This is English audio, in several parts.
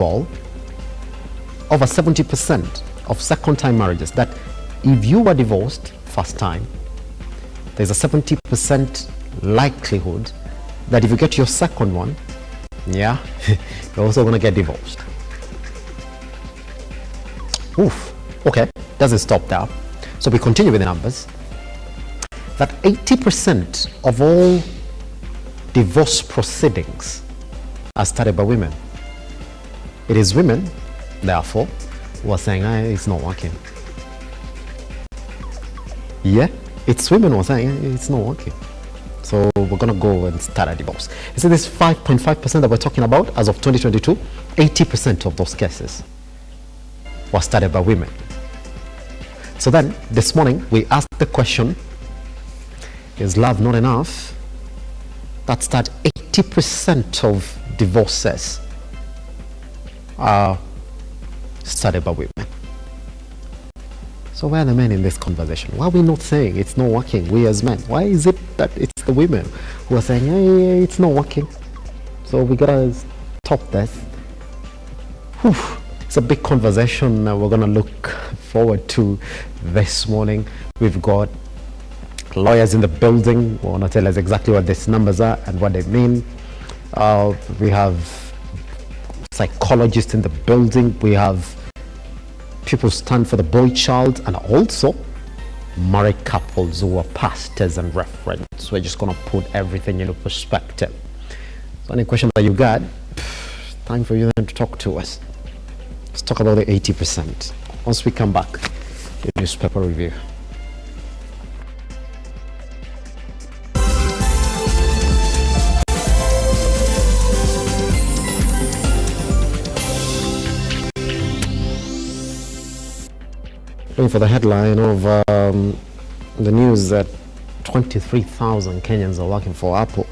all, over 70% of second-time marriages, that if you were divorced first time, there's a 70% likelihood that if you get your second one, yeah, you're also going to get divorced. Oof. Okay, doesn't stop there. So we continue with the numbers. That 80% of all divorce proceedings are started by women. It is women, therefore, who are saying, it's not working. Yeah, it's women who are saying, it's not working. So we're going to go and start a divorce. You see this 5.5% that we're talking about as of 2022, 80% of those cases were started by women. So then, this morning, we asked the question, is love not enough? That's that 80% of divorces are started by women. So where are the men in this conversation? Why are we not saying it's not working, we as men? Why is it that it's the women who are saying, hey, it's not working? So we gotta stop this. Whew. It's a big conversation we're gonna look forward to this morning. We've got lawyers in the building who want to tell us exactly what these numbers are and what they mean. We have psychologists in the building. We have people who stand for the boy child, and also married couples who are pastors and referents. We're just going to put everything into perspective. So any question that you got, time for you then to talk to us. Let's talk about the 80%. Once we come back, the newspaper review. For the headline of the news that 23,000 Kenyans are working for Apple,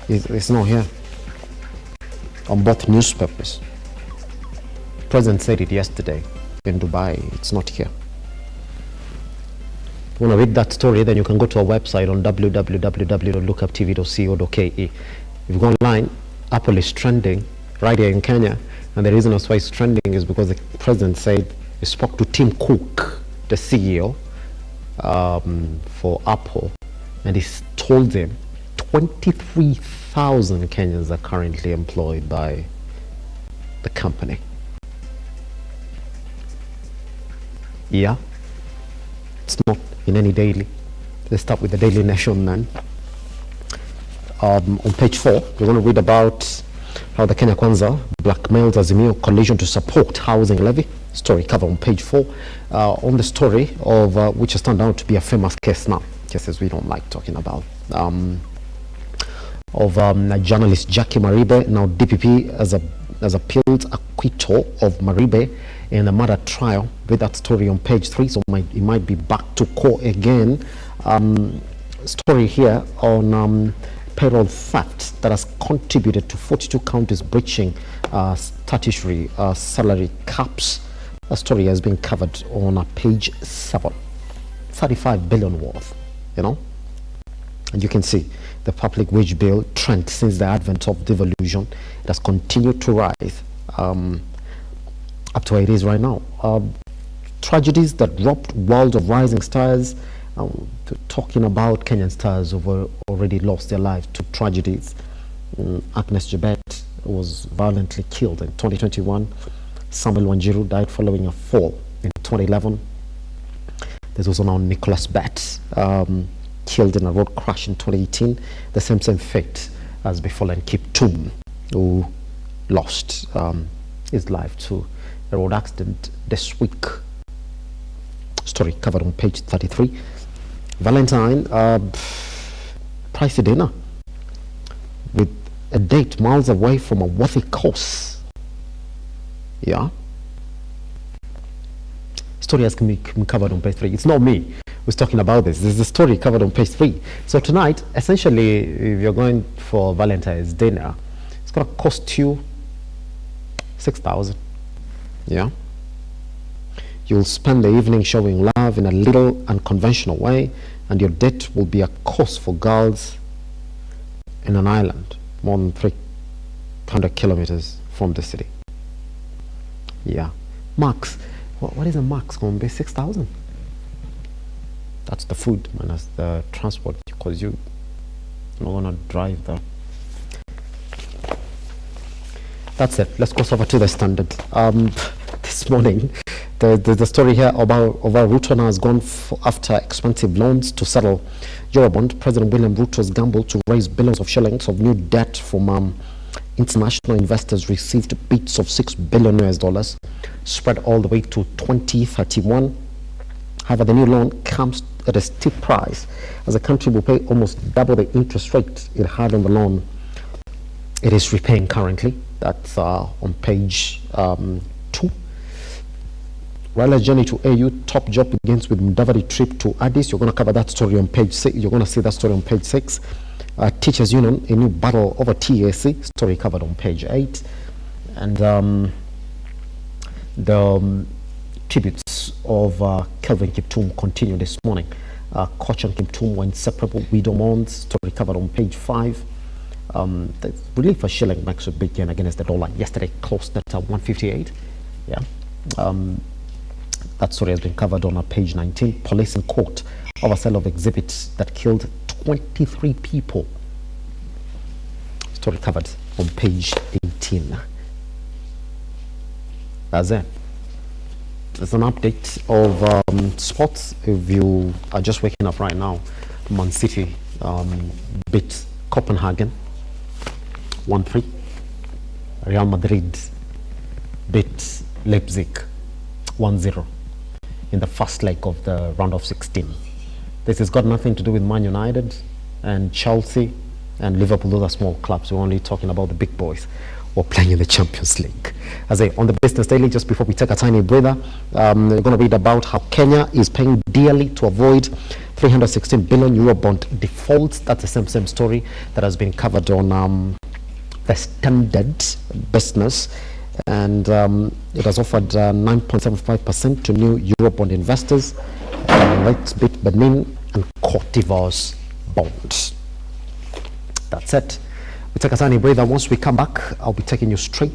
it's not here on both newspapers. President said it yesterday in Dubai. It's not here. If you want to read that story, then you can go to our website on www.lookuptv.co.ke. If you go online, Apple is trending right here in Kenya, and the reason why it's trending is because the president said he spoke to Tim Cook, the CEO for Apple, and he told him 23,000 Kenyans are currently employed by the company. Yeah, it's not in any daily. Let's start with the Daily Nation then. On page 4, we're going to read about how the Kenya Kwanza blackmails Azimio coalition to support housing levy. Story cover on page 4 on the story of which has turned out to be a famous case now, cases we don't like talking about, of journalist Jackie Maribe. Now DPP has appealed acquittal of Maribe in the murder trial. Read that story on page 3, so it might be back to court again. Story here on payroll theft that has contributed to 42 counties breaching statutory salary caps. A story has been covered on page 7. 35 billion worth, you know. And you can see the public wage bill trend since the advent of devolution. It has continued to rise up to where it is right now. Tragedies that robbed world of rising stars. Talking about Kenyan stars who already lost their lives to tragedies. Agnes Jebet was violently killed in 2021. Samuel Wanjiru died following a fall in 2011. There's also now Nicholas Betts, killed in a road crash in 2018. The same fate has befallen Kip Tum, who lost his life to a road accident this week. Story covered on page 33. Valentine, pricey dinner with a date miles away from a worthy course. Yeah. Story has been covered on page 3. It's not me who's talking about this. This is the story covered on page 3. So tonight, essentially, if you're going for Valentine's dinner, it's going to cost you 6,000. Yeah. You'll spend the evening showing love in a little unconventional way, and your date will be a course for girls in an island more than 300 kilometers from the city. Yeah. Max. What is a max going to be? 6,000? That's the food minus the transport, because you're not going to drive there. That's it. Let's go over to the Standard. This morning, the story here about RUTO now has gone after expensive loans to settle Eurobond. President William Ruto's gamble to raise billions of shillings of new debt from international investors received bids of $6 billion spread all the way to 2031. However, the new loan comes at a steep price, as the country will pay almost double the interest rate it had on the loan it is repaying currently. That's on page 2. Raila's journey to AU, top job begins with Mudavadi trip to Addis. You're going to cover that story on page 6. You're going to see that story on page 6. Teachers Union, a new battle over TAC, story covered on page 8. And the tributes of Kelvin Kiptum continue this morning. Koch and Kiptum were inseparable widow mourns, story covered on page 5. The relief for shilling makes a big gain against the dollar. Yesterday closed at 158. Yeah. That story has been covered on page 19. Police in court over sale of exhibits that killed 23 people. Story covered on page 18. That's it. There's an update of sports. If you are just waking up right now, Man City beat Copenhagen 1-3. Real Madrid beat Leipzig 1-0 in the first leg of the round of 16. This has got nothing to do with Man United and Chelsea and Liverpool. Those are small clubs. We're only talking about the big boys who are playing in the Champions League. As on the Business Daily, just before we take a tiny breather, we're going to read about how Kenya is paying dearly to avoid 316 billion euro bond defaults. That's the same story that has been covered on the Standard Business. And it has offered 9.75% to new Eurobond investors. Let's beat Benin and Cote d'Ivoire's bonds. That's it. We take a tiny breather. Once we come back, I'll be taking you straight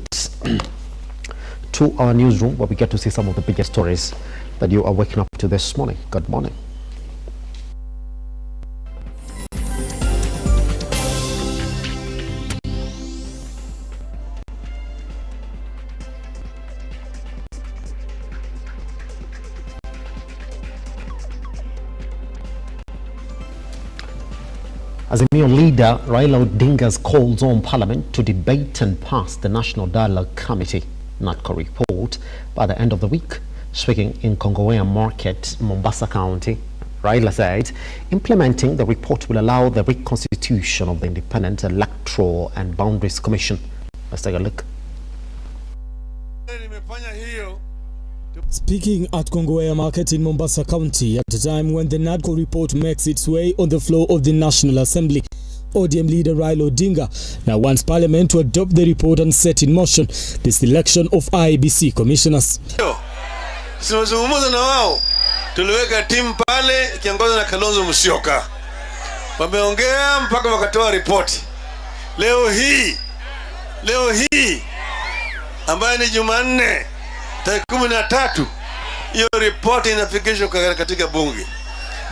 to our newsroom, where we get to see some of the biggest stories that you are waking up to this morning. Good morning. Azimio leader Raila Odinga's calls on Parliament to debate and pass the National Dialogue Committee NADCO report by the end of the week. Speaking in Kongowea Market, Mombasa County, Raila said implementing the report will allow the reconstitution of the Independent Electoral and Boundaries Commission. Let's take a look. Speaking at Kongowea Market in Mombasa County at a time when the NADCO report makes its way on the floor of the National Assembly, ODM leader Raila Odinga now wants Parliament to adopt the report and set in motion the selection of IEBC commissioners. Tunazungumza na wao, tuliweka timu pale kiongozwa na Kalonzo Musyoka. Wameongea mpaka wakatoa ripoti. Leo hii ambayo ni Jumanne tarehe 13, hiyo ripoti inafikishwa katika bunge.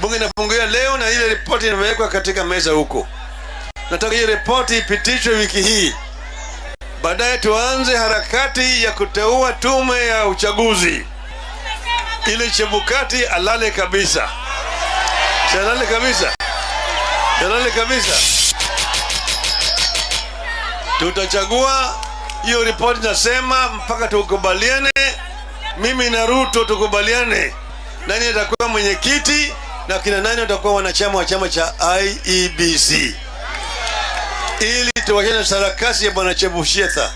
Bunge inafunguliwa leo na ile ripoti inawekwa katika meza huko. Nataka hiyo ripoti ipitishwe wiki hii. Baadaye tuanze harakati ya kuteua tume ya uchaguzi. Ile Chebukati alale kabisa. Alale kabisa. Tutachagua hiyo ripoti, nasema mpaka tukubaliane. Mimi na RUTO tukubaliane nani atakuwa mwenyekiti na kina nani watakuwa wanachama wa chama cha IEBC, ili tuwachane sarakasi ya bwana Chebushetha.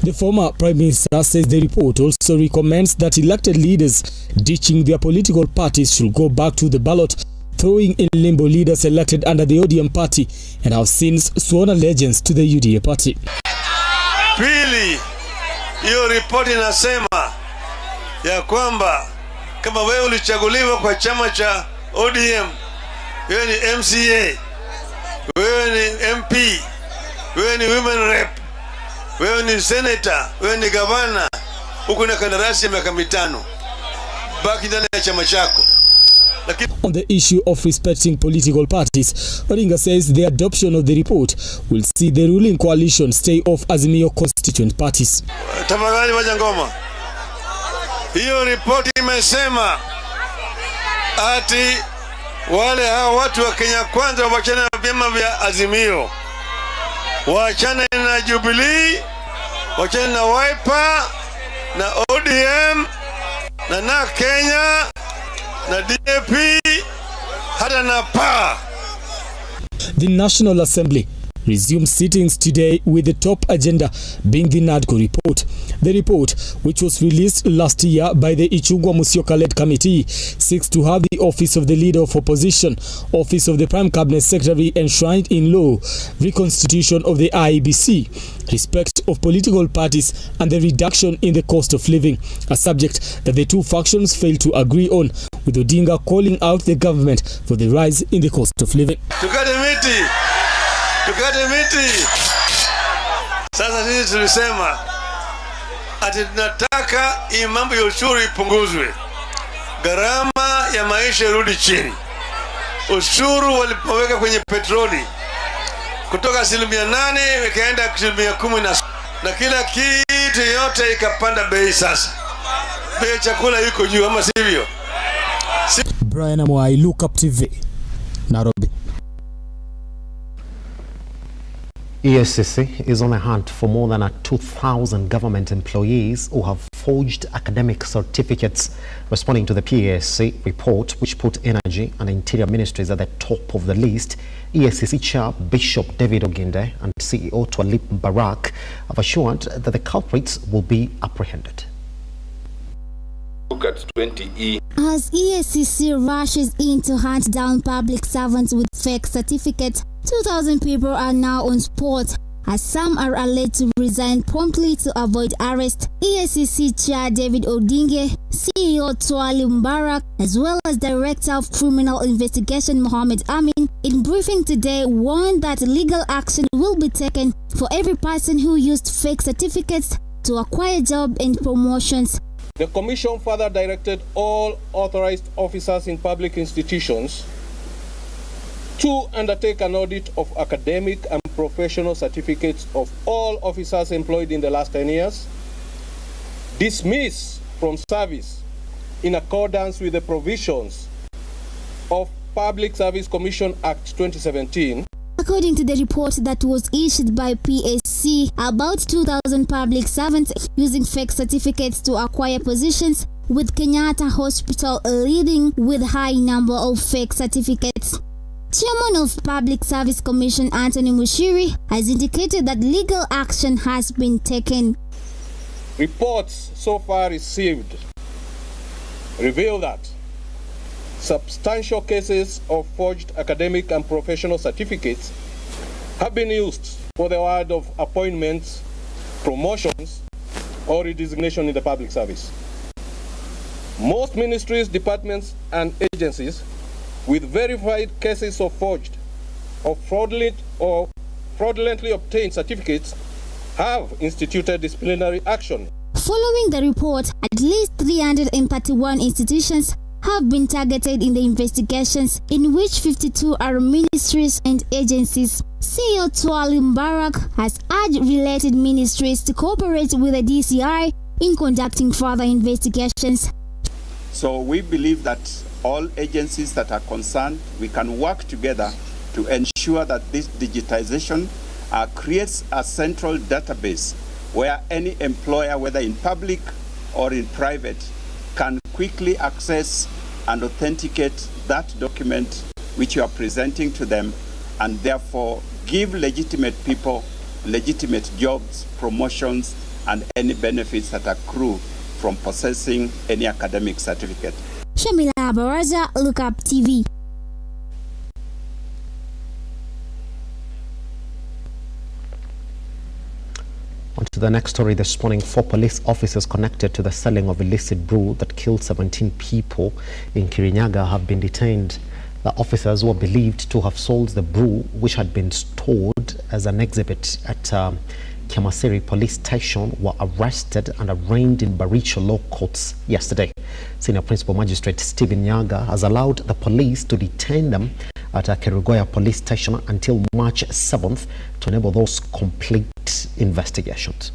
The former Prime Minister says the report also recommends that elected leaders ditching their political parties should go back to the ballot, throwing in limbo leaders elected under the ODM party and have since sworn allegiance to the UDA party. Pili, hiyo ripoti inasema ya kwamba kama wewe ulichaguliwa kwa chama cha ODM, wewe ni MCA, wewe ni MP, wewe ni women rep, wewe ni senator, wewe ni governor, uko na kandarasi ya miaka 5. Baki ndani ya chama chako. On the issue of respecting political parties, Odinga says the adoption of the report will see the ruling coalition stay off azimio constituent parties. Tafadhali waja ngoma. Hiyo report imesema ati wale hao watu wa Kenya Kwanza waachane na vyama vya Azimio, waachane na Jubilee, waachane na Wiper na ODM na Kenya na DAP hata na PA. The National Assembly resumed sittings today with the top agenda being the NADCO report. The report, which was released last year by the Ichung'wah Musyoka-led committee, seeks to have the office of the Leader of Opposition, office of the Prime Cabinet Secretary enshrined in law, reconstitution of the IEBC, respect of political parties and the reduction in the cost of living, a subject that the two factions failed to agree on, with Odinga calling out the government for the rise in the cost of living. Tukate miti. Sasa sisi tulisema ati tunataka hii mambo ya ushuru ipunguzwe, gharama ya maisha irudi chini. Ushuru walipoweka kwenye petroli kutoka 8% ikaenda 10%, na kila kitu yote ikapanda bei. Sasa bei ya chakula iko juu, ama sivyo? Brian Amwai, Lookuptv, Nairobi. ESCC is on a hunt for more than 2,000 government employees who have forged academic certificates, responding to the PASC report, which put Energy and Interior Ministries at the top of the list. ESCC Chair Bishop David Oginde and CEO Twalib Barak have assured that the culprits will be apprehended. Look at 20E. As ESCC rushes in to hunt down public servants with fake certificates, 2,000 people are now on spot, as some are alleged to resign promptly to avoid arrest. ESCC Chair David Odinge, CEO Twalib Barak, as well as Director of Criminal Investigation Mohammed Amin, in briefing today warned that legal action will be taken for every person who used fake certificates to acquire job and promotions. The Commission further directed all authorized officers in public institutions to undertake an audit of academic and professional certificates of all officers employed in the last 10 years, dismiss from service in accordance with the provisions of Public Service Commission Act 2017. According to the report that was issued by PAC, about 2,000 public servants using fake certificates to acquire positions, with Kenyatta Hospital leading with high number of fake certificates. Chairman of Public Service Commission Anthony Mushiri has indicated that legal action has been taken. Reports so far received reveal that substantial cases of forged academic and professional certificates have been used for the award of appointments, promotions, or resignation in the public service. Most ministries, departments, and agencies with verified cases of forged or fraudulently obtained certificates have instituted disciplinary action. Following the report, at least 331 institutions have been targeted in the investigations, in which 52 are ministries and agencies. CEO Twalib Barak has urged related ministries to cooperate with the DCI in conducting further investigations. So we believe that all agencies that are concerned, we can work together to ensure that this digitization creates a central database where any employer, whether in public or in private, can quickly access and authenticate that document which you are presenting to them, and therefore give legitimate people legitimate jobs, promotions, and any benefits that accrue from possessing any academic certificate. Shamila Baraza, Lookuptv. On to the next story this morning. 4 police officers connected to the selling of illicit brew that killed 17 people in Kirinyaga have been detained. The officers were believed to have sold the brew, which had been stored as an exhibit at Kiamasiri police station were arrested and arraigned in Baricho law courts yesterday. Senior Principal Magistrate Stephen Nyaga has allowed the police to detain them at Kerugoya police station until March 7th to enable those complete investigations.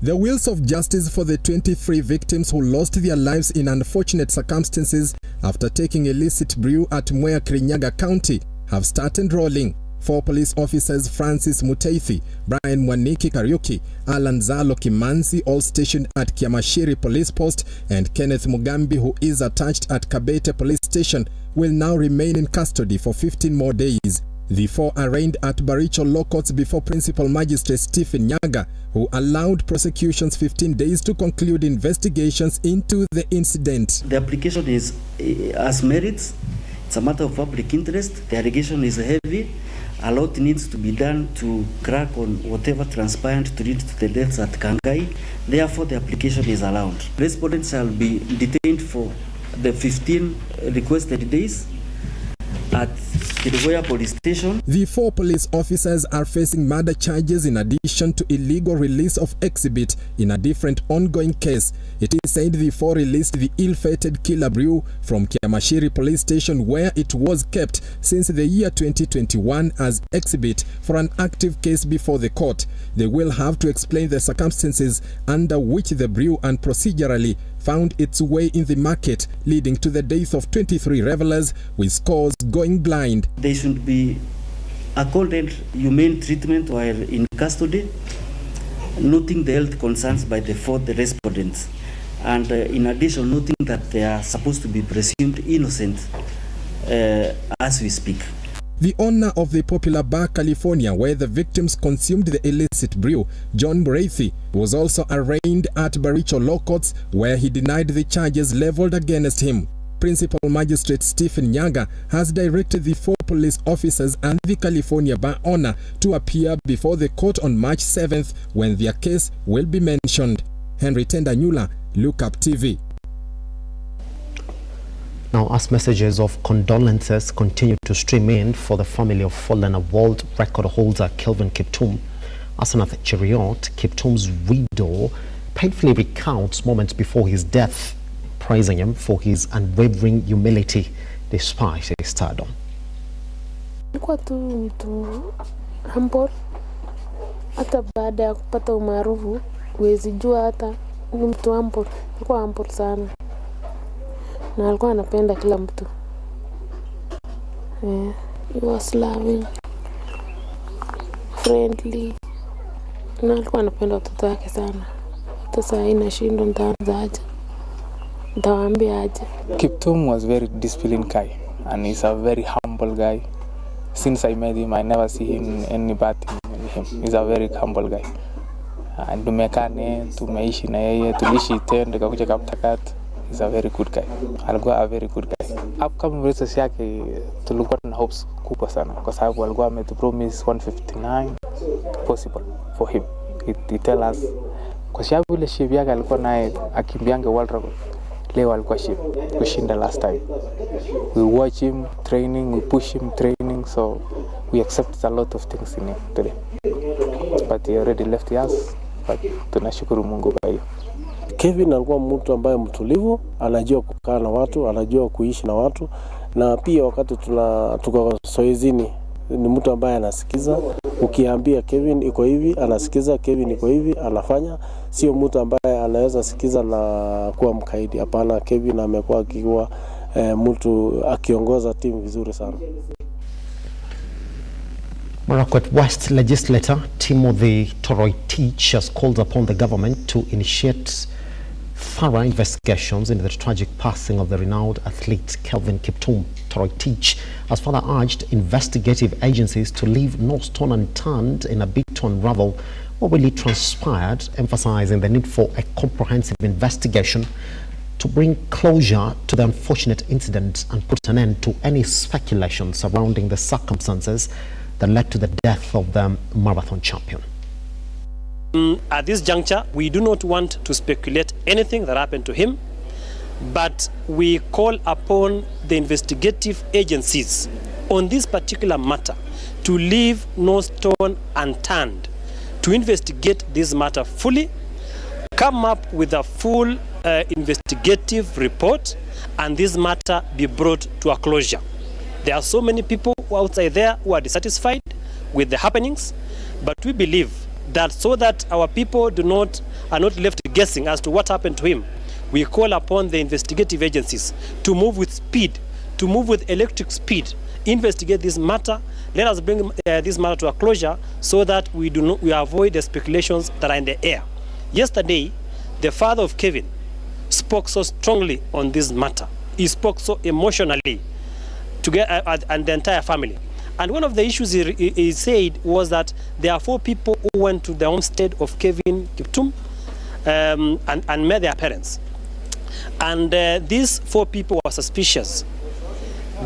The wheels of justice for the 23 victims who lost their lives in unfortunate circumstances after taking illicit brew at Mwea, Kirinyaga County have started rolling. 4 police officers, Francis Muteithi, Brian Mwaniki Kariuki, Alan Zalo Kimanzi, all stationed at Kiamashiri Police Post, and Kenneth Mugambi, who is attached at Kabete Police Station, will now remain in custody for 15 more days. The 4 arraigned at Baricho Law Courts before Principal Magistrate Stephen Nyaga, who allowed prosecutions 15 days to conclude investigations into the incident. The application is as merits. It's a matter of public interest. The allegation is heavy. A lot needs to be done to crack on whatever transpired to lead to the deaths at Kangai. Therefore, the application is allowed. Respondents shall be detained for the 15 requested days at Kirugoya Police Station. The 4 police officers are facing murder charges in addition to illegal release of exhibit in a different ongoing case. It is said the 4 released the ill-fated killer brew from Kiamashiri Police Station, where it was kept since the year 2021 as exhibit for an active case before the court. They will have to explain the circumstances under which the brew and procedurally found its way in the market, leading to the death of 23 revelers, with scores going blind. They should be accorded humane treatment while in custody, noting the health concerns by the 4 respondents, and in addition noting that they are supposed to be presumed innocent as we speak. The owner of the popular bar California, where the victims consumed the illicit brew, John Mreithi, was also arraigned at Baricho Law Courts, where he denied the charges leveled against him. Principal Magistrate Stephen Nyaga has directed the 4 police officers and the California bar owner to appear before the court on March 7th, when their case will be mentioned. Henry Tendanyula, Lookuptv. Now, as messages of condolences continue to stream in for the family of fallen world record holder Kelvin Kiptum, Asanath Cheriot, Kiptum's widow, painfully recounts moments before his death, praising him for his unwavering humility despite his stardom. Alikuwa tu mtu humble, hata baada ya kupata umaarufu huwezi jua hata ni mtu humble. Alikuwa humble sana na alikuwa anapenda kila mtu. He was loving, friendly, na alikuwa anapenda watoto wake sana. Hata saa hii nashindwa nitaanza aje, nitawaambia aje. Kiptum was very disciplined guy and he's a very humble guy. Since I met him, I never see him any bad thing in him. He's a very humble guy. And tumekane, tumeishi na yeye, tulishi tendo kakuja Kaptagat. He's a very good guy. Alikuwa a very good guy. Upcoming races yake tulikuwa na hopes kubwa sana kwa sababu alikuwa ametupromise 159 possible for him. He tell us kwa sababu ile shape yake alikuwa naye akimbianga world record. Leo alikuwa shape kushinda last time. We watch him training, we push him training, so we accept a lot of things in him today. But he already left us, but tunashukuru Mungu kwa hiyo. Kevin alikuwa mtu ambaye mtulivu, anajua kukaa na watu, anajua kuishi na watu, na pia wakati tuko soezini ni mtu ambaye anasikiza. Ukiambia Kevin iko hivi, anasikiza. Kevin iko hivi, anafanya. Sio mtu ambaye anaweza sikiza na kuwa mkaidi. Hapana, Kevin amekuwa akiwa mtu akiongoza timu vizuri sana. Marakwet West legislator Timothy Toroitich has called upon the government to initiate thorough investigations into the tragic passing of the renowned athlete Kelvin Kiptum. Toroitich has further urged investigative agencies to leave no stone unturned in a bid to unravel what really transpired, emphasizing the need for a comprehensive investigation to bring closure to the unfortunate incident and put an end to any speculation surrounding the circumstances that led to the death of the marathon champion. At this juncture, we do not want to speculate anything that happened to him, but we call upon the investigative agencies on this particular matter to leave no stone unturned to investigate this matter fully, come up with a full investigative report, and this matter be brought to a closure. There are so many people outside there who are dissatisfied with the happenings, but we believe that so that our people are not left guessing as to what happened to him, we call upon the investigative agencies to move with speed, to move with electric speed, investigate this matter. Let us bring this matter to a closure so that we avoid the speculations that are in the air. Yesterday, the father of Kevin spoke so strongly on this matter. He spoke so emotionally and the entire family. And one of the issues he said was that there are 4 people who went to the homestead of Kevin Kiptum and met their parents. And these 4 people were suspicious.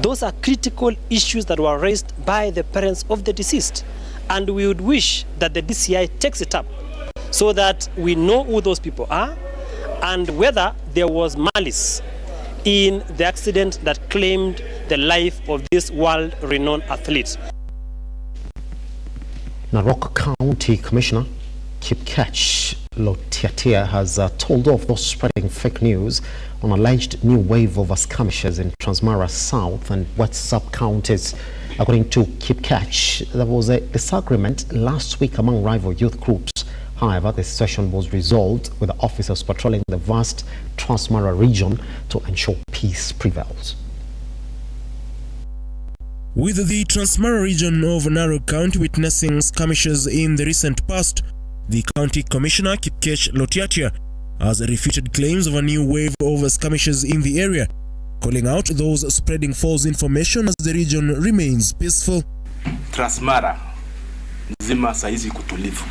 Those are critical issues that were raised by the parents of the deceased. And we would wish that the DCI takes it up so that we know who those people are and whether there was malice in the accident that claimed the life of this world-renowned athlete. Narok County Commissioner KIAGE Lotiatia has told off those spreading fake news on alleged new wave of skirmishes in Transmara South and West sub-counties. According to KIAGE, there was a disagreement last week among rival youth groups. However, the situation was resolved with the officers patrolling the vast Transmara region to ensure peace prevails. With the Transmara region of Narok County witnessing skirmishes in the recent past, the County Commissioner KIAGE Lotiatia has refuted claims of a new wave of skirmishes in the area, calling out those spreading false information as the region remains peaceful. Transmara nzima saizi kutulivu.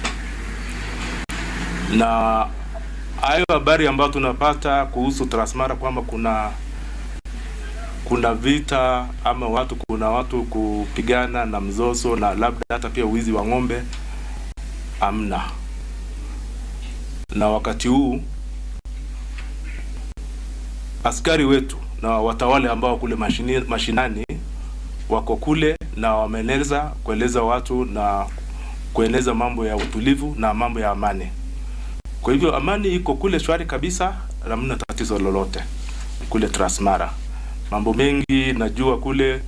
Na hayo habari ambayo tunapata kuhusu Transmara kwamba kuna vita ama kuna watu kupigana na mzozo na labda hata pia wizi wa ng'ombe, amna. Na wakati huu askari wetu na watawale ambao kule mashinani wako kule na wameneza kueleza watu na kueneza mambo ya utulivu na mambo ya amani. Kwa hivyo amani iko kule shwari kabisa, hamna tatizo lolote kule Transmara. Mambo mengi najua kule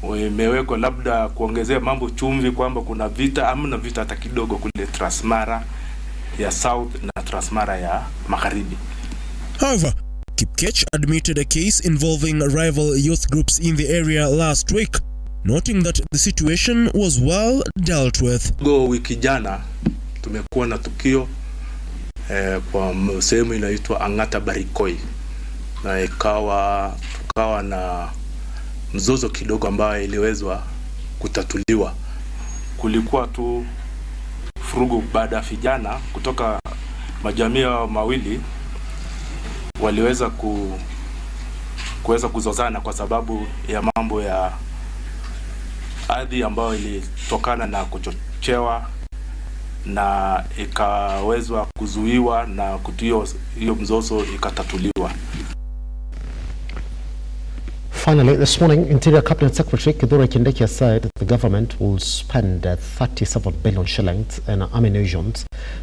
imewekwa labda kuongezea mambo chumvi kwamba kuna vita, hamna vita hata kidogo kule Transmara ya South na Transmara ya Magharibi. However, KIAGE admitted a case involving rival youth groups in the area last week, noting that the situation was well dealt with. Wiki jana tumekuwa na tukio kwa sehemu inaitwa Angata Barikoi, na tukawa na mzozo kidogo ambayo iliwezwa kutatuliwa. Kulikuwa tu furugu baada ya vijana kutoka majamii mawili waliweza kuweza kuzozana kwa sababu ya mambo ya ardhi ambayo ilitokana na kuchochewa na ikawezwa kuzuiwa na hiyo mzozo ikatatuliwa. Finally, this morning, Interior Cabinet Secretary Kithure Kindiki said the government will spend 37 billion shillings in ammunition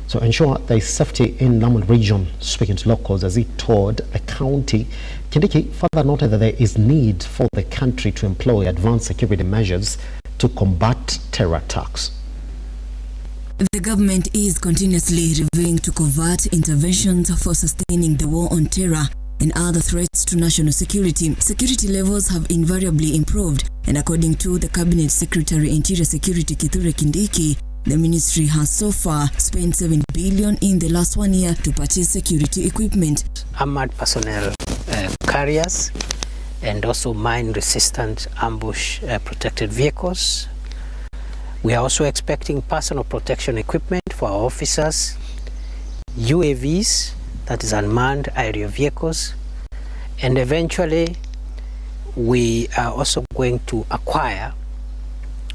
to ensure there is safety in Lamu region. Speaking to locals as he toured the county, Kindiki further noted that there is need for the country to employ advanced security measures to combat terror attacks. The government is continuously reviewing to covert interventions for sustaining the war on terror and other threats to national security. Security levels have invariably improved, and according to the Cabinet Secretary Interior Security Kithure Kindiki, the ministry has so far spent 7 billion in the last 1 year to purchase security equipment. Armored personnel carriers and also mine-resistant ambush protected vehicles. We are also expecting personal protection equipment for our officers, UAVs, that is unmanned aerial vehicles, and eventually we are also going to acquire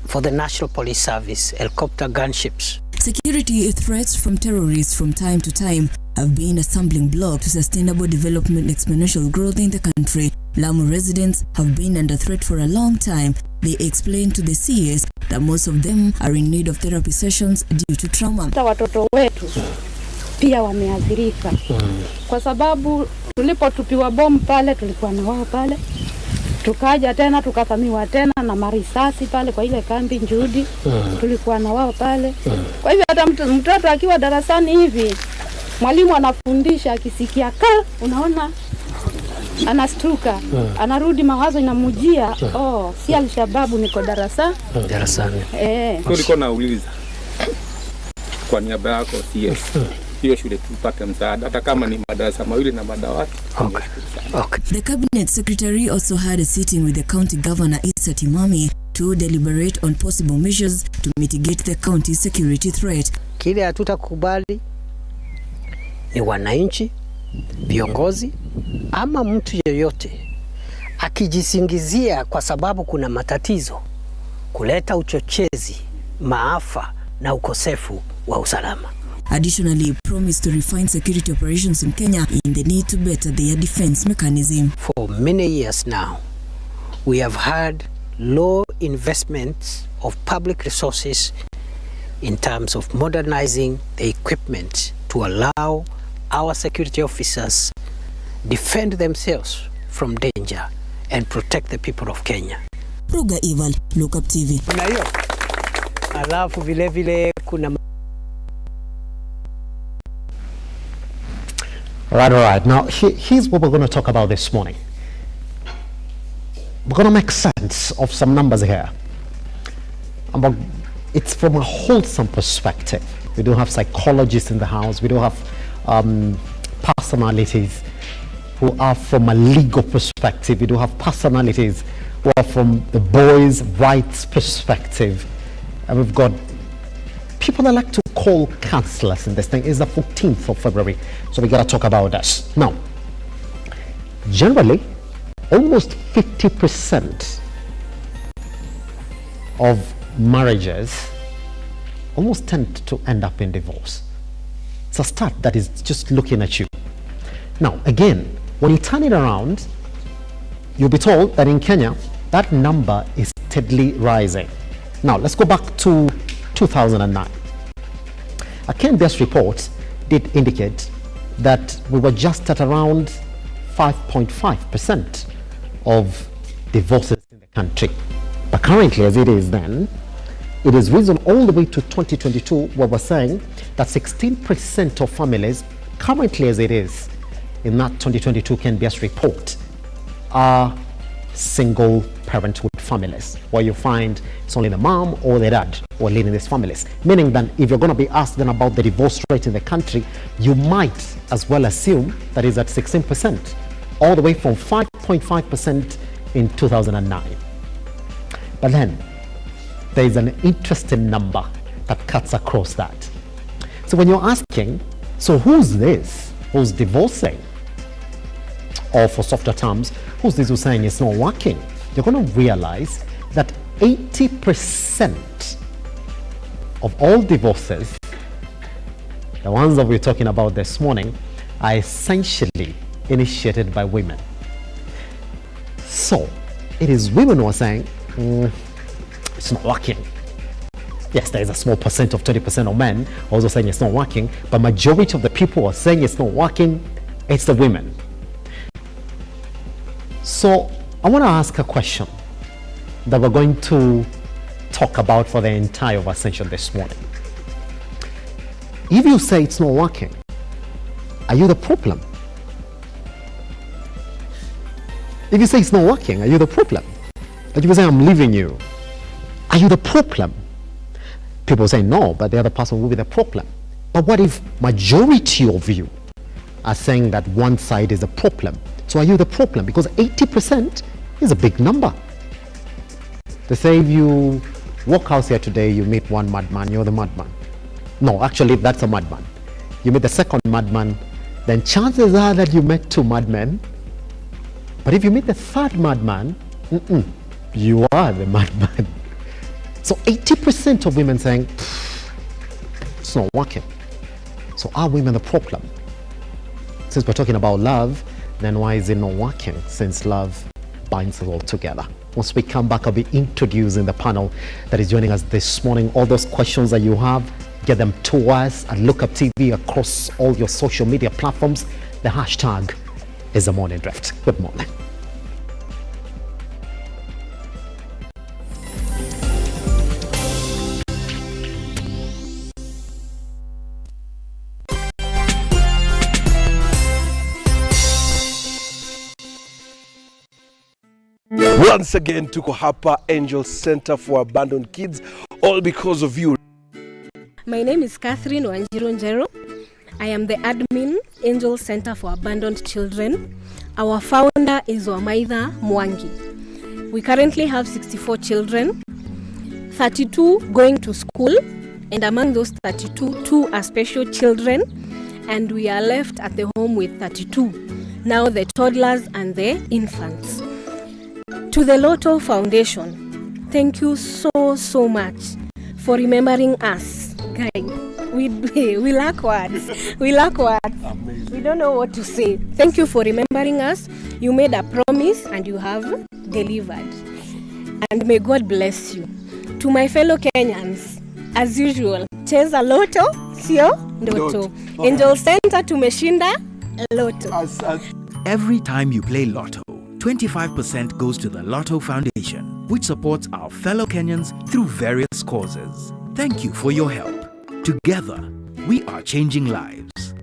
for the National Police Service helicopter gunships. Security threats from terrorists from time to time have been a stumbling block to sustainable development and exponential growth in the country. Lamu residents have been under threat for a long time, They explained to the CS that most of them are in need of therapy sessions due to trauma. Watoto wetu pia wameathirika kwa sababu tulipotupiwa bomu pale tulikuwa na wao pale, tukaja tena tukavamiwa tena na marisasi pale kwa ile kambi Njudi, tulikuwa na wao pale. Kwa hivyo hata mtoto akiwa darasani hivi mwalimu anafundisha akisikia unaona anastuka, anarudi mawazo inamujia, si Al-Shababu niko darasani. Tulikuwa nauliza kwa niaba yako CS hiyo shule tupate msaada hata kama ni madarasa mawili na madawati. The cabinet secretary also had a sitting with the county governor Issa Timami to deliberate on possible measures to mitigate the county security threat. Kile hatutakubali ni wananchi, viongozi ama mtu yeyote akijisingizia kwa sababu kuna matatizo kuleta uchochezi, maafa na ukosefu wa usalama. Additionally, promised to refine security operations in Kenya in the need to better their defense mechanism. For many years now, we have had low investments of public resources in terms of modernizing the equipment to allow our security officers defend themselves from danger and protect the people of Kenya. Ruga Ival, Lookuptv. Kuna hiyo. Alafu vile vile kuna All right. Now, here's what we're going to talk about this morning. We're going to make sense of some numbers here. But it's from a wholesome perspective. We don't have psychologists in the house. We don't have personalities who are from a legal perspective. We don't have personalities who are from the boys' rights perspective. And we've got people that like to call councillors in this thing. It's the 14th of February, so we got to talk about this. Now, generally, almost 50% of marriages almost tend to end up in divorce. It's a stat that is just looking at you. Now, again, when you turn it around, you'll be told that in Kenya, that number is steadily rising. Now, let's go back to 2009. A KIAGE report did indicate that we were just at around 5.5% of divorces in the country. But currently, as it is then, it has risen all the way to 2022, where we're saying that 16% of families, currently as it is, in that 2022 KIAGE report, are single parenthood families, where you find it's only the mom or the dad who are leading these families. Meaning that if you're going to be asked then about the divorce rate in the country, you might as well assume that is at 16%, all the way from 5.5% in 2009. But then there is an interesting number that cuts across that. So when you're asking, so who's this who's divorcing? Or for softer terms, who's this who's saying it's not working? You're going to realize that 80% of all divorces, the ones that we're talking about this morning, are essentially initiated by women. So it is women who are saying, it's not working. Yes, there is a small percent of 20% of men also saying it's not working, but majority of the people who are saying it's not working, it's the women. So I want to ask a question that we're going to talk about for the entire of our session this morning. If you say it's not working, are you the problem? If you say it's not working, are you the problem? Like if you say I'm leaving you, are you the problem? People say no, but the other person will be the problem. But what if majority of you are saying that one side is a problem? So are you the problem? Because 80% is a big number. They say if you walk out here today, you meet one madman, you're the madman. No, actually that's a madman. You meet the second madman, then chances are that you met two madmen. But if you meet the third madman, you are the madman. So 80% of women saying, it's not working. So are women the problem? Since we're talking about love, then why is it not working, since love binds us all together? Once we come back, I'll be introducing the panel that is joining us this morning. All those questions that you have, get them to us at Lookuptv across all your social media platforms. The hashtag is The Morning Drift. Good morning. Once again, tuko hapa Angel Center for Abandoned Kids, all because of you. My name is Catherine Wanjiru. I am the admin, Angel Center for Abandoned Children. Our founder is Wamaitha Mwangi. We currently have 64 children, 32 going to school, and among those 32, 2 are special children, and we are left at the home with 32. Now the toddlers and the infants. To the RUTO Foundation, thank you so much for remembering us. Guys, we lack words. We lack words. Amazing. We don't know what to say. Thank you for remembering us. You made a promise and you have delivered. And may God bless you. To my fellow Kenyans, as usual, cheza loto, sio ndoto. Angel Center tumeshinda loto. Every time you play Lotto, 25% goes to the RUTO Foundation, which supports our fellow Kenyans through various causes. Thank you for your help. Together, we are changing lives.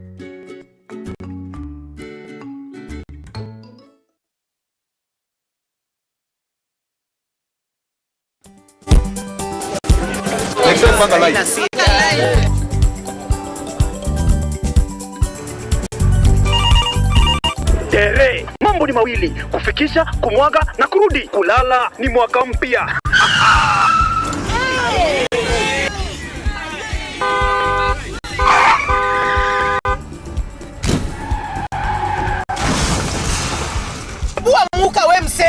Tere, mambo ni mawili, kufikisha, kumwaga na kurudi. Kulala ni mwaka mpya. Bua muka we mse.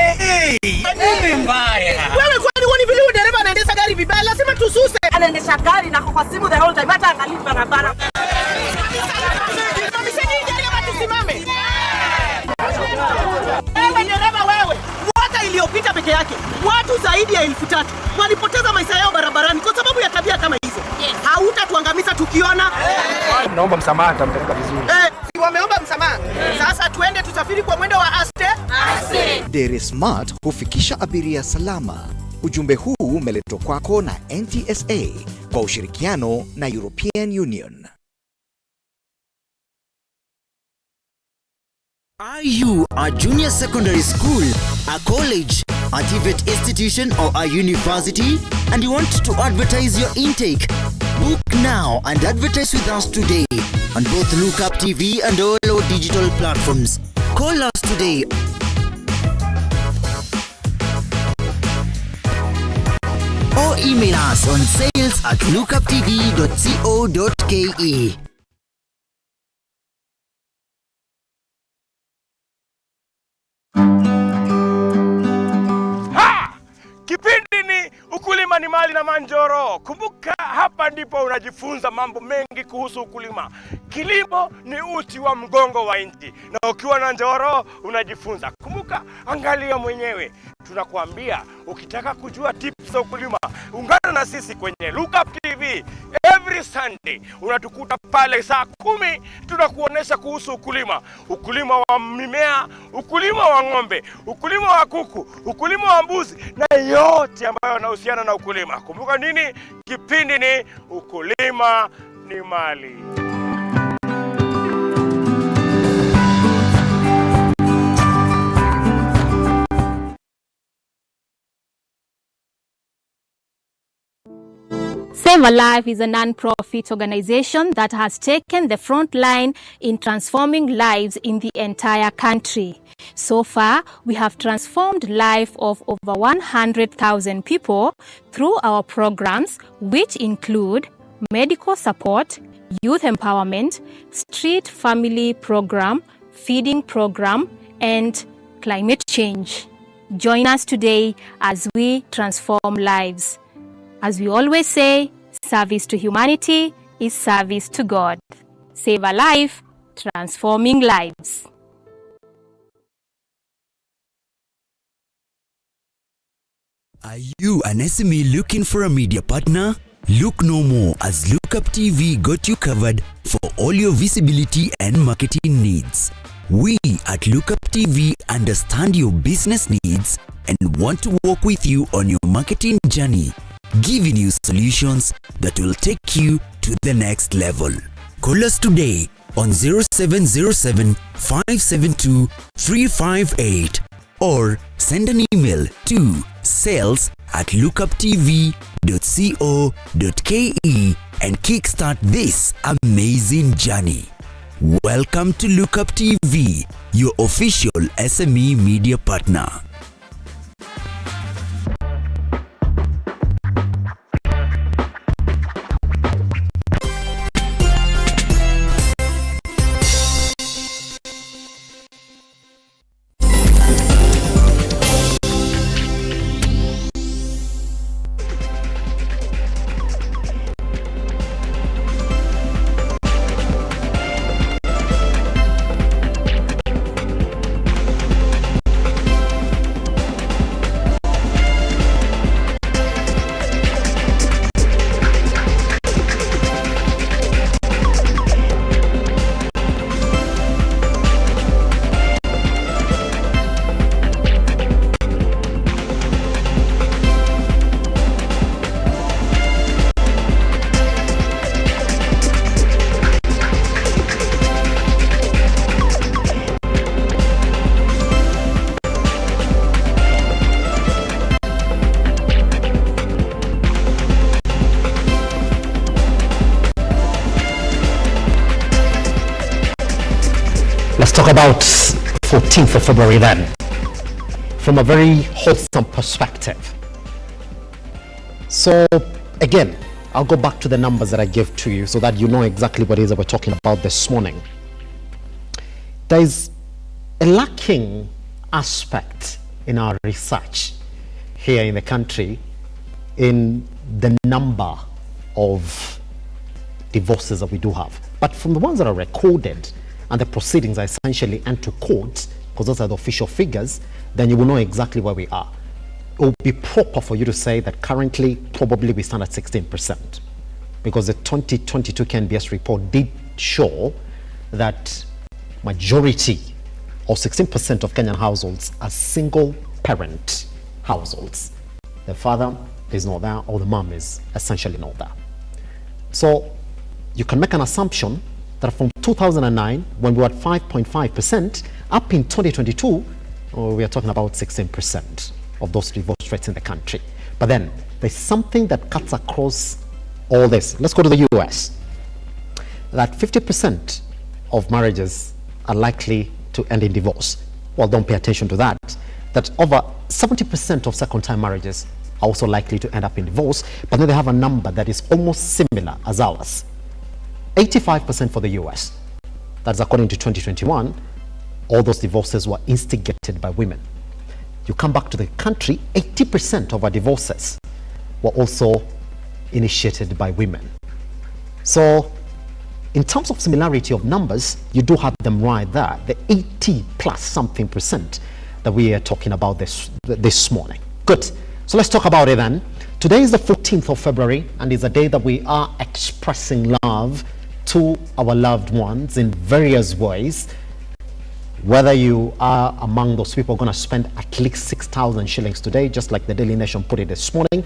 Nini mbaya? Wewe kwani wani vile dereva anaendesha gari vibaya, lazima tususe. Anaendesha gari na kwa simu the whole time, hata angalia barabara. Tusimame. Wewe dereva wewe, mwaka iliyopita peke yake watu zaidi ya 3,000 walipoteza maisha yao barabarani kwa sababu ya tabia kama hizo. Hautatuangamiza tukiona. Naomba msamaha, nitampeleka vizuri. Si wameomba msamaha. Sasa tuende tusafiri kwa mwendo wa aste. Dere Smart hufikisha abiria salama. Ujumbe huu umeletwa kwako na NTSA kwa ushirikiano na European Union. Are you a junior secondary school, a college, a TVET institution or a university and you want to advertise your intake? Book now and advertise with us today on both Lookuptv and all our digital platforms. Call us today. Or email us on sales@lookuptv.co.ke. Kipindi ni ukulima ni mali na Manjoro. Kumbuka hapa ndipo unajifunza mambo mengi kuhusu ukulima. Kilimo ni uti wa mgongo wa nchi. Na ukiwa na Njoro unajifunza. Kumbuka, angalia mwenyewe. Tunakuambia ukitaka kujua tips za ukulima, ungana na sisi kwenye Lookuptv. Every Sunday unatukuta pale saa 10 tunakuonesha kuhusu ukulima. Ukulima wa mimea, ukulima wa ng'ombe, ukulima wa kuku, ukulima wa mbuzi na yote ambayo yanahusiana na ukulima. Kumbuka nini? Kipindi ni ukulima ni mali. Save a Life is a non-profit organization that has taken the front line in transforming lives in the entire country. So far, we have transformed the life of over 100,000 people through our programs, which include medical support, youth empowerment, street family program, feeding program, and climate change. Join us today as we transform lives. As we always say, service to humanity is service to God. Save a life, transforming lives. Are you an SME looking for a media partner? Look no more, as Lookuptv got you covered for all your visibility and marketing needs. We at Lookuptv understand your business needs and want to work with you on your marketing journey, giving you solutions that will take you to the next level. Call us today on 0707 572 358 or send an email to sales@lookuptv.co.ke and kickstart this amazing journey. Welcome to Lookuptv, your official SME media partner. Let's talk about 14th of February then, from a very wholesome perspective. So again, I'll go back to the numbers that I gave to you so that you know exactly what it is that we're talking about this morning. There is a lacking aspect in our research here in the country in the number of divorces that we do have. But from the ones that are recorded, and the proceedings are essentially into court, because those are the official figures, then you will know exactly where we are. It will be proper for you to say that currently probably we stand at 16%, because the 2022 KNBS report did show that majority or 16% of Kenyan households are single parent households. The father is not there, or the mom is essentially not there. So you can make an assumption that from 2009, when we were at 5.5%, up in 2022, we are talking about 16% of those divorce rates in the country. But then there's something that cuts across all this. Let's go to the US. That 50% of marriages are likely to end in divorce. Well, don't pay attention to that. That over 70% of second-time marriages are also likely to end up in divorce. But then they have a number that is almost similar as ours. 85% for the US. That's according to 2021. All those divorces were instigated by women. You come back to the country, 80% of our divorces were also initiated by women. So in terms of similarity of numbers, you do have them right there, the 80 plus something percent that we are talking about this morning. Good. So let's talk about it then. Today is the 14th of February, and it's a day that we are expressing love to our loved ones in various ways. Whether you are among those people going to spend at least 6,000 shillings today, just like the Daily Nation put it this morning,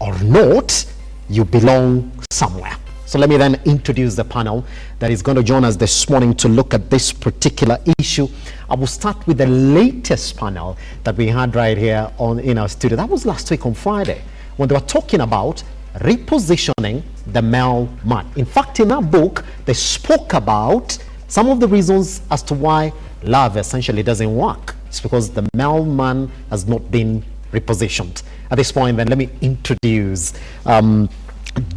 or not, you belong somewhere. So let me then introduce the panel that is going to join us this morning to look at this particular issue. I will start with the latest panel that we had right here in our studio. That was last week on Friday, when they were talking about repositioning the male man. In fact, in that book, they spoke about some of the reasons as to why love essentially doesn't work. It's because the male man has not been repositioned. At this point, then, let me introduce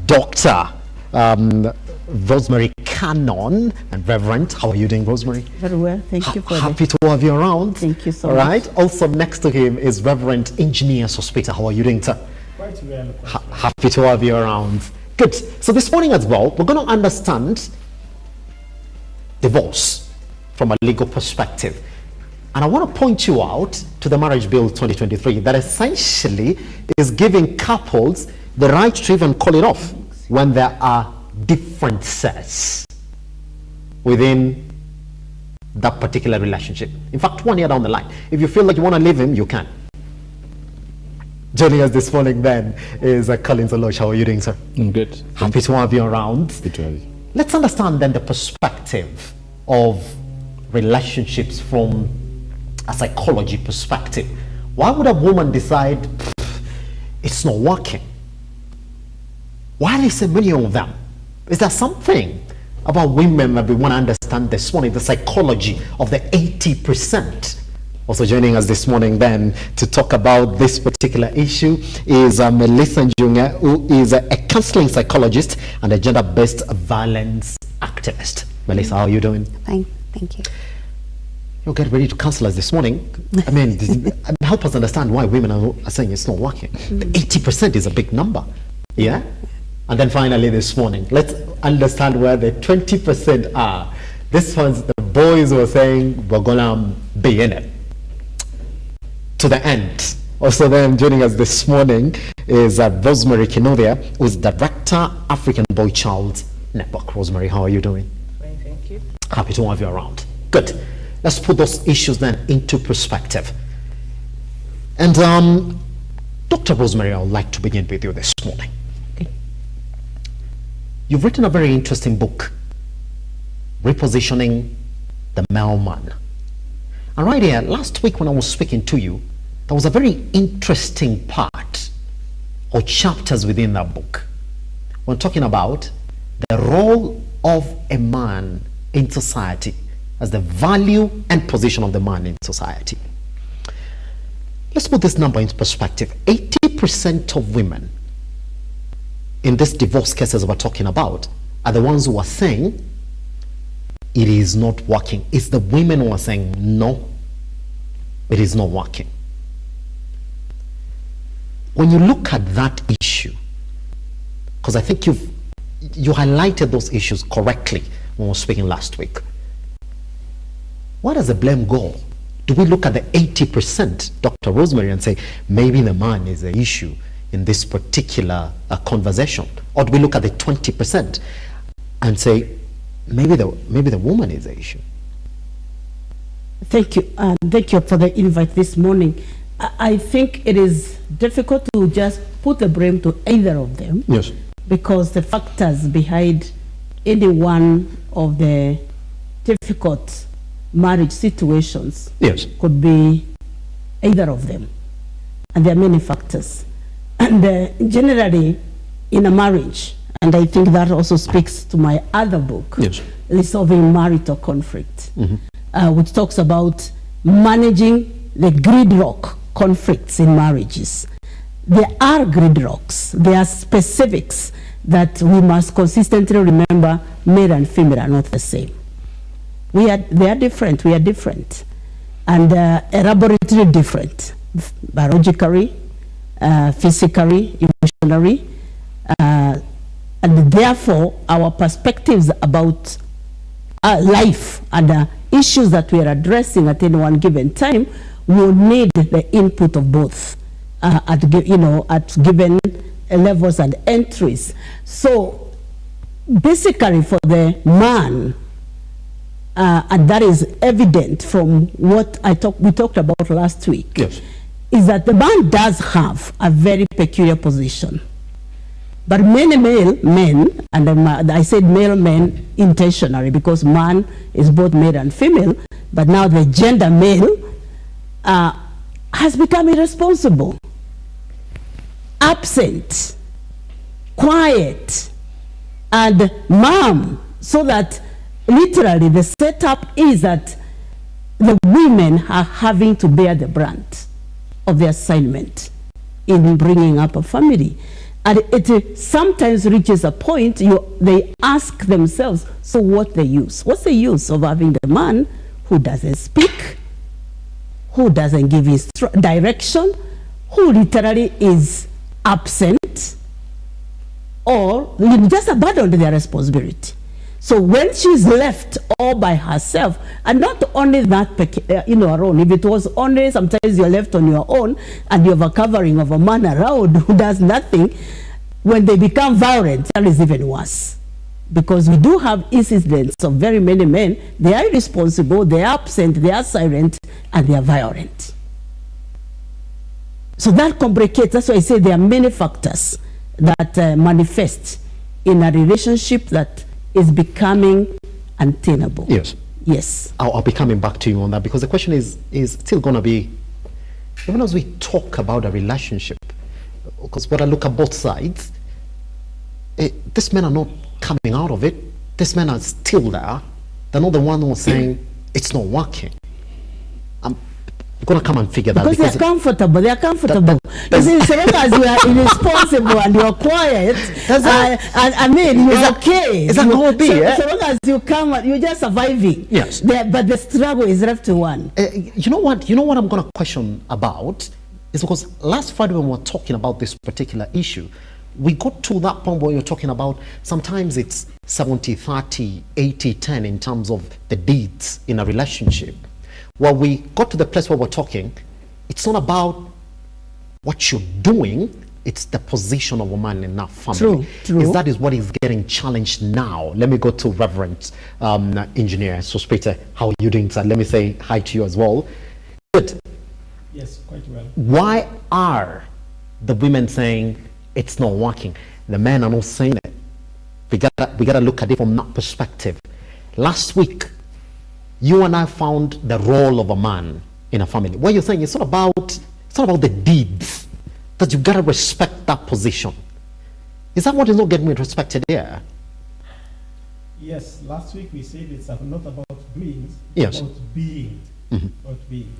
Dr. Rosemary Cannon and Reverend. How are you doing, Rosemary? Very well, thank you for happy to have you around. Thank you so much. much. All right. Also next to him is Reverend Engineer Sospita. How are you doing, sir? Quite well. Happy to have you around. Good. So this morning as well, we're going to understand divorce from a legal perspective. And I want to point you out to the Marriage Bill 2023 that essentially is giving couples the right to even call it off when there are differences within that particular relationship. In fact, 1 year down the line, if you feel like you want to leave him, you can. Joining us this morning then is Collins Olosh. How are you doing, sir? I'm good. Happy to have you around. Good to have you. Let's understand then the perspective of relationships from a psychology perspective. Why would a woman decide it's not working? Why is there many of them? Is there something about women that we want to understand this morning, the psychology of the 80%? Also joining us this morning then to talk about this particular issue is Melissa Njunga, who is a counseling psychologist and a gender-based violence activist. Melissa, how are you doing? Fine, thank you. You'll get ready to counsel us this morning. I mean, help us understand why women are saying it's not working. The 80% is a big number, yeah? And then finally this morning, let's understand where the 20% are. This one's the boys were saying we're gonna be in it to the end. Also then joining us this morning is Rosemary Kinodia, who is Director, African Boy Child Network. Rosemary, how are you doing? Fine, thank you. Happy to have you around. Good. Let's put those issues then into perspective. And Dr. Rosemary, I would like to begin with you this morning. Okay. You've written a very interesting book, Repositioning the Male Man. And right here, last week when I was speaking to you, there was a very interesting part or chapters within that book. We're talking about the role of a man in society, as the value and position of the man in society. Let's put this number into perspective. 80% of women in these divorce cases we're talking about are the ones who are saying it is not working. It's the women who are saying no, it is not working. When you look at that issue, because I think you highlighted those issues correctly when we were speaking last week, where does the blame go? Do we look at the 80%, Dr. Rosemary, and say maybe the man is the issue in this particular conversation? Or do we look at the 20% and say maybe the woman is the issue? Thank you. Thank you for the invite this morning. I think it is difficult to just put the blame to either of them. Yes. Because the factors behind any one of the difficult marriage situations, yes, could be either of them. And there are many factors. And generally, in a marriage, and I think that also speaks to my other book, yes, Resolving Marital Conflict, which talks about managing the gridlock conflicts in marriages. There are gridlocks. There are specifics that we must consistently remember. Male and female are not the same. They are different. We are different, and elaborately different, biologically, physically, emotionally, and therefore our perspectives about life and issues that we are addressing at any one given time will need the input of both at given levels and entries. So basically, for the man. And that is evident from what we talked about last week, yes, is that the man does have a very peculiar position. But many male men, and I said male men intentionally because man is both male and female, but now the gender male has become irresponsible, absent, quiet, and mum, so that literally the setup is that the women are having to bear the brunt of the assignment in bringing up a family. And it sometimes reaches a point they ask themselves, so what's the use? What's the use of having the man who doesn't speak, who doesn't give direction, who literally is absent, or just abandoned their responsibility? So when she's left all by herself, and not only that, her own, if it was only sometimes you're left on your own and you have a covering of a man around who does nothing, when they become violent, that is even worse. Because we do have incidents of very many men, they are irresponsible, they are absent, they are silent, and they are violent. So that complicates, that's why I say there are many factors that manifest in a relationship that is becoming untenable. Yes. Yes. I'll be coming back to you on that, because the question is still going to be, even as we talk about a relationship, because when I look at both sides, these men are not coming out of it. These men are still there. They're not the one who's saying it's not working. I'm going to come and figure that because they're comfortable. They're comfortable. You see, so long as you are irresponsible and you're quiet, you're okay. Is that going to be? So long as you come, you're just surviving. Yes. But the struggle is left to one. You know what I'm going to question about is because last Friday when we were talking about this particular issue, we got to that point where you're talking about sometimes it's 70-30, 80-10 in terms of the deeds in a relationship. Well, we got to the place where we're talking, it's not about what you're doing, it's the position of a man in that family. True. That is what is getting challenged now. Let me go to Reverend Engineer Sospita. How are you doing, sir? Let me say hi to you as well. Good. Yes, quite well. Why are the women saying it's not working? The men are not saying it. We gotta look at it from that perspective. Last week, you and I found the role of a man in a family. What you're saying, it's not about the deeds, that you gotta respect that position. Is that what is not getting respected here? Yes, last week we said it's not about doing, yes, about being. About being.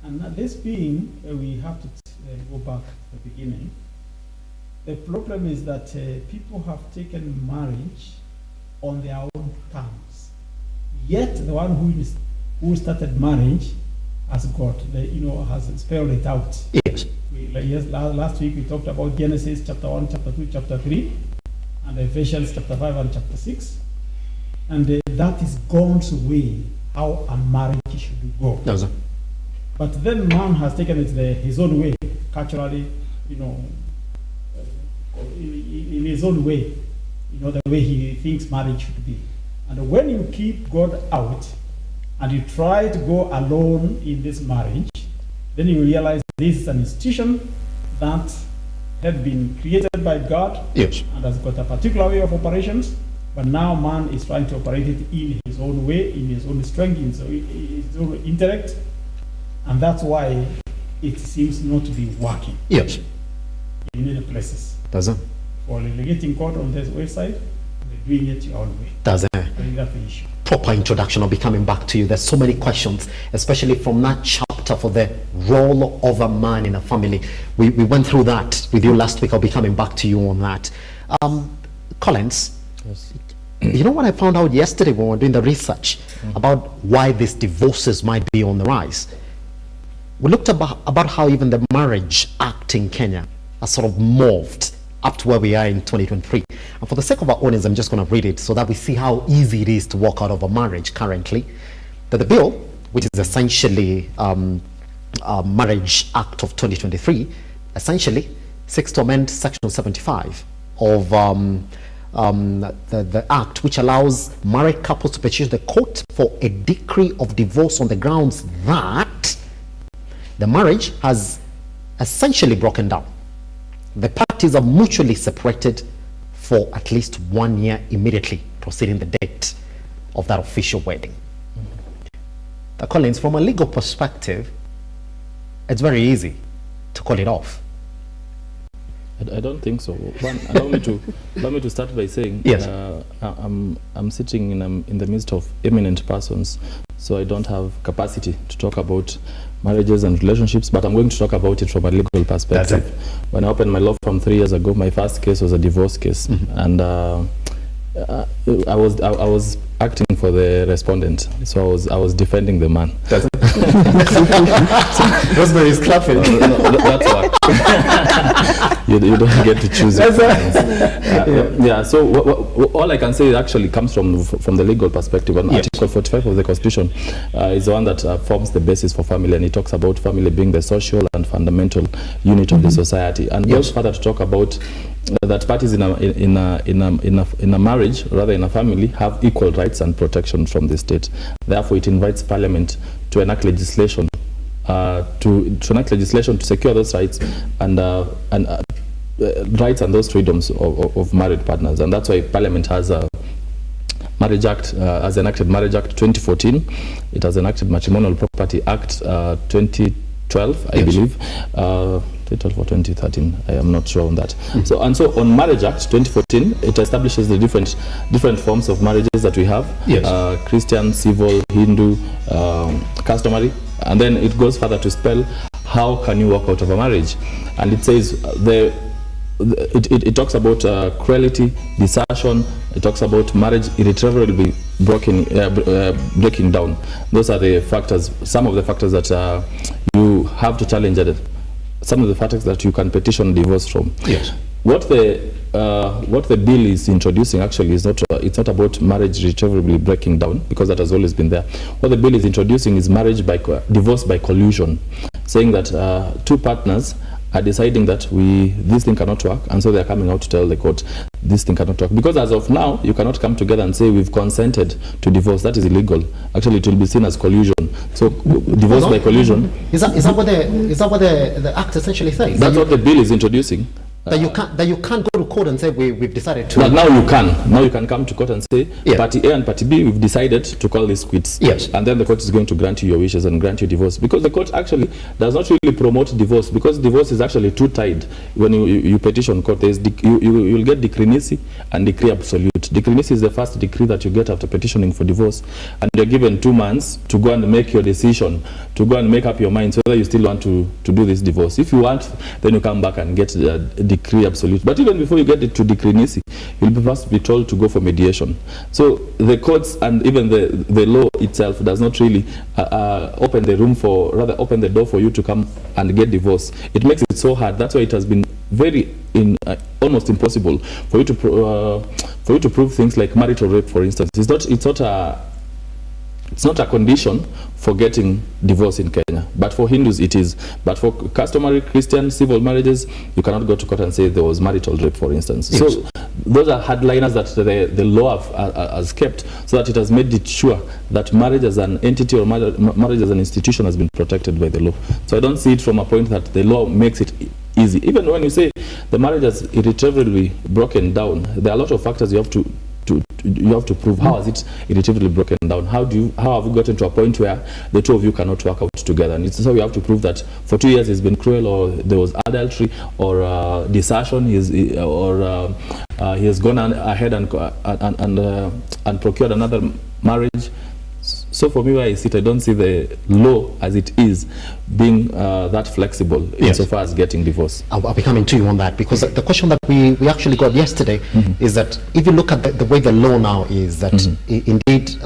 And now this being, we have to go back to the beginning. The problem is that people have taken marriage on their own terms. Yet the one who started marriage has got, has spelled it out. Yes. Last week we talked about Genesis chapter 1, chapter 2, chapter 3, and Ephesians chapter 5 and chapter 6. And that is God's way, how a marriage should go. Yes. But then man has taken it his own way, culturally, in his own way, the way he thinks marriage should be. And when you keep God out and you try to go alone in this marriage, then you realize this is an institution that had been created by God, yes, and has got a particular way of operations, but now man is trying to operate it in his own way, in his own strength, in his own intellect, and that's why it seems not to be working. Yes. In many places. Does it? For litigating court on this website, they're doing it your own way. Does it? I think that's the issue. Proper introduction. I'll be coming back to you. There's so many questions, especially from that chapter for the role of a man in a family. We went through that with you last week. I'll be coming back to you on that. Collins, yes. You know what I found out yesterday when we were doing the research about why these divorces might be on the rise? We looked about how even the Marriage Act in Kenya has sort of morphed up to where we are in 2023. And for the sake of our audience, I'm just going to read it so that we see how easy it is to walk out of a marriage currently. That the bill, which is essentially Marriage Act of 2023, essentially seeks to amend Section 75 of the Act, which allows married couples to petition the court for a decree of divorce on the grounds that the marriage has essentially broken down. The parties are mutually separated for at least 1 year immediately preceding the date of that official wedding. Collins, from a legal perspective, it's very easy to call it off. I don't think so. One, allow me to start by saying, yes, I'm sitting in the midst of eminent persons, so I don't have capacity to talk about marriages and relationships, but I'm going to talk about it from a legal perspective. When I opened my law firm 3 years ago, my first case was a divorce case, and I was acting for the respondent, so I was defending the man. Rosemary is clapping. That's why. You don't get to choose. Yeah. So all I can say actually comes from the legal perspective. And Article 45 of the Constitution is the one that forms the basis for family, and it talks about family being the social and fundamental unit of the society, and goes further to talk about that parties in a marriage, rather in a family, have equal rights and protection from the state. Therefore, it invites Parliament to enact legislation to secure those rights and rights and those freedoms of married partners. And that's why Parliament has a Marriage Act, has enacted Marriage Act 2014. It has enacted Matrimonial Property Act 2012, I believe. 2012 or 2013, I am not sure on that. So on Marriage Act 2014, it establishes the different forms of marriages that we have. Christian, civil, Hindu, customary, and then it goes further to spell how can you walk out of a marriage. And it says it talks about cruelty, desertion. It talks about marriage irretrievably breaking down. Those are the factors, some of the factors that you have to challenge at it. Some of the factors that you can petition divorce from. Yes. What the bill is introducing actually is it's not about marriage irretrievably breaking down, because that has always been there. What the bill is introducing is divorce by collusion, saying that two partners are deciding that this thing cannot work, and so they are coming out to tell the court this thing cannot work. Because as of now, you cannot come together and say we've consented to divorce. That is illegal. Actually, it will be seen as collusion. So divorce by collusion. Is that what the act essentially says? That's what the bill is introducing. That you can't go to court and say we've decided to. But now you can. Now you can come to court and say Party A and Party B, we've decided to call this quits. Yes. And then the court is going to grant you your wishes and grant you divorce, because the court actually does not really promote divorce, because divorce is actually two-tied. When you petition court, you'll get decree nisi and decree absolute. Decree nisi is the first decree that you get after petitioning for divorce, and you're given 2 months to go and make your decision, to go and make up your mind whether you still want to do this divorce. If you want, then you come back and get the decree absolute. But even before you get it to decree nisi, you'll be first be told to go for mediation. So the courts and even the law itself does not really open the door for you to come and get divorce. It makes it so hard. That's why it has been almost impossible for you to prove things like marital rape, for instance. It's not a condition for getting divorce in Kenya, but for Hindus it is. But for customary Christian civil marriages, you cannot go to court and say there was marital rape, for instance. Yes. So those are hardliners that the law has kept, so that it has made it sure that marriage as an entity or marriage as an institution has been protected by the law. So I don't see it from a point that the law makes it easy. Even when you say the marriage has irretrievably broken down, there are a lot of factors you have to prove. How has it irretrievably broken down? How have you gotten to a point where the two of you cannot work out together? And it's so you have to prove that for 2 years he's been cruel, or there was adultery, or desertion, he has gone ahead and procured another marriage. So for me, where I sit, I don't see the law as it is being that flexible insofar as getting divorce. I'll be coming to you on that, because the question that we actually got yesterday is that if you look at the way the law now is, that indeed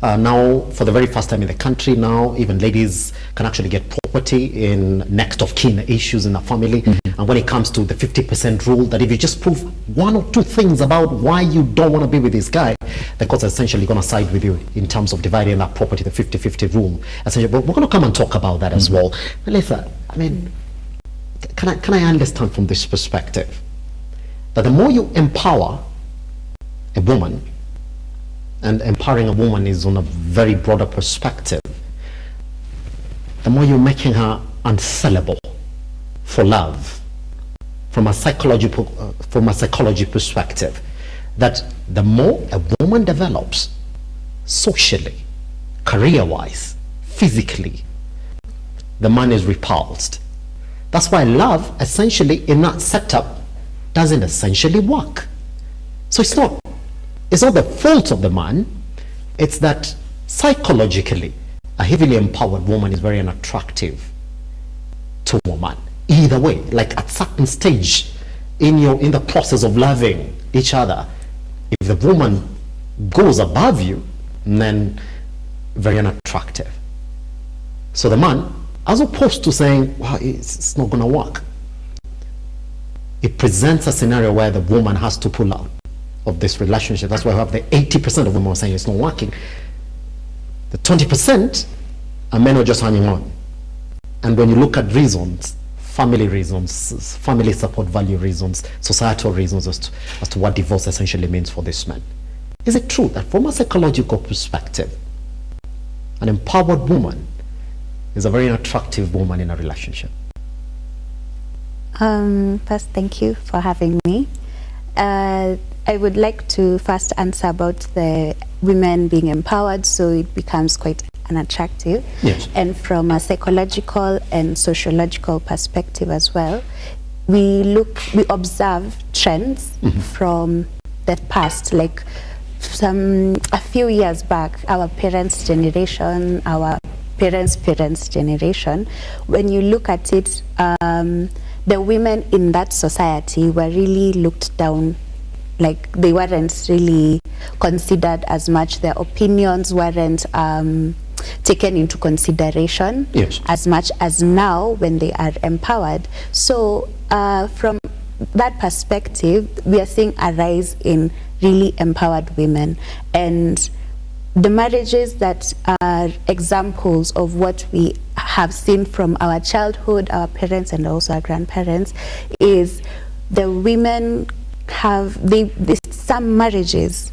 now for the very first time in the country, now even ladies can actually get property in next of kin issues in a family. And when it comes to the 50% rule, that if you just prove 1 or 2 things about why you don't want to be with this guy, the court's essentially going to side with you in terms of dividing that property, the 50-50 rule. Essentially, but we're going to come and talk about that as well. Melissa, I mean, can I understand from this perspective that the more you empower a woman, and empowering a woman is on a very broader perspective, the more you're making her unsellable for love, from a psychology perspective, that the more a woman develops socially, career-wise, physically, the man is repulsed. That's why love essentially in that setup doesn't essentially work. So it's not the fault of the man, it's that psychologically a heavily empowered woman is very unattractive to a woman. Either way, like at certain stage in the process of loving each other, if the woman goes above you, then very unattractive. So the man, as opposed to saying, well, it's not going to work, it presents a scenario where the woman has to pull out of this relationship. That's why we have the 80% of women saying it's not working. The 20% are men who are just hanging on. And when you look at reasons, family reasons, family support value reasons, societal reasons as to what divorce essentially means for this man, is it true that from a psychological perspective, an empowered woman is a very attractive woman in a relationship? First, thank you for having me. I would like to first answer about the women being empowered, so it becomes quite unattractive. Yes. And from a psychological and sociological perspective as well, we observe trends from the past, like a few years back, our parents' generation, our parents' generation. When you look at it, the women in that society were really looked down, like they weren't really considered as much. Their opinions weren't taken into consideration as much as now when they are empowered. So from that perspective, we are seeing a rise in really empowered women. And the marriages that are examples of what we have seen from our childhood, our parents and also our grandparents, is the women have, in some marriages,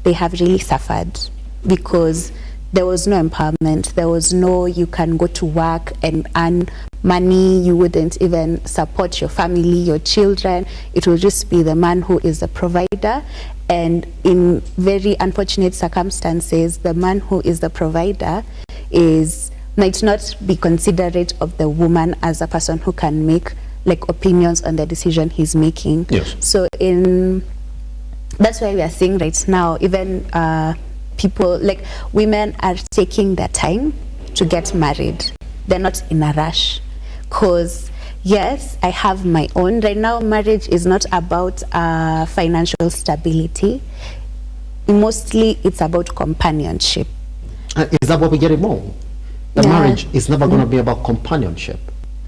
they have really suffered because there was no empowerment. There was no, you can go to work and earn money. You wouldn't even support your family, your children. It will just be the man who is the provider. And in very unfortunate circumstances, the man who is the provider might not be considerate of the woman as a person who can make like opinions on the decision he's making. Yes. So that's why we are seeing right now, even people, like women are taking their time to get married. They're not in a rush. Because yes, I have my own. Right now, marriage is not about financial stability. Mostly, it's about companionship. Is that what we get it wrong? The marriage is never going to be about companionship.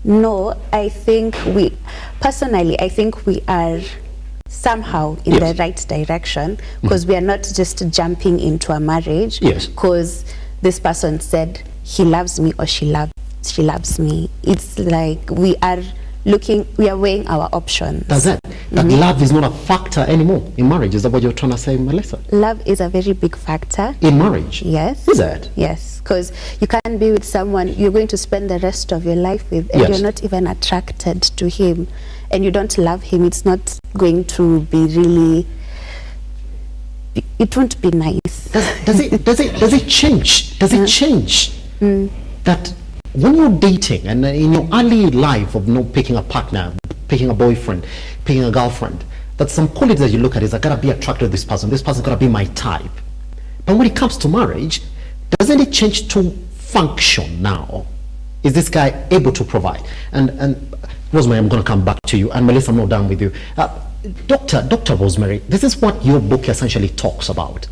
No, I think personally, I think we are somehow in the right direction, because we are not just jumping into a marriage because this person said he loves me or she loves me. It's like we are weighing our options. That's it. That love is not a factor anymore in marriage. Is that what you're trying to say, Melissa? Love is a very big factor. In marriage? Yes. Is it? Yes, because you can't be with someone you're going to spend the rest of your life with, and you're not even attracted to him, and you don't love him. It's not going to be really, it won't be nice. Does it change? Does it change that when you're dating and in your early life of not picking a partner, picking a boyfriend, picking a girlfriend, that some qualities that you look at is I gotta be attracted to this person gotta be my type. But when it comes to marriage, doesn't it change to function now? Is this guy able to provide? And Rosemary, I'm gonna come back to you, and Melissa, I'm not done with you. Dr. Rosemary, this is what your book essentially talks about.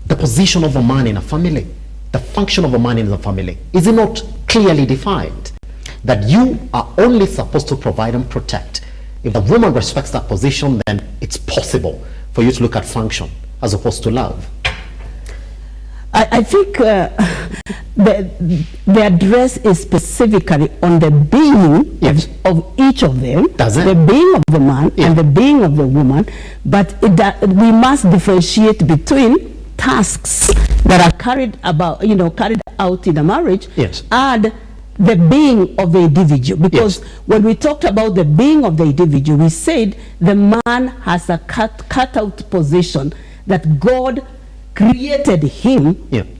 The position of a man in a family, the function of a man in the family. Is it not clearly defined that you are only supposed to provide and protect? If the woman respects that position, then it's possible for you to look at function as opposed to love. I think the address is specifically on the being of each of them, the being of the man and the being of the woman, but we must differentiate between tasks that are carried out in a marriage and the being of the individual. Because when we talked about the being of the individual, we said the man has a cut out position that God created him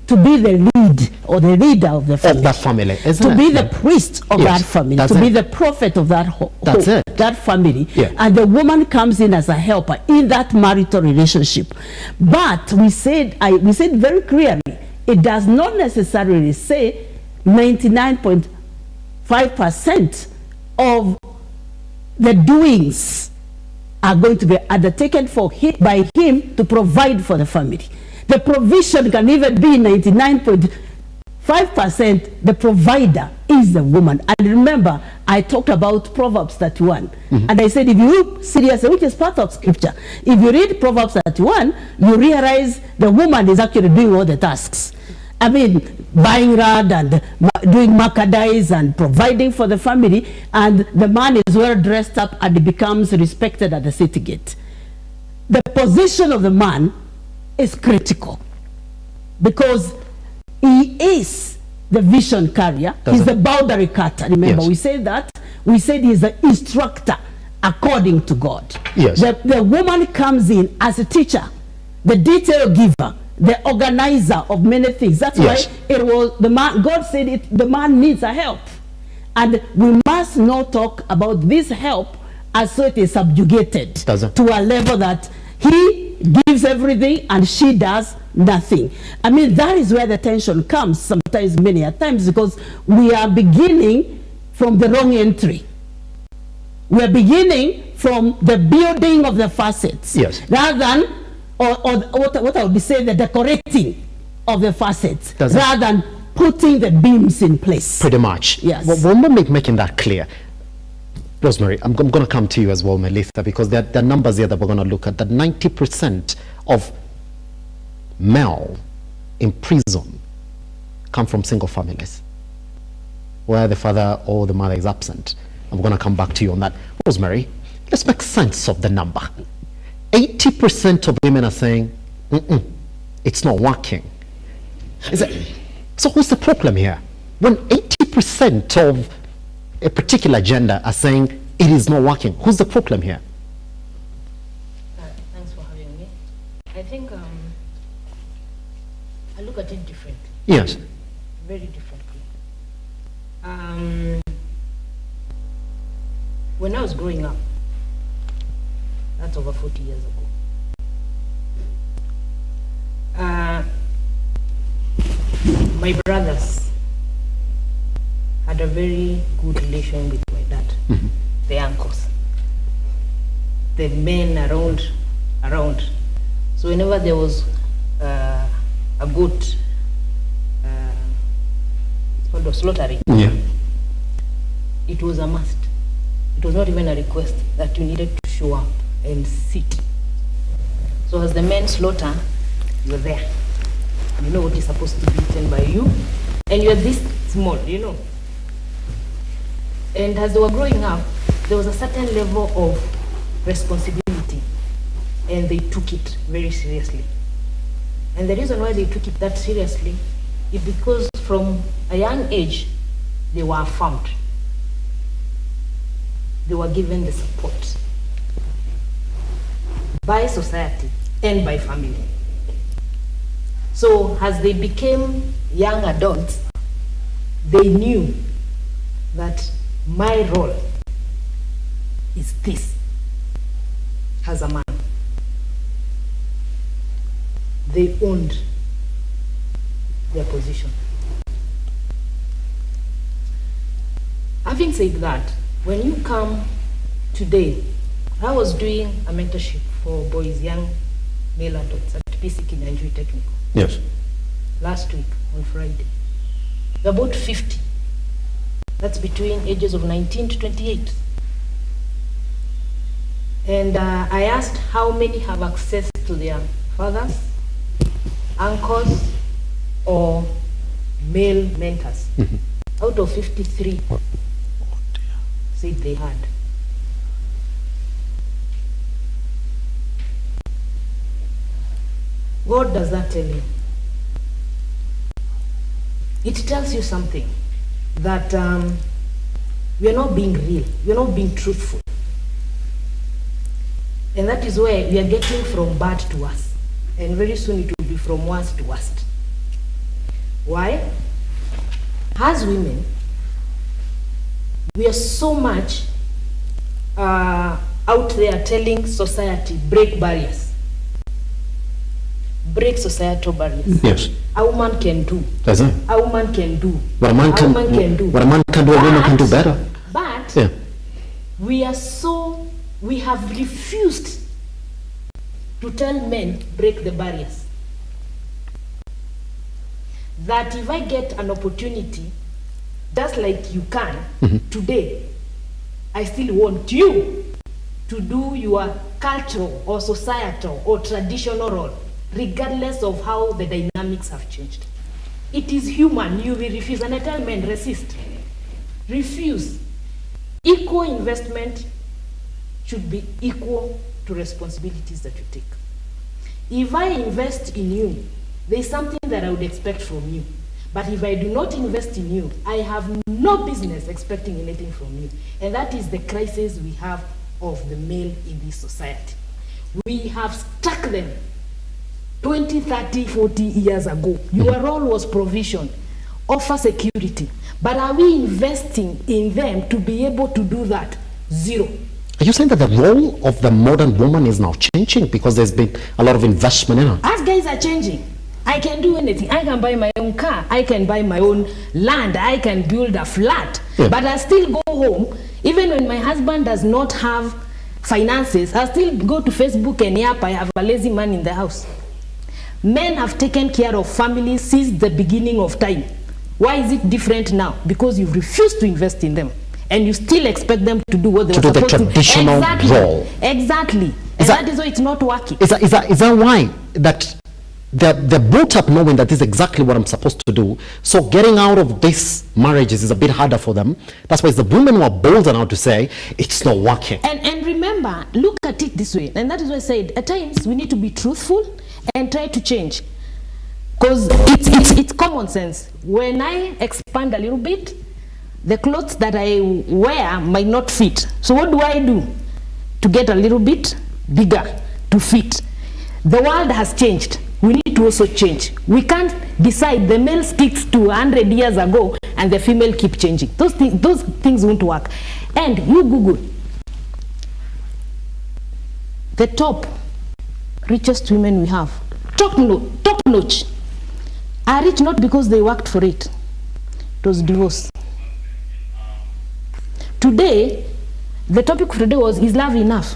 to be the lead or the leader of the family. Of that family, to be the priest of that family, to be the prophet of that family. And the woman comes in as a helper in that marital relationship. But we said very clearly, it does not necessarily say 99.5% of the doings are going to be undertaken by him to provide for the family. The provision can even be 99.5% 5%, the provider is the woman. And remember, I talked about Proverbs 31. And I said, if you look seriously, which is part of scripture, if you read Proverbs 31, you realize the woman is actually doing all the tasks. I mean, buying rod and doing merchandise and providing for the family, and the man is well dressed up and becomes respected at the city gate. The position of the man is critical because he is the vision carrier. He's the boundary cutter. Remember, we said that. We said he's the instructor according to God. Yes. The woman comes in as a teacher, the detail giver, the organizer of many things. That's why it was the man. God said it. The man needs a help, and we must not talk about this help as so it is subjugated to a level that he gives everything and she does nothing. I mean, that is where the tension comes sometimes, many a times, because we are beginning from the wrong entry. We are beginning from the building of the facets, rather than, or what I would be saying, the decorating of the facets, rather than putting the beams in place. Pretty much. Yes. Well, we're not making that clear. Rosemary, I'm going to come to you as well, Melissa, because there are numbers here that we're going to look at. That 90% of male in prison come from single families, where the father or the mother is absent. And we're going to come back to you on that. Rosemary, let's make sense of the number. 80% of women are saying, it's not working. So what's the problem here? When 80% of a particular gender are saying it is not working, who's the problem here? Thanks for having me. I think I look at it differently. Yes. Very differently. When I was growing up, that's over 40 years ago, my brothers had a very good relation with my dad, the uncles, the men around. So whenever there was a goat, it's called a slaughtering, it was a must. It was not even a request that you needed to show up and sit. So as the men slaughter, you're there. You know what is supposed to be eaten by you, and you're this small, you know. And as they were growing up, there was a certain level of responsibility, and they took it very seriously. And the reason why they took it that seriously is because from a young age, they were affirmed. They were given the support by society and by family. So as they became young adults, they knew that my role is this as a man. They owned their position. Having said that, when you come today, I was doing a mentorship for boys, young male adults at PC Kinyanjui Technical. Yes. Last week on Friday. We're about 50. That's between ages of 19 to 28. And I asked how many have access to their fathers, uncles, or male mentors. Out of 53, said they had. What does that tell you? It tells you something, that we are not being real, we are not being truthful. And that is where we are getting from bad to worse. And very soon it will be from worse to worst. Why? As women, we are so much out there telling society, break barriers. Break societal barriers. Yes. A woman can do. Does it? A woman can do. What a man can do. What a man can do, a woman can do better. But we have refused to tell men break the barriers. that if I get an opportunity, just like you can today, I still want you to do your cultural or societal or traditional role, regardless of how the dynamics have changed. It is human, you will refuse. And I tell men, resist. Refuse. Equal investment should be equal to responsibilities that you take. If I invest in you, there is something that I would expect from you. But if I do not invest in you, I have no business expecting anything from you. And that is the crisis we have of the male in this society. We have stuck them 20, 30, 40 years ago. Your role was provision, offer security. But are we investing in them to be able to do that? Zero. Are you saying that the role of the modern woman is now changing because there's been a lot of investment in her? As guys are changing, I can do anything. I can buy my own car. I can buy my own land. I can build a flat. Yeah. But I still go home, even when my husband does not have finances, I still go to Facebook and yap, I have a lazy man in the house. Men have taken care of families since the beginning of time. Why is it different now? Because you've refused to invest in them. And you still expect them to do what they were supposed to do. To do the traditional role. Exactly. And that is why it's not working. Is that why that they're brought up knowing that this is exactly what I'm supposed to do? So getting out of these marriages is a bit harder for them. That's why it's the women who are bold enough to say it's not working. And remember, look at it this way. And that is why I said, at times we need to be truthful and try to change. Because it's common sense. When I expand a little bit, the clothes that I wear might not fit. So what do I do to get a little bit bigger to fit? The world has changed. We need to also change. We can't decide the male sticks to 100 years ago and the female keep changing. Those things won't work. And you Google the top richest women we have, top notch, are rich not because they worked for it. It was divorce. Today, the topic for today was, is love enough?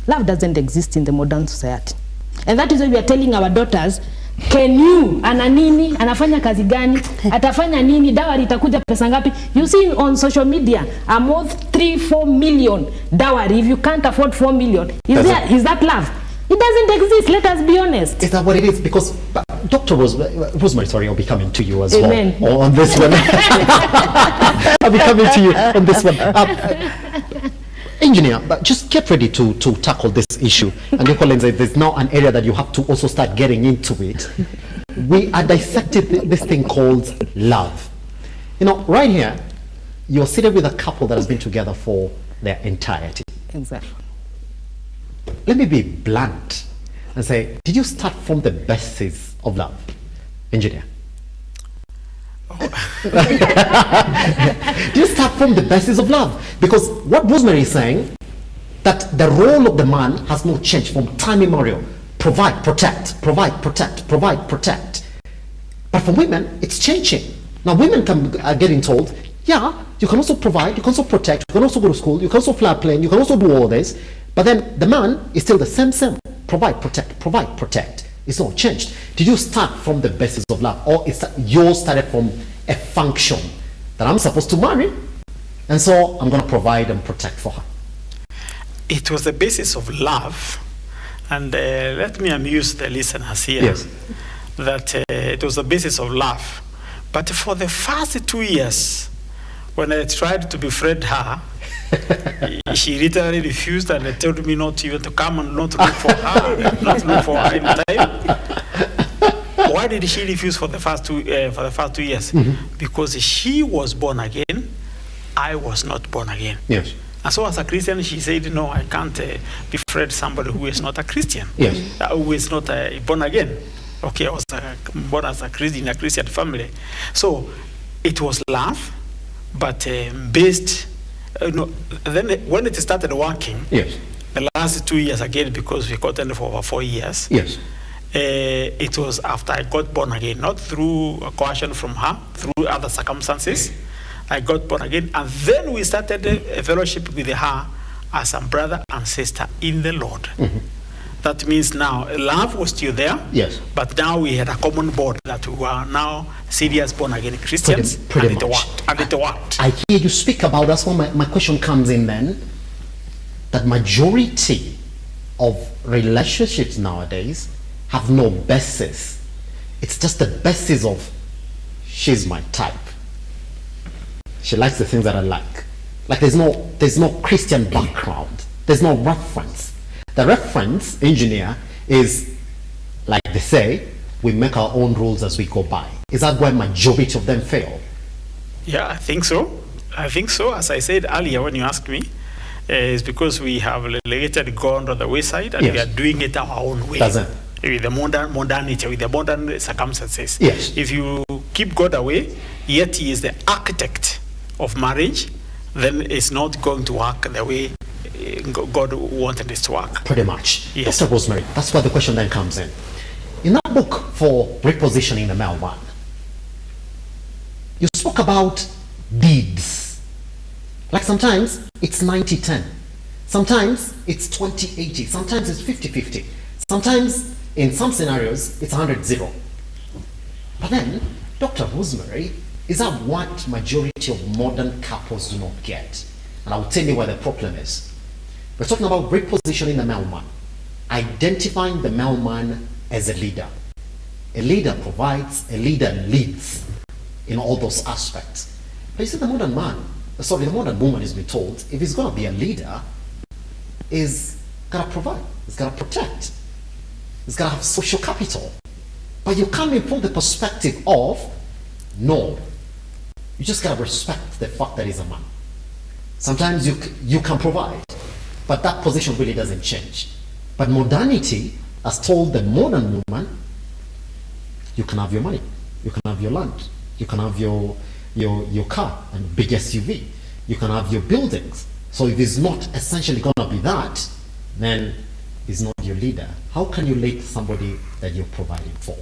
Love doesn't exist in the modern society. And that is why we are telling our daughters, can you, ana nini, anafanya kazi gani, atafanya nini, dowry itakuja pesa ngapi? You see on social media, I'm worth 3-4 million dowry. If you can't afford 4 million, is that love? It doesn't exist, let us be honest. Is that what it is? Because Dr. Rosemary, sorry, I'll be coming to you as Amen. well on this one. I'll be coming to you on this one. Engineer, but just get ready to tackle this issue. And you call and say there's now an area that you have to also start getting into it. We are dissecting this thing called love. You know, right here, you're sitting with a couple that has been together for their entirety. Exactly. Let me be blunt and say, did you start from the basis of love? Engineer. Do you start from the basis of love? Because what Rosemary is saying, that the role of the man has not changed from time immemorial. Provide, protect, provide, protect, provide, protect. But for women, it's changing. Now women are getting told, yeah, you can also provide, you can also protect, you can also go to school, you can also fly a plane, you can also do all this. But then the man is still the same. Provide, protect. It's not changed. Did you start from the basis of love, or is that you started from a function that I'm supposed to marry, and so I'm going to provide and protect for her? It was the basis of love, and let me amuse the listeners here. Yes. That it was the basis of love, but for the first 2 years, when I tried to befriend her, she literally refused and told me not even to come and not to look for her, not to look for her in time. Why did she refuse for the first 2 years? Because she was born again, I was not born again. Yes. And so as a Christian, she said, no, I can't befriend somebody who is not a Christian, yes. Who is not born again. Okay, I was born as a Christian, in a Christian family. So it was love, but based. Then when it started working, yes, the last 2 years again, because we got in for over 4 years, yes, it was after I got born again, not through a coercion from her, through other circumstances. I got born again, and then we started a fellowship with her as a brother and sister in the Lord. that means now love was still there. Yes. But now we had a common board that we are now serious born again Christians. Pretty and much. It worked. I hear you speak about, that's why my question comes in then, that majority of relationships nowadays have no basis. It's just the basis of, she's my type. She likes the things that I like. Like there's no Christian background. There's no reference. The reference engineer is, like they say, we make our own rules as we go by. Is that why majority of them fail? Yeah, I think so. As I said earlier when you asked me, it's because we have relegated God on the wayside and Yes. we are doing it our own way. Doesn't. With the modernity, with the modern circumstances. Yes. If you keep God away, yet he is the architect of marriage, then it's not going to work the way God wanted it to work. Pretty much. Yes. Dr. Rosemary, that's where the question then comes in. In that book for repositioning the male man, you spoke about deeds. Like sometimes it's 90-10. Sometimes it's 20-80. Sometimes it's 50-50. Sometimes, in some scenarios, it's 100-0. But then, Dr. Rosemary, is that what majority of modern couples do not get? And I'll tell you where the problem is. We're talking about repositioning the male man, identifying the male man as a leader. A leader provides, a leader leads in all those aspects. But you see, the modern woman is being told, if he's going to be a leader, he's got to provide, he's got to protect, he's got to have social capital. But you come in from the perspective of, no, you just got to respect the fact that he's a man. Sometimes you can provide, but that position really doesn't change. But modernity has told the modern woman, you can have your money, you can have your land, you can have your car and big SUV, you can have your buildings. So if he's not essentially going to be that, then he's not your leader. How can you lead somebody that you're providing for?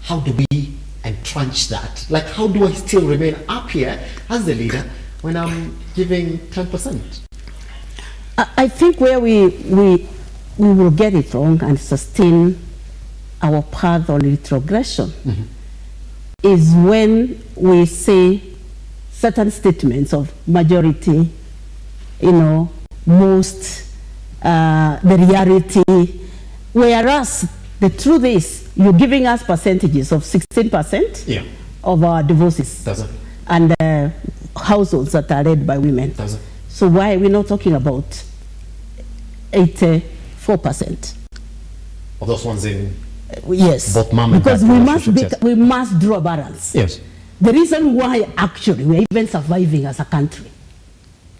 How do we entrench that? Like, how do I still remain up here as the leader when I'm giving 10%? I think where we will get it wrong and sustain our path on retrogression is when we say certain statements of majority, most, the reality, whereas the truth is you're giving us percentages of 16% of our divorces and households that are led by women. So why are we not talking about 84% of those ones in yes, both mom and because dad we must draw a balance. Yes. The reason why actually we're even surviving as a country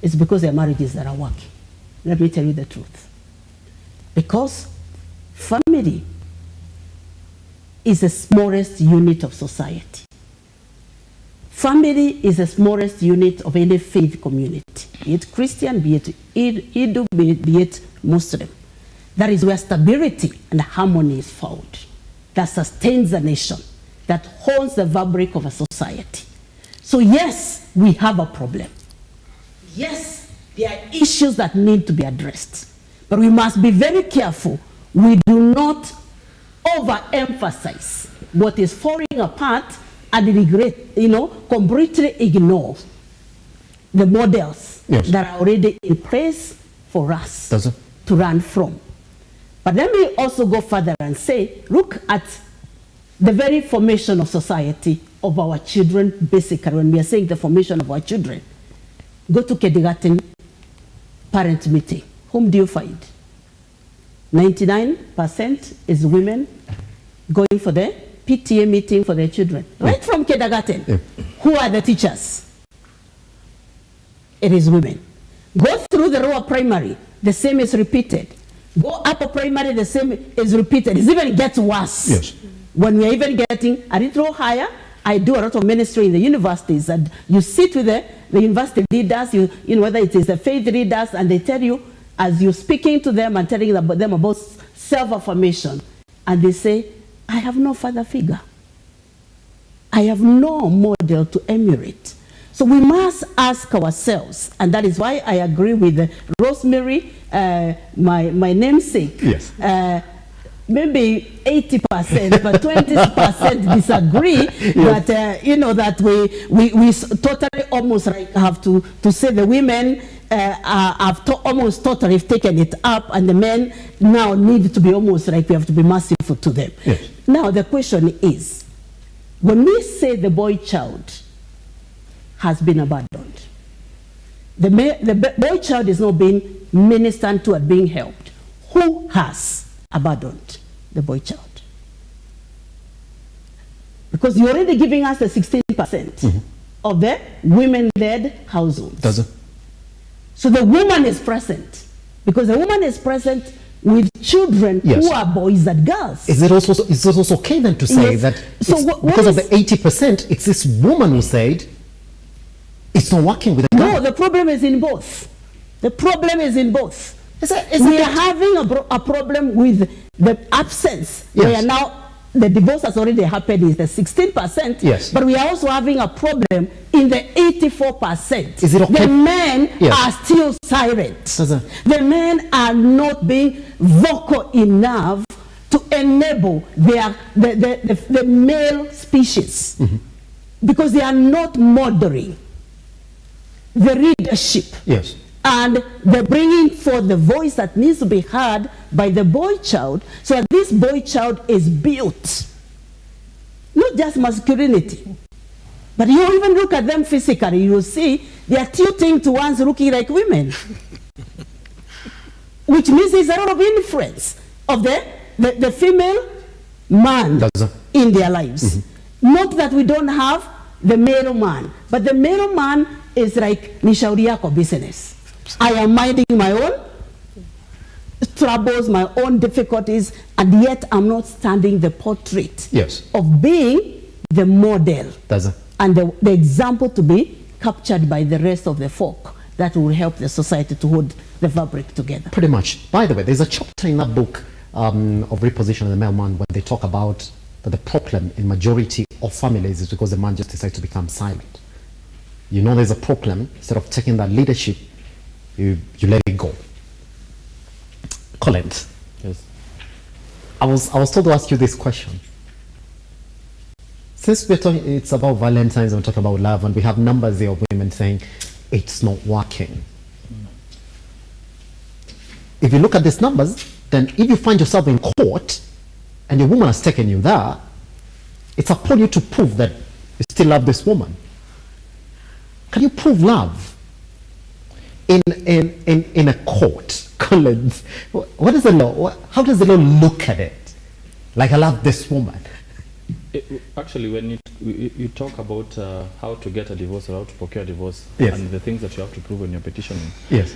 is because there are marriages that are working. Let me tell you the truth. Because family is the smallest unit of society. Family is the smallest unit of any faith community, be it Christian, be it Hindu, be it Muslim. That is where stability and harmony is found. That sustains a nation, that holds the fabric of a society. So yes, we have a problem. Yes, there are issues that need to be addressed. But we must be very careful. We do not overemphasize what is falling apart and completely ignore the models that are already in place for us to run from. But let me also go further and say, look at the very formation of society of our children, basically, when we are saying the formation of our children. Go to kindergarten parent meeting. Whom do you find? 99% is women going for the PTA meeting for their children. Right from kindergarten. Who are the teachers? It is women. Go through the lower primary, the same is repeated. Go upper primary, the same is repeated. It even gets worse. Yes. When we're even getting a little higher, I do a lot of ministry in the universities, and you sit with the university leaders, whether it is the faith leaders, and they tell you, as you're speaking to them and telling them about self-affirmation, and they say, I have no father figure. I have no model to emulate. So we must ask ourselves, and that is why I agree with Rosemary, my namesake. Yes. Maybe 80%, but 20% disagree. Yes. That you know, that we totally almost like have to say the women have almost totally taken it up, and the men now need to be almost like we have to be merciful to them. Yes. Now the question is, when we say the boy child has been abandoned, the boy child is not being ministered to and being helped. Who has abandoned the boy child? Because you're already giving us the 16% of the women-led households. Does it? So the woman is present, because the woman is present with children Yes. who are boys and girls. Is it also okay then to say Yes. that So it's what because of is- the 80%, it's this woman who said it's not working with the guy? No, the problem is in both. The problem is in both. Isn't we it- are having a problem with the absence. Yes. Where now the divorce has already happened is the 16%. Yes. But we are also having a problem in the 84%. Is it okay? The men Yes. are still silent. Does it- The men are not being vocal enough to enable the male species, because they are not modeling the leadership. Yes. And they're bringing forth the voice that needs to be heard by the boy child, so that this boy child is built. Not just masculinity, but you even look at them physically, you will see they are tilting to ones looking like women. Which means there's a lot of influence of the female man in their lives. Not that we don't have the male man, but the male man is like ni shauri yako business. I am minding my own troubles, my own difficulties, and yet I'm not standing the portrait Yes. of being the model Does it? and the example to be captured by the rest of the folk that will help the society to hold the fabric together. Pretty much. By the way, there's a chapter in that book of Reposition of the Male Man when they talk about that the problem in majority of families is because the man just decides to become silent. You know there's a problem, instead of taking that leadership, you let it go. Collins. Yes. I was told to ask you this question. Since we're talking, it's about Valentine's and we're talking about love, and we have numbers there of women saying it's not working. If you look at these numbers, then if you find yourself in court and your woman has taken you there, it's upon you to prove that you still love this woman. Can you prove love in a court? Collins, what is the law? How does the law look at it? Like, I love this woman. Actually, when you talk about how to get a divorce or how to procure a divorce, Yes. and the things that you have to prove when you're petitioning, Yes.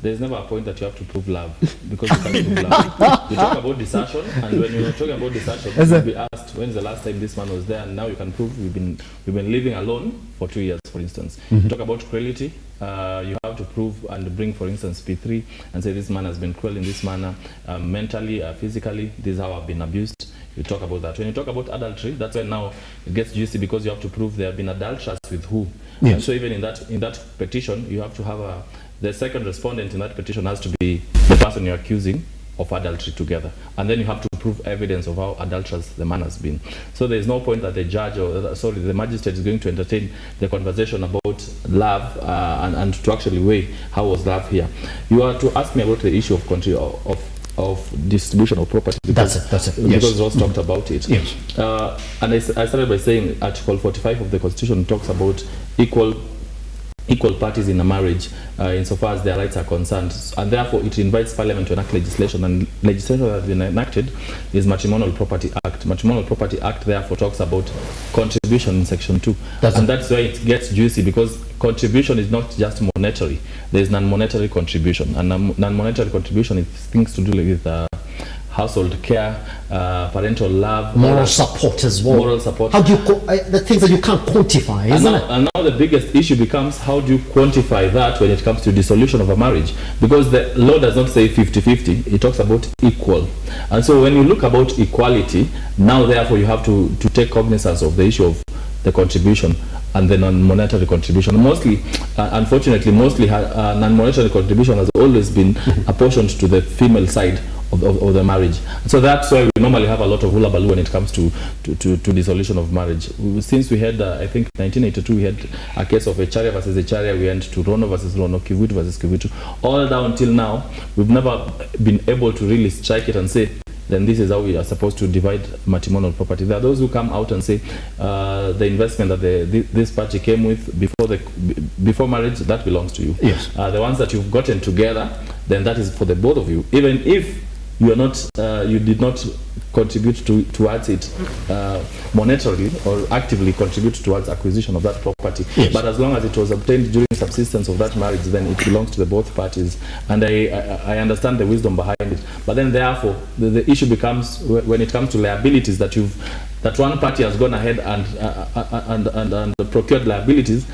there's never a point that you have to prove love, because you can't prove love. You talk about desertion, and when you're talking about desertion, you'll be asked, when's the last time this man was there? And now you can prove we've been living alone for 2 years, for instance. You talk about cruelty, you have to prove and bring, for instance, P3 and say this man has been cruel in this manner, mentally, physically, this is how I've been abused. You talk about that. When you talk about adultery, that's when now it gets juicy, because you have to prove there have been adulterers with who. Yes. And so even in that petition, you have to have the second respondent in that petition has to be the person you're accusing of adultery together. And then you have to prove evidence of how adulterous the man has been. So there's no point that the judge or, the magistrate is going to entertain the conversation about love and to actually weigh how was love here. You are to ask me about the issue of country of distribution of property. Because, that's it. Because Yes. Ross talked about it. Yes. And I started by saying Article 45 of the Constitution talks about equal parties in a marriage insofar as their rights are concerned, and therefore it invites Parliament to enact legislation, and legislation that has been enacted is Matrimonial Property Act. Matrimonial Property Act therefore talks about contribution in Section 2, and that's where it gets juicy, because contribution is not just monetary, there is non-monetary contribution, and non-monetary contribution is things to do with household care, parental love, moral support as well. Moral support. How do you the things that you can't quantify, isn't it? And now the biggest issue becomes, how do you quantify that when it comes to dissolution of a marriage? Because the law does not say 50-50, it talks about equal. And so when you look about equality, now therefore you have to take cognizance of the issue of the contribution and the non-monetary contribution. Mostly, unfortunately, non-monetary contribution has always been apportioned to the female side of the marriage. So that's why we normally have a lot of hullabaloo when it comes to dissolution of marriage. Since we had, I think, 1982, we had a case of Echaria versus Echaria. We went to Rono versus Rono, Kivutu versus Kivutu. All down till now, we've never been able to really strike it and say, then this is how we are supposed to divide matrimonial property. There are those who come out and say the investment that this party came with before marriage, that belongs to you. Yes. The ones that you've gotten together, then that is for the both of you. Even if you are not, you did not contribute towards it monetarily or actively contribute towards acquisition of that property. Yes. But as long as it was obtained during subsistence of that marriage, then it belongs to the both parties. And I understand the wisdom behind it. But then therefore, the issue becomes when it comes to liabilities that one party has gone ahead and procured liabilities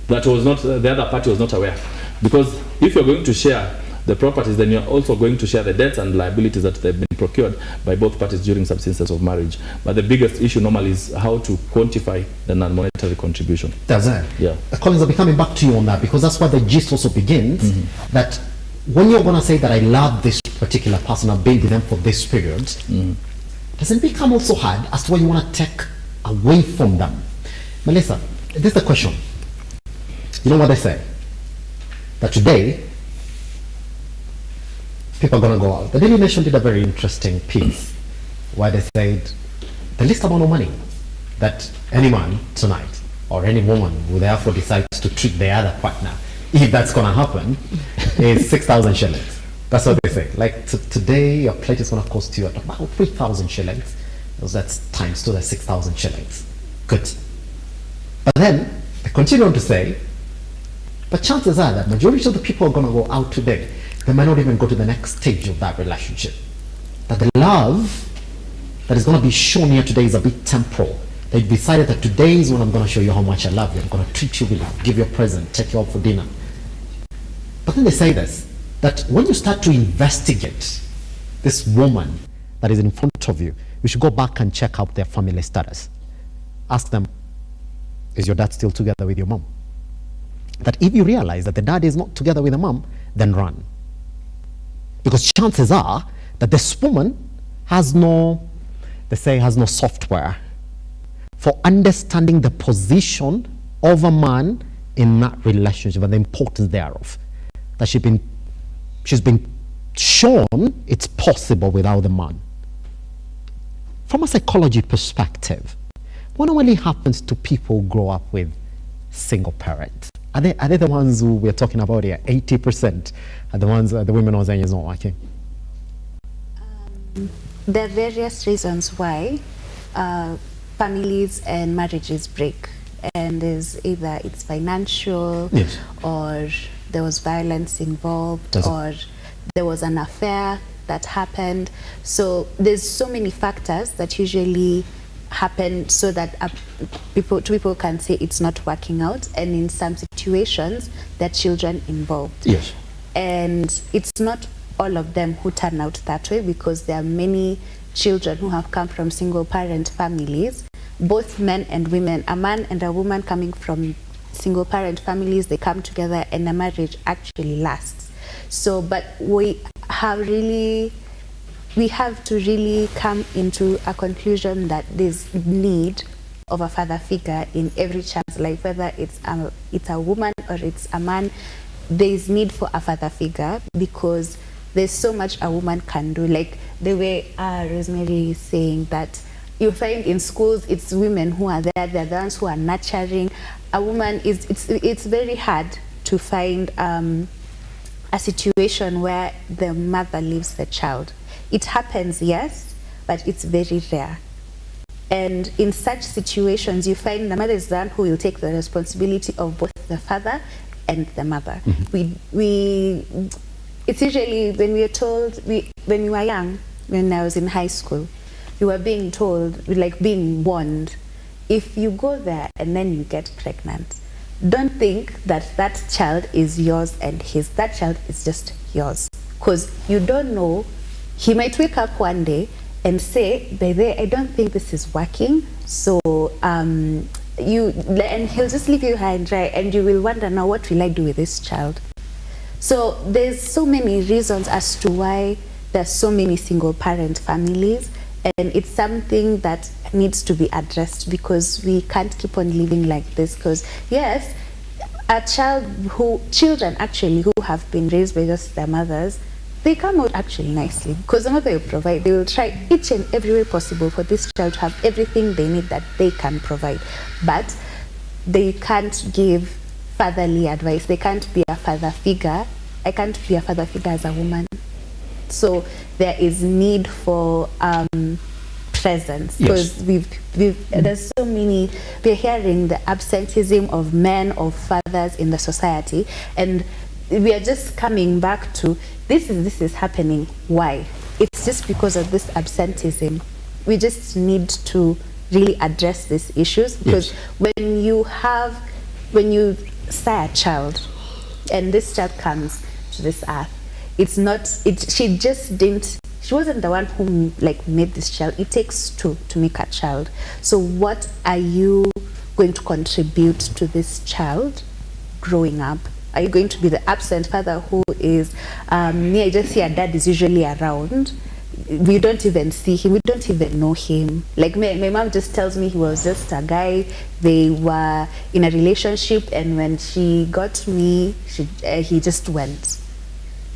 that was not, the other party was not aware. Because if you're going to share the properties, then you're also going to share the debts and liabilities that they've been procured by both parties during subsistence of marriage. But the biggest issue normally is how to quantify the non-monetary contribution. Does it? Yeah. Collins, I'm coming back to you on that, because that's where the gist also begins, that when you're going to say that I love this particular person, I've been with them for this period, doesn't it become also hard as to what you want to take away from them? Melissa, this is the question. You know what they say? That today, people are going to go out. The Daily Nation did a very interesting piece where they said the least amount of money that any man tonight or any woman will therefore decide to treat their other partner, if that's going to happen, is 6,000 shillings. That's what they say. Like today, your plate is going to cost you about 3,000 shillings. So that's times 2, that's 6,000 shillings. Good. But then they continue on to say, but chances are that majority of the people are going to go out today, they might not even go to the next stage of that relationship. That the love that is going to be shown here today is a bit temporal. They decided that today is when I'm going to show you how much I love you. I'm going to treat you really, give you a present, take you out for dinner. But then they say this, that when you start to investigate this woman that is in front of you, you should go back and check out their family status. Ask them, is your dad still together with your mom? That if you realize that the dad is not together with the mom, then run. Because chances are that this woman has no, they say, has no software for understanding the position of a man in that relationship and the importance thereof. That she's been shown it's possible without the man. From a psychology perspective, what normally happens to people who grow up with single parents? Are they the ones who we're talking about here? 80% are the ones the women are saying is not working? There are various reasons why families and marriages break, and there's either it's financial, yes, or there was violence involved, or there was an affair that happened. So there's so many factors that usually happen so that people can say it's not working out, and in some situations there are children involved. Yes. And it's not all of them who turn out that way, because there are many children who have come from single parent families, both men and women. A man and a woman coming from single parent families, they come together and the marriage actually lasts. So, but we have to really come into a conclusion that there's need of a father figure in every child's life, whether it's a woman or it's a man. There's need for a father figure because there's so much a woman can do. Like the way Rosemary is saying that you find in schools it's women who are there, they're the ones who are nurturing. A woman it's very hard to find a situation where the mother leaves the child. It happens, yes, but it's very rare. And in such situations, you find the mother is the one who will take the responsibility of both the father and the mother. It's usually when we are told, when we were young, when I was in high school, you were being told, like being warned, if you go there and then you get pregnant, don't think that that child is yours and his. That child is just yours. Because you don't know, he might wake up one day and say, baby, I don't think this is working, so and he'll just leave you high and dry, and you will wonder, now what will I do with this child? So there's so many reasons as to why there's so many single parent families, and it's something that needs to be addressed, because we can't keep on living like this. Because yes, children actually who have been raised by just their mothers, they come out actually nicely, because the mother will provide. They will try each and every way possible for this child to have everything they need that they can provide, but they can't give fatherly advice. They can't be a father figure. I can't be a father figure as a woman. So there is need for presence, because there's so many, we're hearing the absenteeism of men, of fathers in the society, and we are just coming back to this is happening. Why? It's just because of this absenteeism. We just need to really address these issues, because when you say a child and this child comes to this earth, she wasn't the one who made this child. It takes two to make a child. So what are you going to contribute to this child growing up? Are you going to be the absent father who is, I just see a dad is usually around. We don't even see him, we don't even know him. Like my mom just tells me he was just a guy, they were in a relationship, and when she got me, he just went.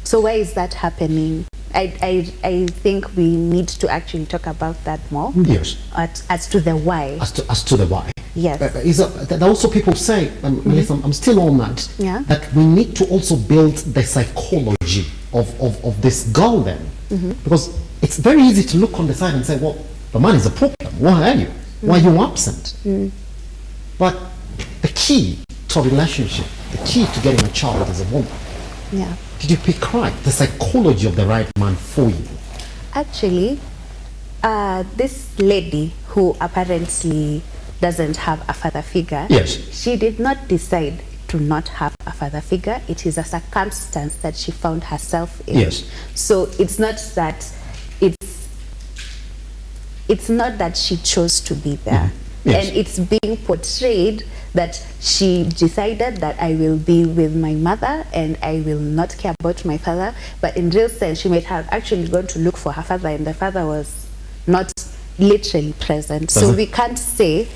So why is that happening? I think we need to actually talk about that more. Yes. As to the why. As to the why. Yes. That also people say, Melissa, I'm still on that, that we need to also build the psychology of this girl then. Because it's very easy to look on the side and say, well, the man is a problem. Why are you? Why are you absent? But the key to a relationship, the key to getting a child is a woman. Yeah. Did you pick right? The psychology of the right man for you? Actually, this lady who apparently doesn't have a father figure, she did not decide to not have a father figure. It is a circumstance that she found herself in. So it's not that it's not that she chose to be there. And it's being portrayed that she decided that I will be with my mother and I will not care about my father. But in real sense, she might have actually gone to look for her father, and the father was not literally present. So we can't say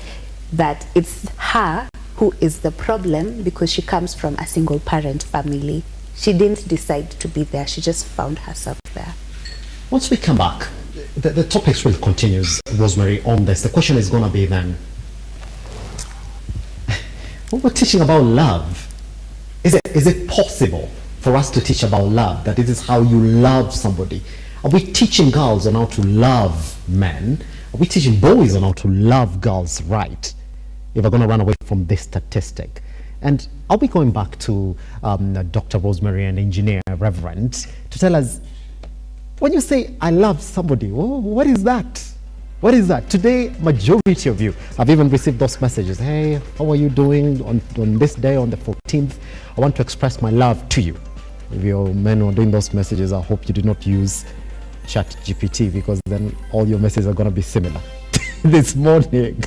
that it's her who is the problem, because she comes from a single parent family. She didn't decide to be there, she just found herself there. Once we come back, the topic will continue, Rosemary, on this. The question is going to be then, when we're teaching about love, is it possible for us to teach about love, that this is how you love somebody? Are we teaching girls on how to love men? Are we teaching boys on how to love girls right? If we're going to run away from this statistic. And I'll be going back to Dr. Rosemary and Engineer Reverend to tell us, when you say, I love somebody, what is that? What is that? Today, majority of you have even received those messages. Hey, how are you doing on this day, on the 14th? I want to express my love to you. If your men are doing those messages, I hope you do not use ChatGPT, because then all your messages are going to be similar this morning.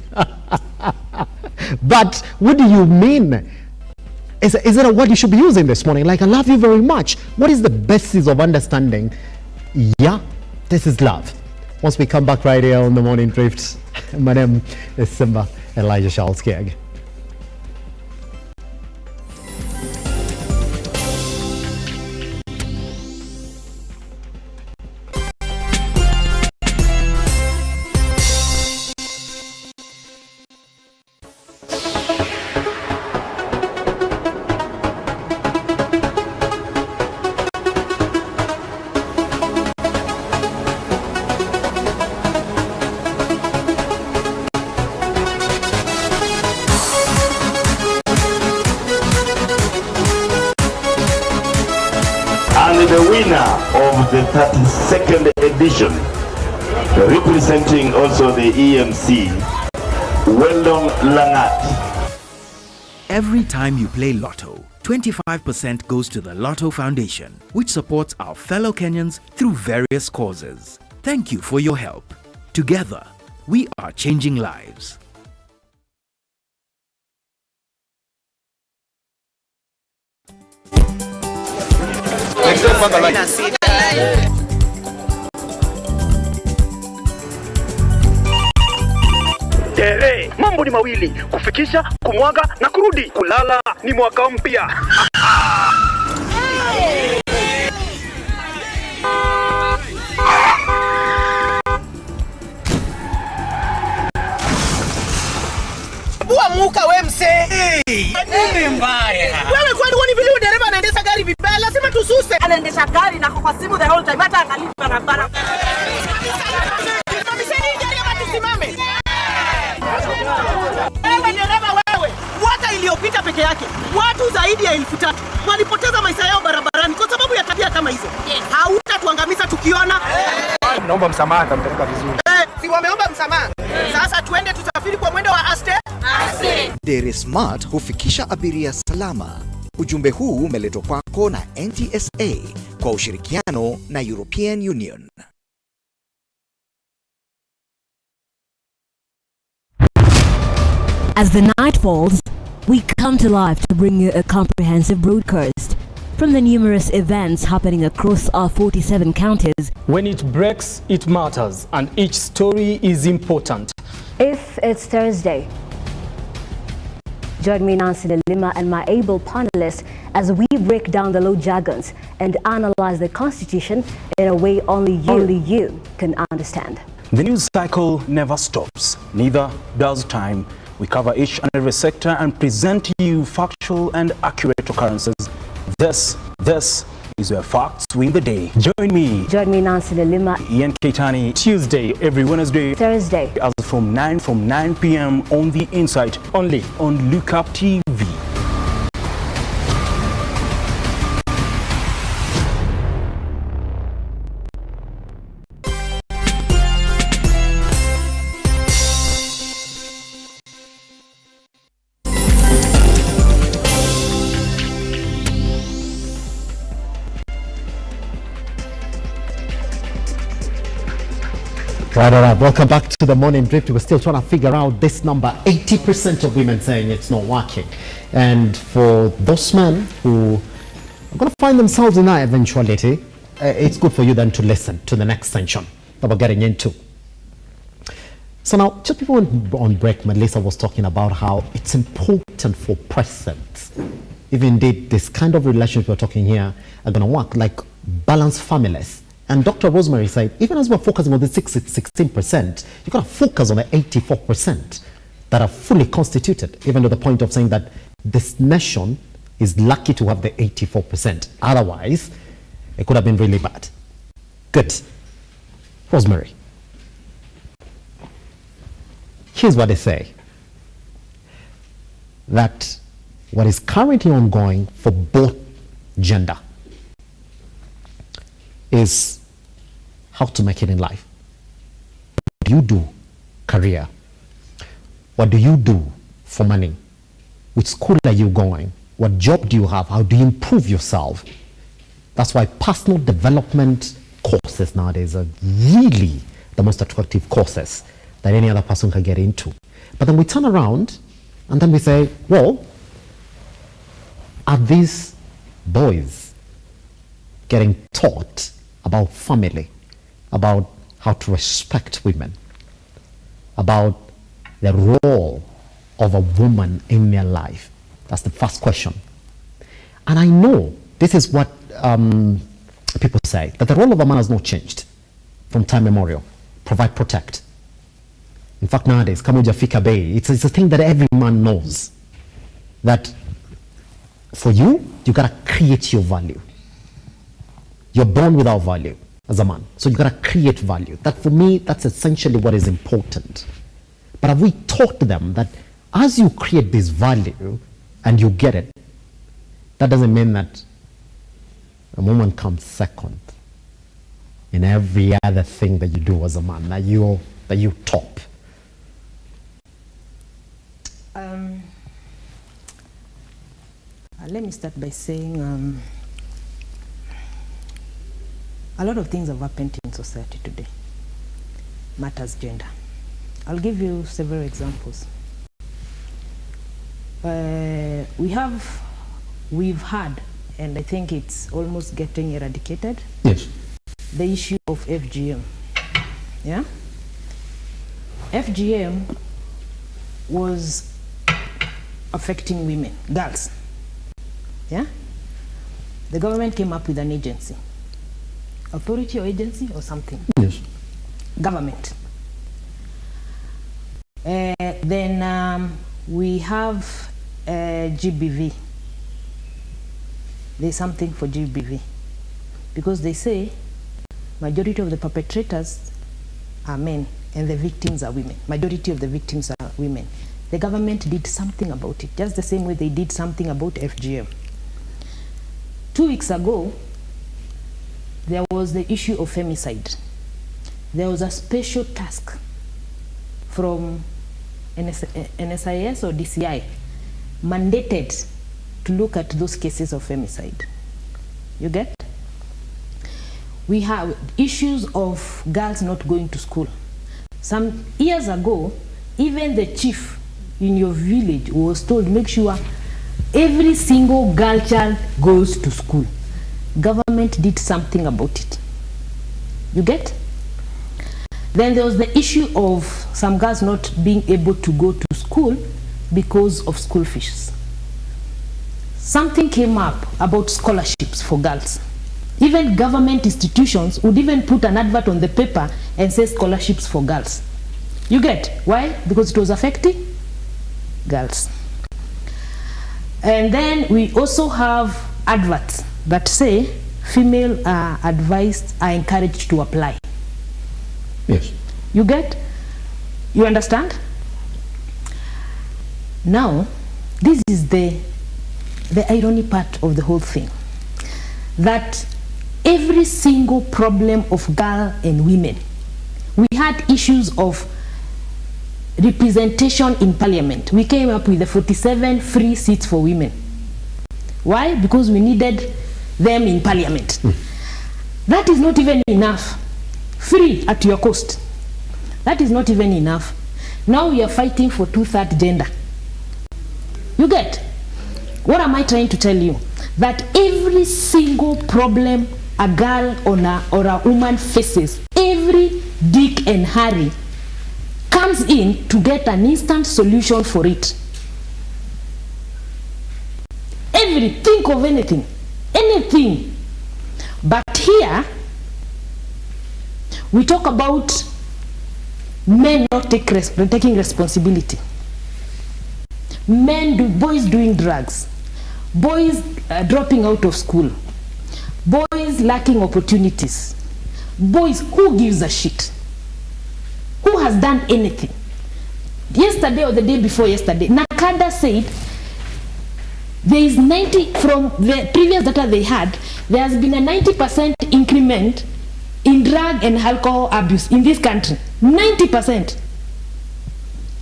But what do you mean? Is it a word you should be using this morning? Like, I love you very much. What is the basis of understanding, yeah, this is love? Once we come back right here on the Morning Drift, my name is SIMBA Elijah Charles KIAGE. The winner of the 32nd edition, representing also the EMC, Weldon Langat. Every time you play Lotto, 25% goes to the Lotto Foundation, which supports our fellow Kenyans through various causes. Thank you for your help. Together, we are changing lives. kwanza live. Tere, mambo ni mawili, kufikisha, kumwaga na kurudi. Kulala ni mwaka mpya. Muka we mse. Nini mbaya? Wewe kwani wani vile dereva anaendesha gari vibaya? Lazima tususe. Anaendesha gari na kwa simu the whole time hata angalia barabara. Tusimame. Wewe dereva wewe. Mwaka iliyopita peke yake watu zaidi ya 1000 walipoteza maisha yao barabarani kwa sababu ya tabia kama hizo. Hautatuangamiza tukiona. Naomba msamaha, nitampeleka vizuri. Si wameomba msamaha. Sasa tuende tusafiri kwa mwendo wa aste. Dere Smart hufikisha abiria salama. Ujumbe huu umeletwa kwako na NTSA kwa ushirikiano na European Union. As the night falls, we come to life to bring you a comprehensive broadcast from the numerous events happening across our 47 counties. When it breaks, it matters, and each story is important. If it's Thursday, join me, Nancy Lima, and my able panelists as we break down the law jargons and analyze the Constitution in a way only you can understand. The news cycle never stops, neither does time. We cover each and every sector and present to you factual and accurate occurrences. This is where facts win the day. Join me, Nancy Lima, Ian Keitani, Tuesday, every Wednesday, Thursday, as from 9 p.m. on The Insight, only on Lookuptv. Right, all right. Welcome back to the Morning Drift. We're still trying to figure out this number. 80% of women saying it's not working. And for those men who are going to find themselves in that eventuality, it's good for you then to listen to the next section that we're getting into. So now, just before on break, Melissa was talking about how it's important for presidents, if indeed this kind of relationship we're talking here are going to work, like balanced families. And Dr. Rosemary said, even as we're focusing on the 16%, you've got to focus on the 84% that are fully constituted, even to the point of saying that this nation is lucky to have the 84%. Otherwise, it could have been really bad. Good. Rosemary. Here's what they say. That what is currently ongoing for both gender is how to make it in life. What do you do? Career. What do you do for money? Which school are you going? What job do you have? How do you improve yourself? That's why personal development courses nowadays are really the most attractive courses that any other person can get into. But then we turn around and then we say, well, are these boys getting taught about family, about how to respect women, about the role of a woman in their life? That's the first question. And I know this is what people say, that the role of a man has not changed from time immemorial. Provide, protect. In fact, nowadays, kama hujafika bei, it's a thing that every man knows, that for you gotta create your value. You're born without value as a man. So you gotta create value. That for me, that's essentially what is important. But have we taught them that as you create this value and you get it, that doesn't mean that a woman comes second in every other thing that you do as a man, that you top. Let me start by saying a lot of things have happened in society today. Matters gender. I'll give you several examples. We've had and I think it's almost getting eradicated. Yes. The issue of FGM. Yeah? FGM was affecting women, girls. Yeah? The government came up with an agency. Authority or agency or something. Yes. Government. Then we have GBV. There's something for GBV. Because they say majority of the perpetrators are men and the victims are women. Majority of the victims are women. The government did something about it, just the same way they did something about FGM. 2 weeks ago, there was the issue of femicide. There was a special task from NSIS or DCI mandated to look at those cases of femicide. You get? We have issues of girls not going to school. Some years ago, even the chief in your village was told, make sure every single girl child goes to school. Government did something about it. You get? Then there was the issue of some girls not being able to go to school because of school fees. Something came up about scholarships for girls. Even government institutions would even put an advert on the paper and say scholarships for girls. You get? Why? Because it was affecting girls. And then we also have adverts that say female are advised, are encouraged to apply. Yes. You get? You understand? Now, this is the irony part of the whole thing. That every single problem of girl and women, we had issues of representation in parliament. We came up with the 47 free seats for women. Why? Because we needed them in parliament. That is not even enough. Free at your cost. That is not even enough. Now we are fighting for 2/3 gender. You get? What am I trying to tell you? That every single problem a girl or a woman faces, every Dick and Harry comes in to get an instant solution for it. Think of anything. But here, we talk about men not taking responsibility. Boys doing drugs, boys dropping out of school, boys lacking opportunities, boys, who gives a shit? Who has done anything? Yesterday or the day before yesterday, Nakada said there is 90, from the previous data they had, there has been a 90% increment in drug and alcohol abuse in this country. 90%.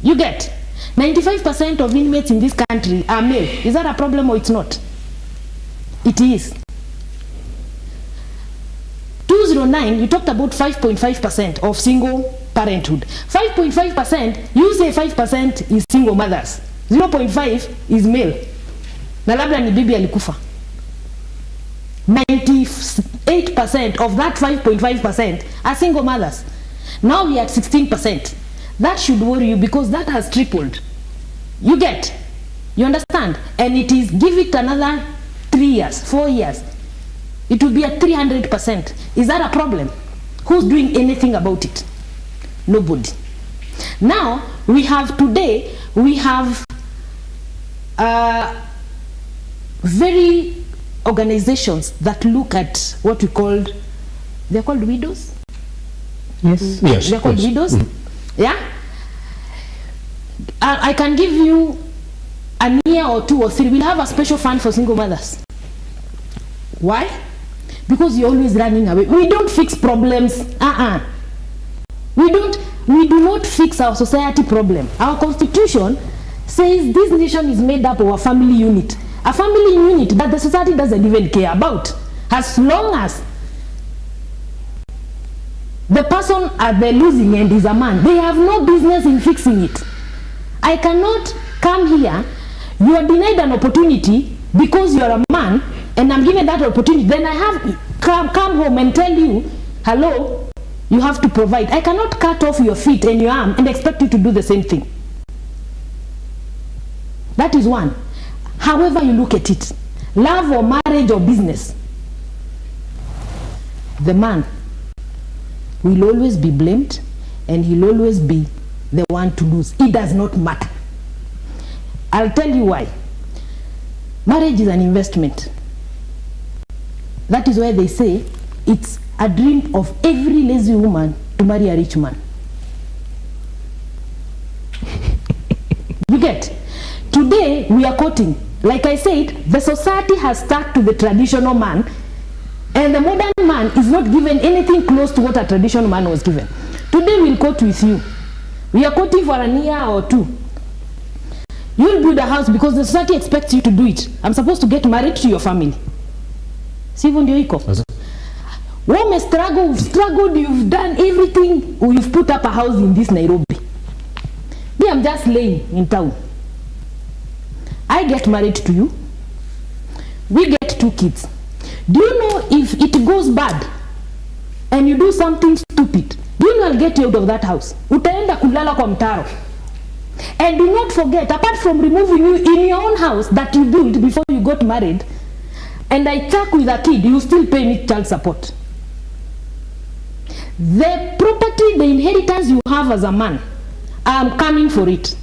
You get? 95% of inmates in this country are male. Is that a problem or it's not? It is. 2009, you talked about 5.5% of single parenthood. 5.5%, you say 5% is single mothers. 0.5 is male. Na labda ni bibi alikufa. 98% of that 5.5% are single mothers. Now we are at 16%. That should worry you because that has tripled. You get? You understand? And it is, give it another 3 years, 4 years. It will be at 300%. Is that a problem? Who's doing anything about it? Nobody. Now, we have today, we have very organizations that look at what we called, they're called widows? Yes. Yes. They're called widows? Yeah? I can give you a year or 2 or 3. We'll have a special fund for single mothers. Why? Because you're always running away. We don't fix problems. We do not fix our society problem. Our constitution says this nation is made up of a family unit. A family unit that the society doesn't even care about. As long as the person at the losing end is a man, they have no business in fixing it. I cannot come here, you are denied an opportunity because you are a man, and I'm given that opportunity, then I have come home and tell you, hello, you have to provide. I cannot cut off your feet and your arm and expect you to do the same thing. That is one. However you look at it, love or marriage or business, the man will always be blamed and he'll always be the one to lose. It does not matter. I'll tell you why. Marriage is an investment. That is why they say it's a dream of every lazy woman to marry a rich man. You get? Today we are quoting, like I said, the society has stuck to the traditional man, and the modern man is not given anything close to what a traditional man was given. Today we'll quote with you. We are quoting for an year or two. You'll build a house because the society expects you to do it. I'm supposed to get married to your family. Sivyo ndio iko. Women struggle, you've struggled, you've done everything, you've put up a house in this Nairobi. Me, I'm just laying in town. I get married to you. We get 2 kids. Do you know if it goes bad and you do something stupid, do you know I'll get you out of that house? Utaenda kulala kwa mtaro. And do not forget, apart from removing you in your own house that you built before you got married, and I check with a kid, you still pay me child support. The property, the inheritance you have as a man, I'm coming for it.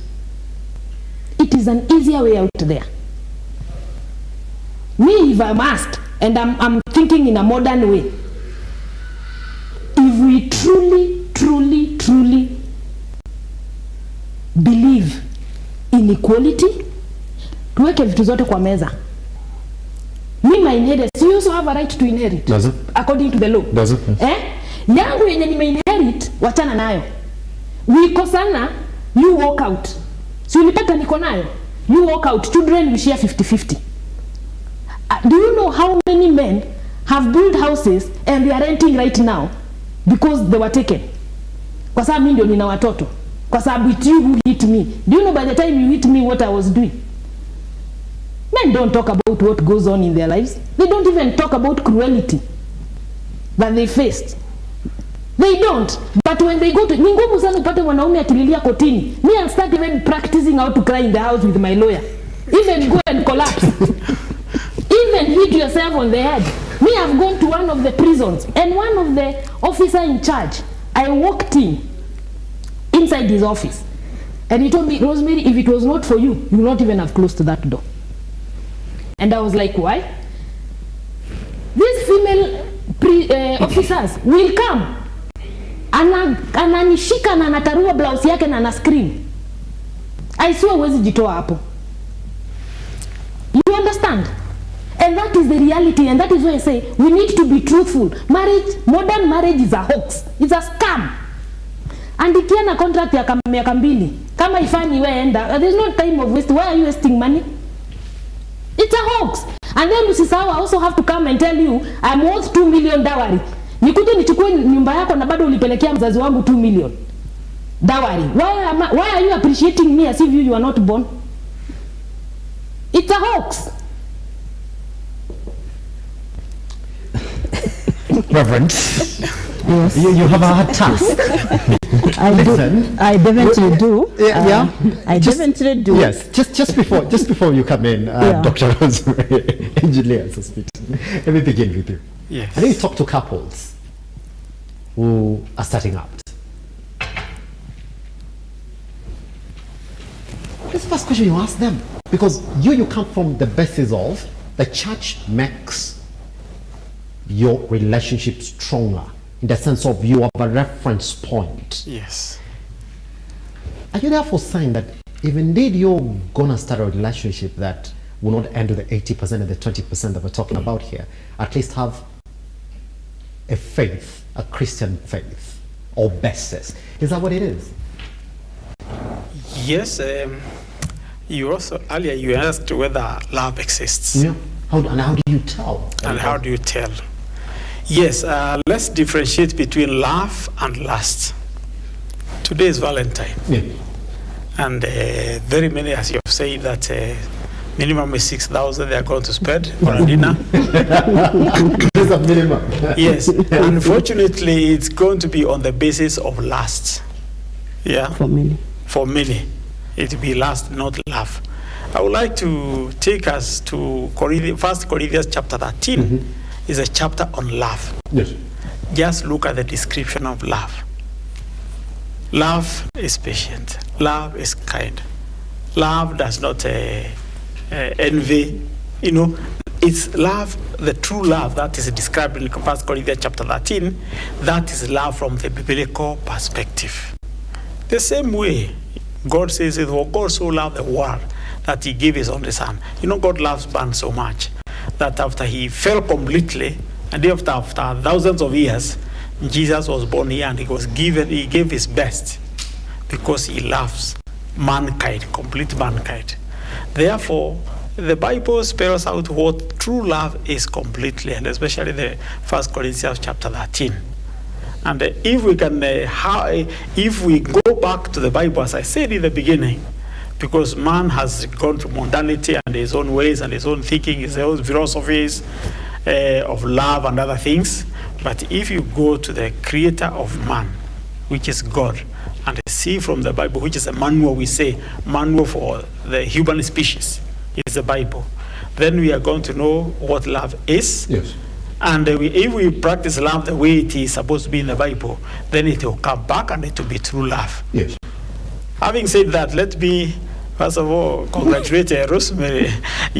It is an easier way out there. Me, if I'm asked, and I'm thinking in a modern way, if we truly believe in equality, tuweke vitu zote kwa meza. Me, my inheritance, you also have a right to inherit. Does it? According to the law. Does it? Yangu yenye nimeinherit, wachana nayo. Wikosana, you walk out. Si ulipata niko nayo, you walk out. Children, we share 50-50. Do you know how many men have built houses and they are renting right now because they were taken? Kwa sababu mimi ndio nina watoto. Kwa sababu it's you who hit me. Do you know by the time you hit me what I was doing? Men don't talk about what goes on in their lives. They don't even talk about cruelty that they faced. They don't. But when they go to, ni ngumu sana upate mwanaume akililia kotini. Me, I'll start even practicing how to cry in the house with my lawyer. Even go and collapse. Even hit yourself on the head. Me, I've gone to one of the prisons, and one of the officer in charge, I walked inside his office, and he told me, Rosemary, if it was not for you, you would not even have closed that door. And I was like, why? These female officers will come. Ananishika na anatarua blouse yake na ana scream. I swear huwezi jitoa hapo. You understand? And that is the reality, and that is why I say we need to be truthful. Marriage, modern marriage is a hoax. It's a scam. Andikia na contract ya miaka 2. Kama ifani wewe enda, there's no time of waste. Why are you wasting money? It's a hoax. And then usisahau, I also have to come and tell you I'm worth 2 million dowry. Nikuje nichukue nyumba yako na bado ulipelekea mzazi wangu 2 million dowry. Why are you appreciating me as if you are not born? It's a hoax. Reverend, yes. You have a hard task. I definitely do. I definitely do. Yes, just before you come in, Dr. Rosemary, engineer, so speak. Let me begin with you. Yes. I think you talk to couples who are starting out. This first question you ask them, because you come from the basis of the church makes your relationship stronger, in the sense of you have a reference point. Yes. Are you therefore saying that if indeed you're gonna start a relationship that will not end with the 80% and the 20% that we're talking about here, at least have a faith, a Christian faith, or basis? Is that what it is? Yes. You also earlier you asked whether love exists. Yeah. How do you tell? And how do you tell? Yes, let's differentiate between love and lust. Today is Valentine. Yeah. And very many, as you have said, that Minimum is 6,000 they are going to spend for a dinner. There's a minimum. Yes. Unfortunately, it's going to be on the basis of lust. Yeah. For many. For many. It will be lust, not love. I would like to take us to 1 Corinthians chapter 13. Is a chapter on love. Yes. Just look at the description of love. Love is patient. Love is kind. Love does not envy. You know, it's love, the true love that is described in 1 Corinthians chapter 13. That is love from the biblical perspective. The same way, God says, for God so loved the world that he gave his only son. You know, God loves man so much that after he fell completely, and after thousands of years, Jesus was born here and he gave his best because he loves mankind, complete mankind. Therefore, the Bible spells out what true love is completely, and especially the 1 Corinthians chapter 13. And if we can, if we go back to the Bible, as I said in the beginning, because man has gone to modernity and his own ways and his own thinking, his own philosophies of love and other things. But if you go to the creator of man, which is God, and see from the Bible, which is a manual, we say, manual for the human species, is the Bible, then we are going to know what love is. Yes. And if we practice love the way it is supposed to be in the Bible, then it will come back and it will be true love. Yes. Having said that, let me first of all congratulate Rosemary.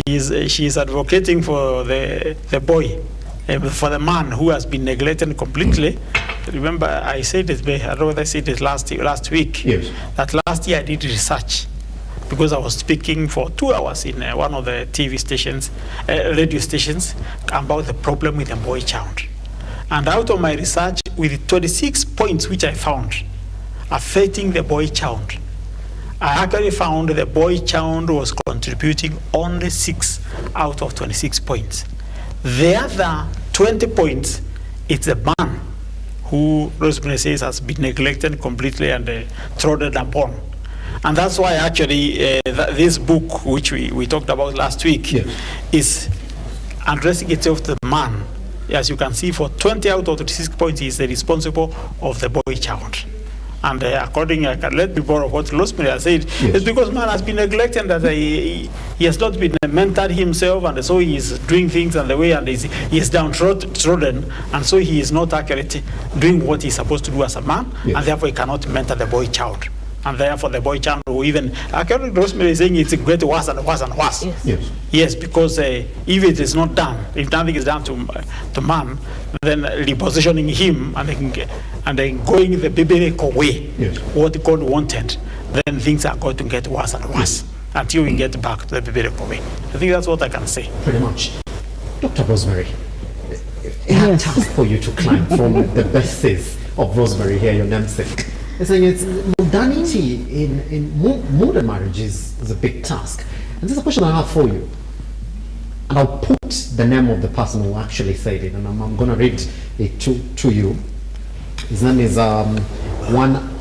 She is advocating for the boy, for the man who has been neglected completely. Remember, I said it. I don't know whether I said it last week. Yes. That last year I did research because I was speaking for 2 hours in one of the TV stations, radio stations, about the problem with the boy child. And out of my research, with 26 points which I found affecting the boy child, I actually found the boy child was contributing only 6 out of 26 points. The other 20 points, it's a man who Rosemary says has been neglected completely and trodden upon. And that's why actually this book, which we talked about last week, is addressing itself to the man. As you can see, for 20 out of 26 points, he is the responsible of the boy child. And according, let me borrow what Rosemary has said, it's because man has been neglected, that he has not been mentored himself, and so he is doing things and the way, and he is downtrodden, and so he is not actually doing what he's supposed to do as a man, and therefore he cannot mentor the boy child. And therefore the boy child will even, according to Rosemary is saying, it's get worse and worse and worse. Yes. Yes, because if it is not done, if nothing is done to man, then repositioning him and then going the biblical way, what God wanted, then things are going to get worse and worse until we get back to the biblical way. I think that's what I can say. Pretty much. Dr. Rosemary, a task for you to climb from the basis of Rosemary here, your namesake. Saying it's modernity in modern marriage is a big task. And this is a question I have for you. And I'll put the name of the person who actually said it, and I'm going to read it to you. His name is one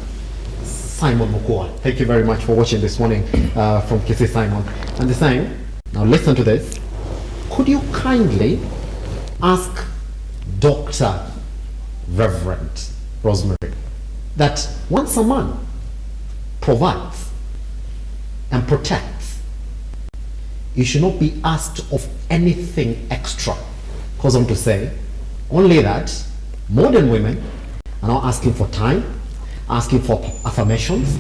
Simon Mukua. Thank you very much for watching this morning from Kisi Simon. And they're saying, now listen to this. Could you kindly ask Dr. Reverend Rosemary that once a man provides and protects, you should not be asked of anything extra. Goes on to say only that modern women are not asking for time, asking for affirmations,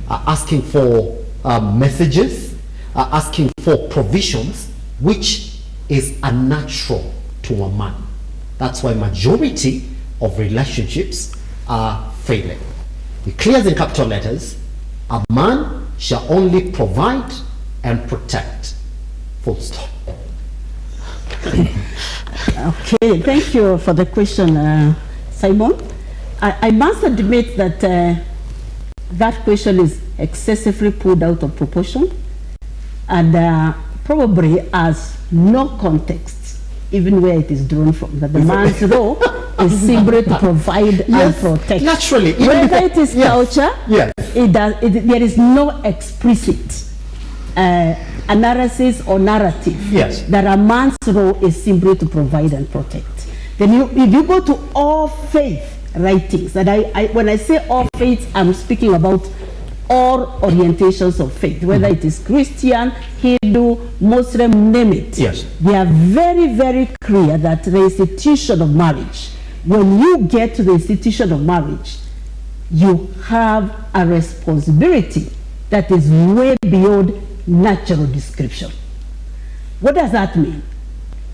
asking for messages, asking for provisions, which is unnatural to a man. That's why majority of relationships are failing. It clears in capital letters, a man shall only provide and protect. Full stop. Okay, thank you for the question, Simon. I must admit that that question is excessively pulled out of proportion and probably has no context, even where it is drawn from. That the man's role is simply to provide and protect. Naturally. Whether it is culture, there is no explicit analysis or narrative Yes. that a man's role is simply to provide and protect. Then if you go to all faith writings, and when I say all faiths, I'm speaking about all orientations of faith, whether it is Christian, Hindu, Muslim, name it. Yes. They are very, very clear that the institution of marriage, when you get to the institution of marriage, you have a responsibility that is way beyond natural description. What does that mean?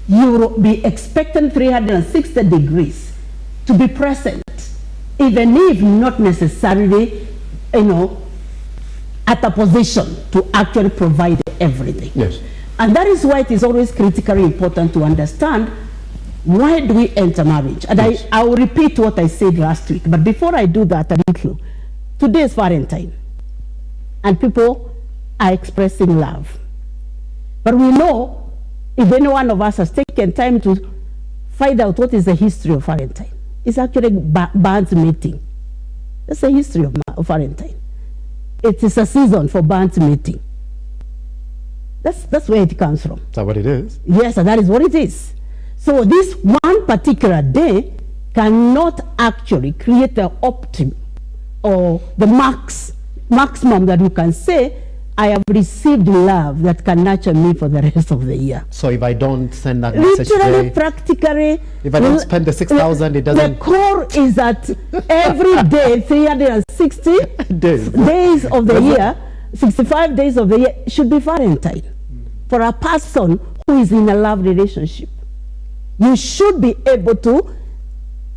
You will be expecting 360 degrees to be present, even if not necessarily, at a position to actually provide everything. Yes. And that is why it is always critically important to understand why do we enter marriage. And yes. I will repeat what I said last week, but before I do that a little, today is Valentine, and people are expressing love. But we know, if any one of us has taken time to find out what is the history of Valentine, it's actually bands meeting. That's the history of Valentine. It is a season for bands meeting. That's where it comes from. Is that what it is? Yes, and that is what it is. So this one particular day cannot actually create the optimum or the maximum that you can say, I have received love that can nurture me for the rest of the year. So if I don't send that message literally, today, practically, if I don't spend the 6,000, it doesn't. The core is that every day, 360 days of the year, 65 days of the year should be Valentine for a person who is in a love relationship. You should be able to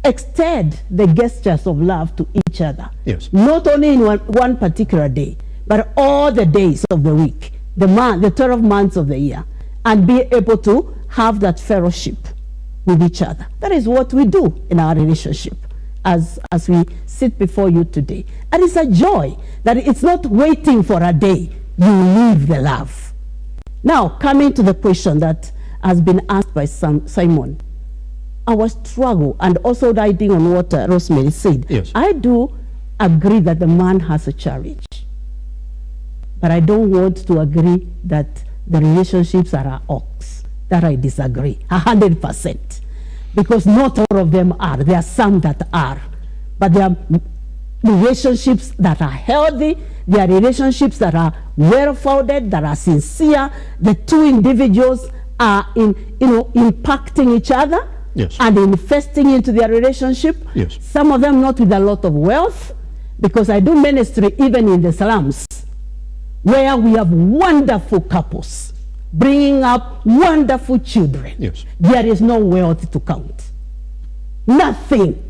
extend the gestures of love to each other. Yes. Not only in one particular day, but all the days of the week, the 12 months of the year, and be able to have that fellowship with each other. That is what we do in our relationship as we sit before you today. And it's a joy that it's not waiting for a day, you live the love. Now, coming to the question that has been asked by Simon, our struggle, and also riding on what Rosemary said, yes. I do agree that the man has a challenge. But I don't want to agree that the relationships are ox. That I disagree 100%. Because not all of them are. There are some that are. But there are relationships that are healthy. There are relationships that are well-founded, that are sincere. The two individuals are impacting each other, yes. and investing into their relationship. Yes. Some of them not with a lot of wealth, because I do ministry even in the slums, where we have wonderful couples bringing up wonderful children. Yes. There is no wealth to count. Nothing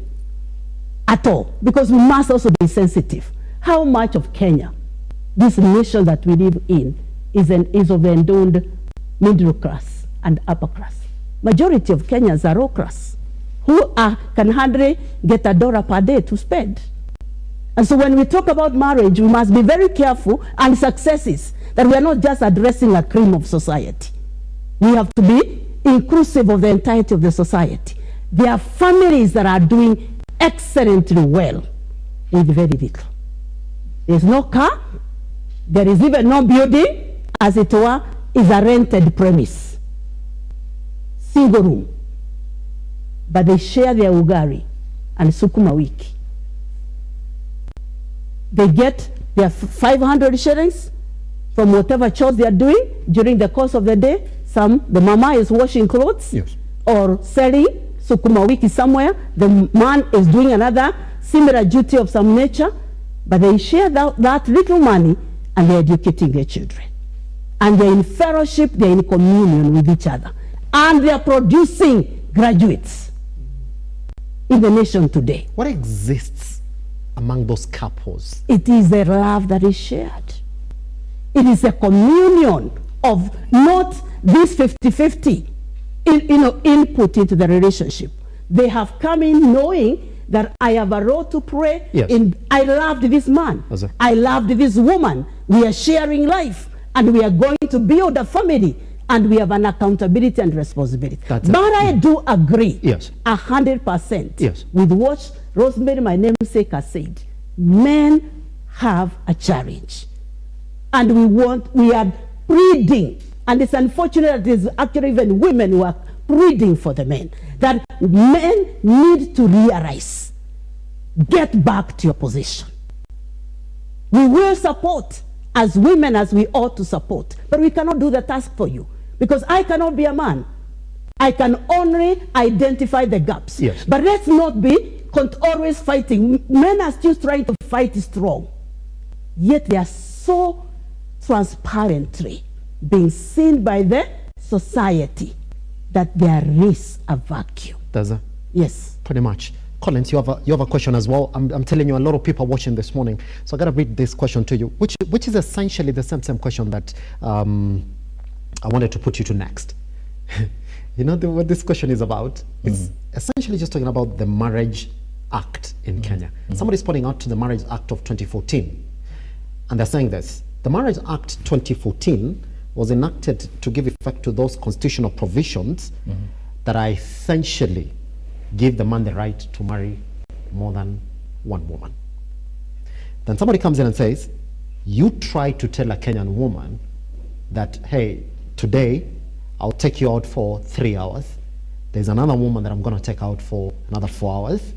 at all, because we must also be sensitive. How much of Kenya, this nation that we live in, is of the endowed middle class and upper class? Majority of Kenyans are low class, who can hardly get $1 per day to spend. And so when we talk about marriage, we must be very careful and successes, that we are not just addressing a cream of society. We have to be inclusive of the entirety of the society. There are families that are doing excellently well with very little. There's no car, there is even no building, as it were, is a rented premise. Single room. But they share their ugari and sukuma wiki. They get their 500 shillings from whatever chores they are doing during the course of the day. The mama is washing clothes, yes. or selling sukuma wiki somewhere. The man is doing another similar duty of some nature. But they share that little money, and they're educating their children. And they're in fellowship, they're in communion with each other. And they're producing graduates in the nation today. What exists among those couples? It is a love that is shared. It is a communion of not this 50-50 input into the relationship. They have come in knowing that I have a role to play. Yes. I loved this man. I loved this woman. We are sharing life, and we are going to build a family, and we have an accountability and responsibility. But I do agree, yes, 100%, yes, with what Rosemary, my namesake, has said. Men have a challenge, and we are pleading, and it's unfortunate that it's actually even women who are pleading for the men, that men need to realize, get back to your position. We will support as women as we ought to support, but we cannot do the task for you, because I cannot be a man. I can only identify the gaps. Yes. But let's not be always fighting. Men are still trying to fight strong, yet they are so transparently being seen by the society that there is a vacuum. Does it? Yes. Pretty much. Collins, you have a question as well. I'm telling you, a lot of people are watching this morning, so I got to read this question to you, which is essentially the same question that I wanted to put you to next. You know what this question is about? It's essentially just talking about the Marriage Act in Kenya. Somebody's pointing out to the Marriage Act of 2014, and they're saying this: the Marriage Act 2014 was enacted to give effect to those constitutional provisions that are essentially give the man the right to marry more than one woman. Then somebody comes in and says, you try to tell a Kenyan woman that, hey, today I'll take you out for 3 hours. There's another woman that I'm going to take out for another 4 hours.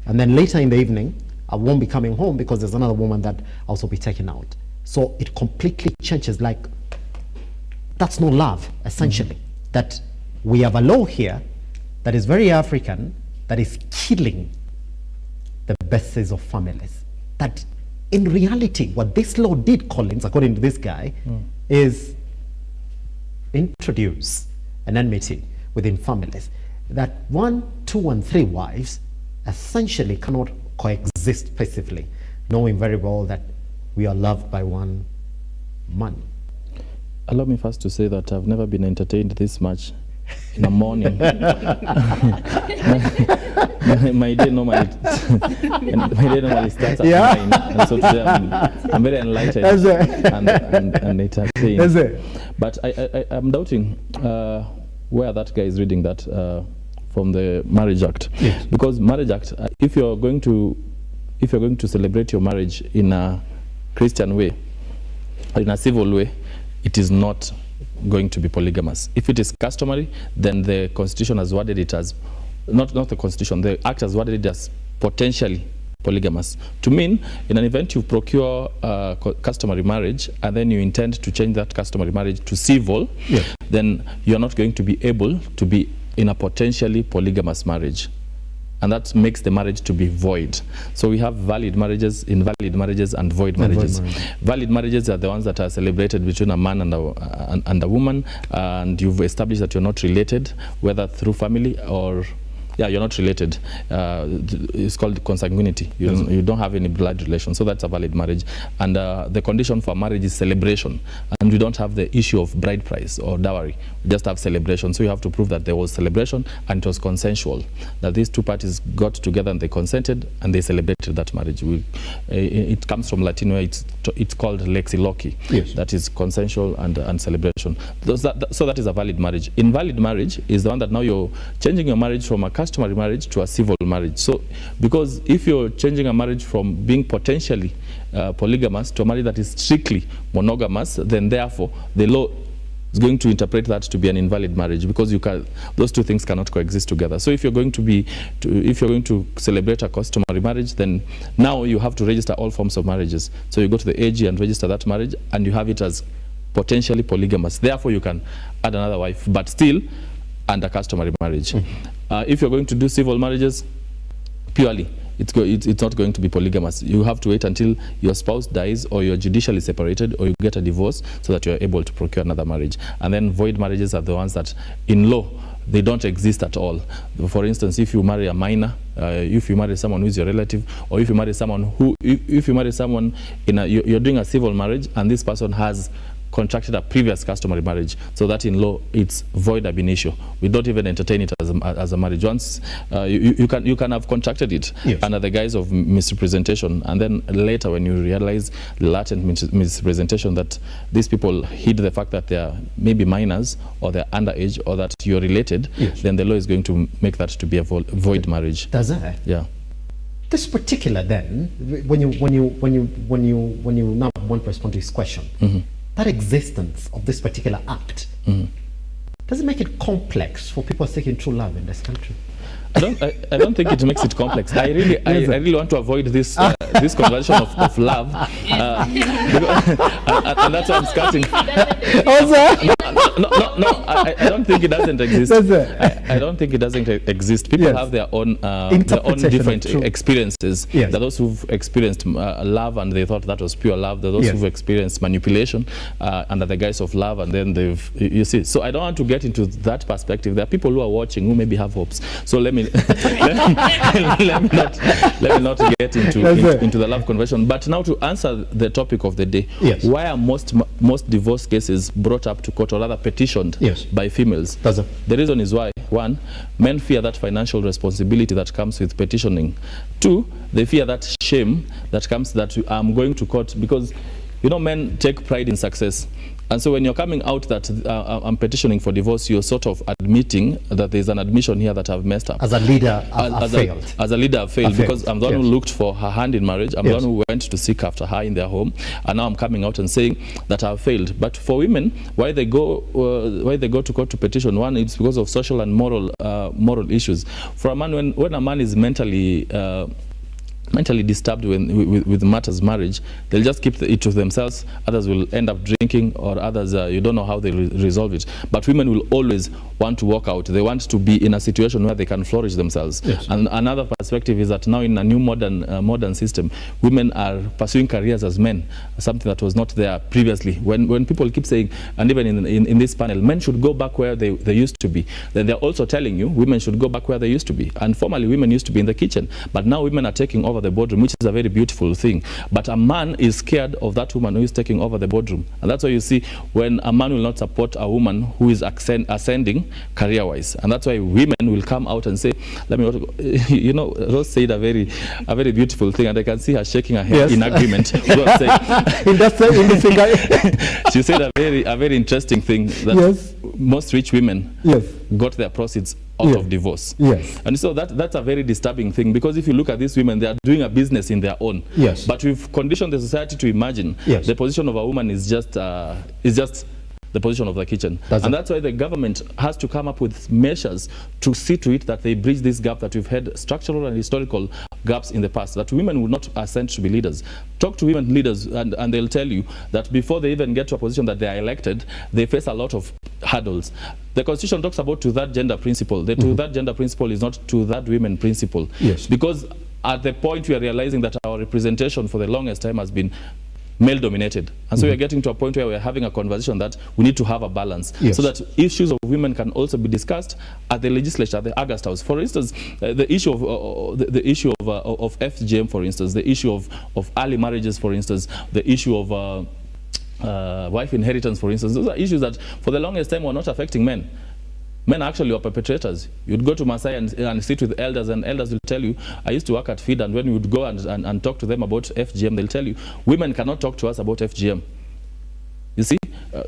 And then later in the evening, I won't be coming home because there's another woman that I'll also be taken out. So it completely changes. Like, that's no love, essentially. That we have a law here that is very African, that is killing the basis of families. That in reality, what this law did, Collins, according to this guy, is introduce an enmity within families. That 1, 2, and 3 wives essentially cannot coexist peacefully, knowing very well that we are loved by one man. Allow me first to say that I've never been entertained this much in the morning. my day normally starts at 9, and so today I'm very enlightened and entertained. But I'm doubting where that guy is reading that from the Marriage Act. Yes. Because Marriage Act, if you're going to celebrate your marriage in a Christian way, or in a civil way, it is not going to be polygamous. If it is customary, then the Constitution has worded it as, not the Constitution, the Act has worded it as potentially polygamous. To mean, in an event you procure customary marriage and then you intend to change that customary marriage to civil, then you're not going to be able to be in a potentially polygamous marriage. And that makes the marriage to be void. So we have valid marriages, invalid marriages, and void marriages. Valid marriages are the ones that are celebrated between a man and a woman, and you've established that you're not related, whether through family or you're not related. It's called consanguinity. You don't have any blood relation, so that's a valid marriage. And the condition for marriage is celebration, and we don't have the issue of bride price or dowry. We just have celebration. So you have to prove that there was celebration and it was consensual, that these two parties got together and they consented and they celebrated that marriage. It comes from Latin, where it's called lex loci. That is consensual and celebration. So that is a valid marriage. Invalid marriage is the one that now you're changing your marriage from a customary marriage to a civil marriage. So because if you're changing a marriage from being potentially polygamous to a marriage that is strictly monogamous, then therefore the law is going to interpret that to be an invalid marriage, because those two things cannot coexist together. So if you're going to celebrate a customary marriage, then now you have to register all forms of marriages. So you go to the AG and register that marriage, and you have it as potentially polygamous. Therefore you can add another wife, but still under customary marriage. If you're going to do civil marriages, purely, it's not going to be polygamous. You have to wait until your spouse dies, or you're judicially separated, or you get a divorce, so that you're able to procure another marriage. And then void marriages are the ones that, in law, they don't exist at all. For instance, if you marry a minor, if you marry someone who's your relative, or if you marry someone you're doing a civil marriage, and this person has contracted a previous customary marriage, so that in law it's void ab initio. We don't even entertain it as a marriage. Once you can have contracted it under the guise of misrepresentation, and then later when you realize the latent misrepresentation that these people hid the fact that they are maybe minors, or they're underage, or that you're related, then the law is going to make that to be a void marriage. Does it? Yeah. This particular then, when you now want to respond to his question, that existence of this particular act, does it make it complex for people seeking true love in this country? I don't think it makes it complex. I really want to avoid this this conversion of love, and that's why I'm starting. No, I don't think it doesn't exist. I don't think it doesn't exist. People have their own different experiences. There are those who've experienced love and they thought that was pure love. There are those who've experienced manipulation under the guise of love, and then you see. So I don't want to get into that perspective. There are people who are watching who maybe have hopes. So let me let me not get into the love conversion. But now to answer the topic of the day, why are most divorce cases brought up to court, or rather petitioned by females? The reason is why: one, men fear that financial responsibility that comes with petitioning. Two, they fear that shame that comes that I'm going to court, because men take pride in success. And so when you're coming out that I'm petitioning for divorce, you're sort of admitting that there's an admission here that I've messed up. As a leader, I've failed. As a leader, I've failed, because I'm the one who looked for her hand in marriage. I'm the one who went to seek after her in their home, and now I'm coming out and saying that I've failed. But for women, why they go to court to petition? One, it's because of social and moral issues. For a man, when a man is mentally disturbed with matters marriage, they'll just keep it to themselves. Others will end up drinking, or others you don't know how they resolve it. But women will always want to walk out. They want to be in a situation where they can flourish themselves. And another perspective is that now in a new modern system, women are pursuing careers as men, something that was not there previously. When people keep saying, and even in this panel, men should go back where they used to be, then they're also telling you women should go back where they used to be. And formerly women used to be in the kitchen, but now women are taking over the boardroom, which is a very beautiful thing. But a man is scared of that woman who is taking over the boardroom. And that's why you see when a man will not support a woman who is ascending career-wise. And that's why women will come out and say, let me, Rose said a very beautiful thing, and I can see her shaking her head in agreement. She said a very interesting thing, that most rich women got their proceeds out of divorce. And so that's a very disturbing thing, because if you look at these women, they are doing a business in their own. But we've conditioned the society to imagine the position of a woman is just the position of the kitchen. And that's why the government has to come up with measures to see to it that they bridge this gap that we've had, structural and historical gaps in the past, that women would not ascend to be leaders. Talk to women leaders and they'll tell you that before they even get to a position that they are elected, they face a lot of hurdles. The Constitution talks about to-that gender principle. The to-that gender principle is not to-that women principle. Because at the point we are realizing that our representation for the longest time has been male-dominated. And so we are getting to a point where we are having a conversation that we need to have a balance, so that issues of women can also be discussed at the legislature, at the August House. For instance, the issue of FGM, for instance, the issue of early marriages, for instance, the issue of wife inheritance, for instance. Those are issues that for the longest time were not affecting men. Men actually are perpetrators. You'd go to Maasai and sit with elders, and elders will tell you, I used to work at feed, and when you would go and talk to them about FGM, they'll tell you, women cannot talk to us about FGM. You see,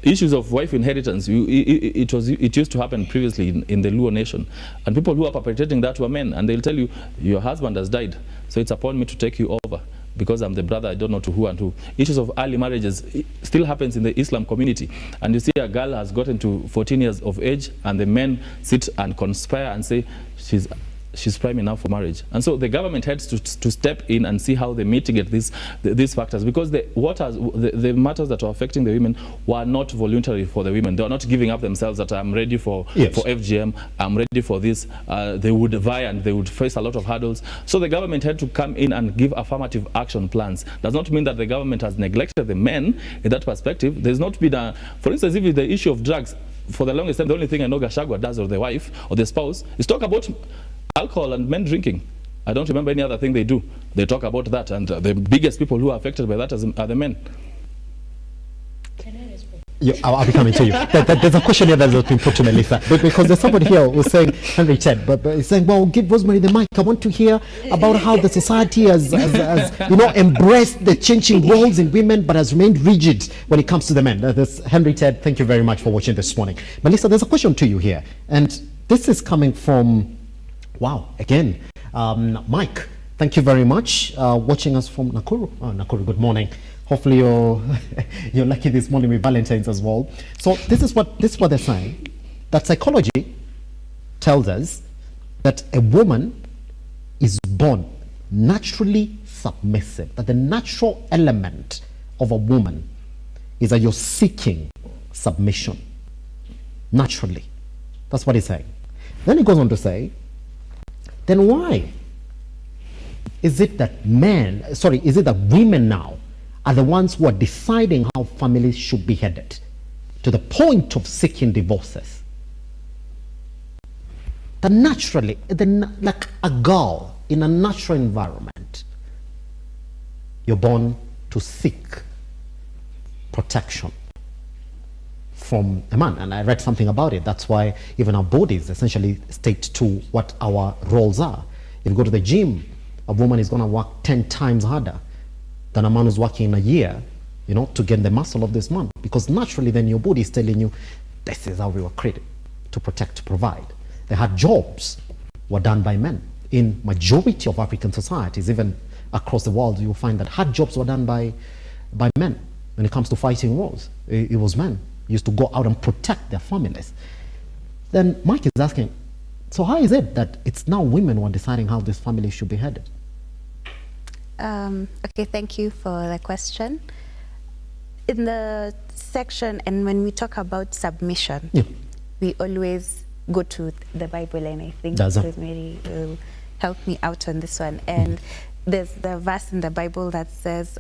issues of wife inheritance, it used to happen previously in the Luo nation. And people who are perpetrating that were men, and they'll tell you, your husband has died, so it's upon me to take you over, because I'm the brother, I don't know to who and who. Issues of early marriages still happens in the Islam community. And you see a girl has gotten to 14 years of age, and the men sit and conspire and say, she's prime enough for marriage. And so the government has to step in and see how they mitigate these factors, because the matters that are affecting the women were not voluntary for the women. They are not giving up themselves that I'm ready for FGM, I'm ready for this. They would vie and they would face a lot of hurdles. So the government had to come in and give affirmative action plans. Does not mean that the government has neglected the men in that perspective. There's not been for instance, if the issue of drugs, for the longest time, the only thing I know Gachagua does, or the wife or the spouse, is talk about alcohol and men drinking. I don't remember any other thing they do. They talk about that, and the biggest people who are affected by that are the men. I'll be coming to you. There's a question here that's been put to Melissa, because there's somebody here who's saying, Henry Ted, but he's saying, well, give Rosemary the mic. I want to hear about how the society has embraced the changing roles in women, but has remained rigid when it comes to the men. There's Henry Ted, thank you very much for watching this morning. Melissa, there's a question to you here, and this is coming from, Mike. Thank you very much. Watching us from Nakuru. Nakuru, good morning. Hopefully you're you're lucky this morning with Valentine's as well. So this is what they're saying, that psychology tells us that a woman is born naturally submissive, that the natural element of a woman is that you're seeking submission naturally. That's what he's saying. Then he goes on to say, then why is it that women now are the ones who are deciding how families should be headed to the point of seeking divorces? That naturally, like a girl in a natural environment, you're born to seek protection from a man. And I read something about it. That's why even our bodies essentially state to what our roles are. If you go to the gym, a woman is going to work 10 times harder than a man who's working in a year, you know, to get the muscle of this man. Because naturally then your body is telling you, this is how we were created, to protect, to provide. The hard jobs were done by men. In majority of African societies, even across the world, you'll find that hard jobs were done by men. When it comes to fighting wars, it was men used to go out and protect their families. Then Mike is asking, so how is it that it's now women who are deciding how this family should be headed? Okay, thank you for the question. In the section, and when we talk about submission, we always go to the Bible, and I think Rosemary will help me out on this one. And there's the verse in the Bible that says,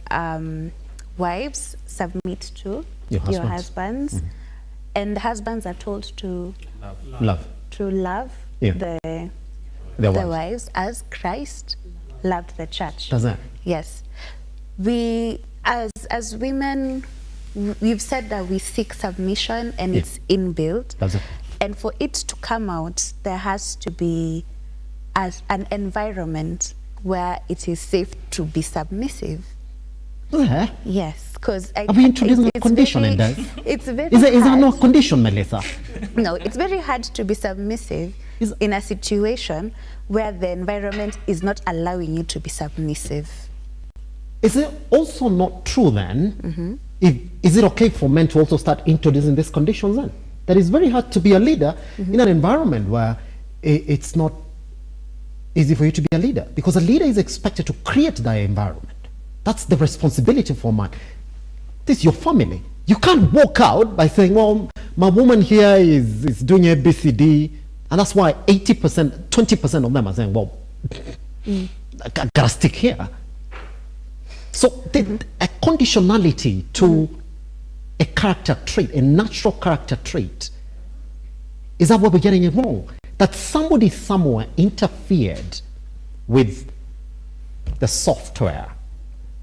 wives, submit to your husbands. And husbands are told to love the wives as Christ loved the church. Does that? Yes. We, as women, we've said that we seek submission, and it's inbuilt. Does it? And for it to come out, there has to be an environment where it is safe to be submissive. Yes, because are we introducing a condition in that? It's very is there no condition, Melissa? No, it's very hard to be submissive in a situation where the environment is not allowing you to be submissive. Is it also not true then? Is it okay for men to also start introducing these conditions then? That it's very hard to be a leader in an environment where it's not easy for you to be a leader, because a leader is expected to create that environment. That's the responsibility for a man. This is your family. You can't walk out by saying, well, my woman here is doing A, B, C, D, and that's why 80%, 20% of them are saying, well, I gotta stick here. So a conditionality to a character trait, a natural character trait, is that where we're getting it wrong? That somebody somewhere interfered with the software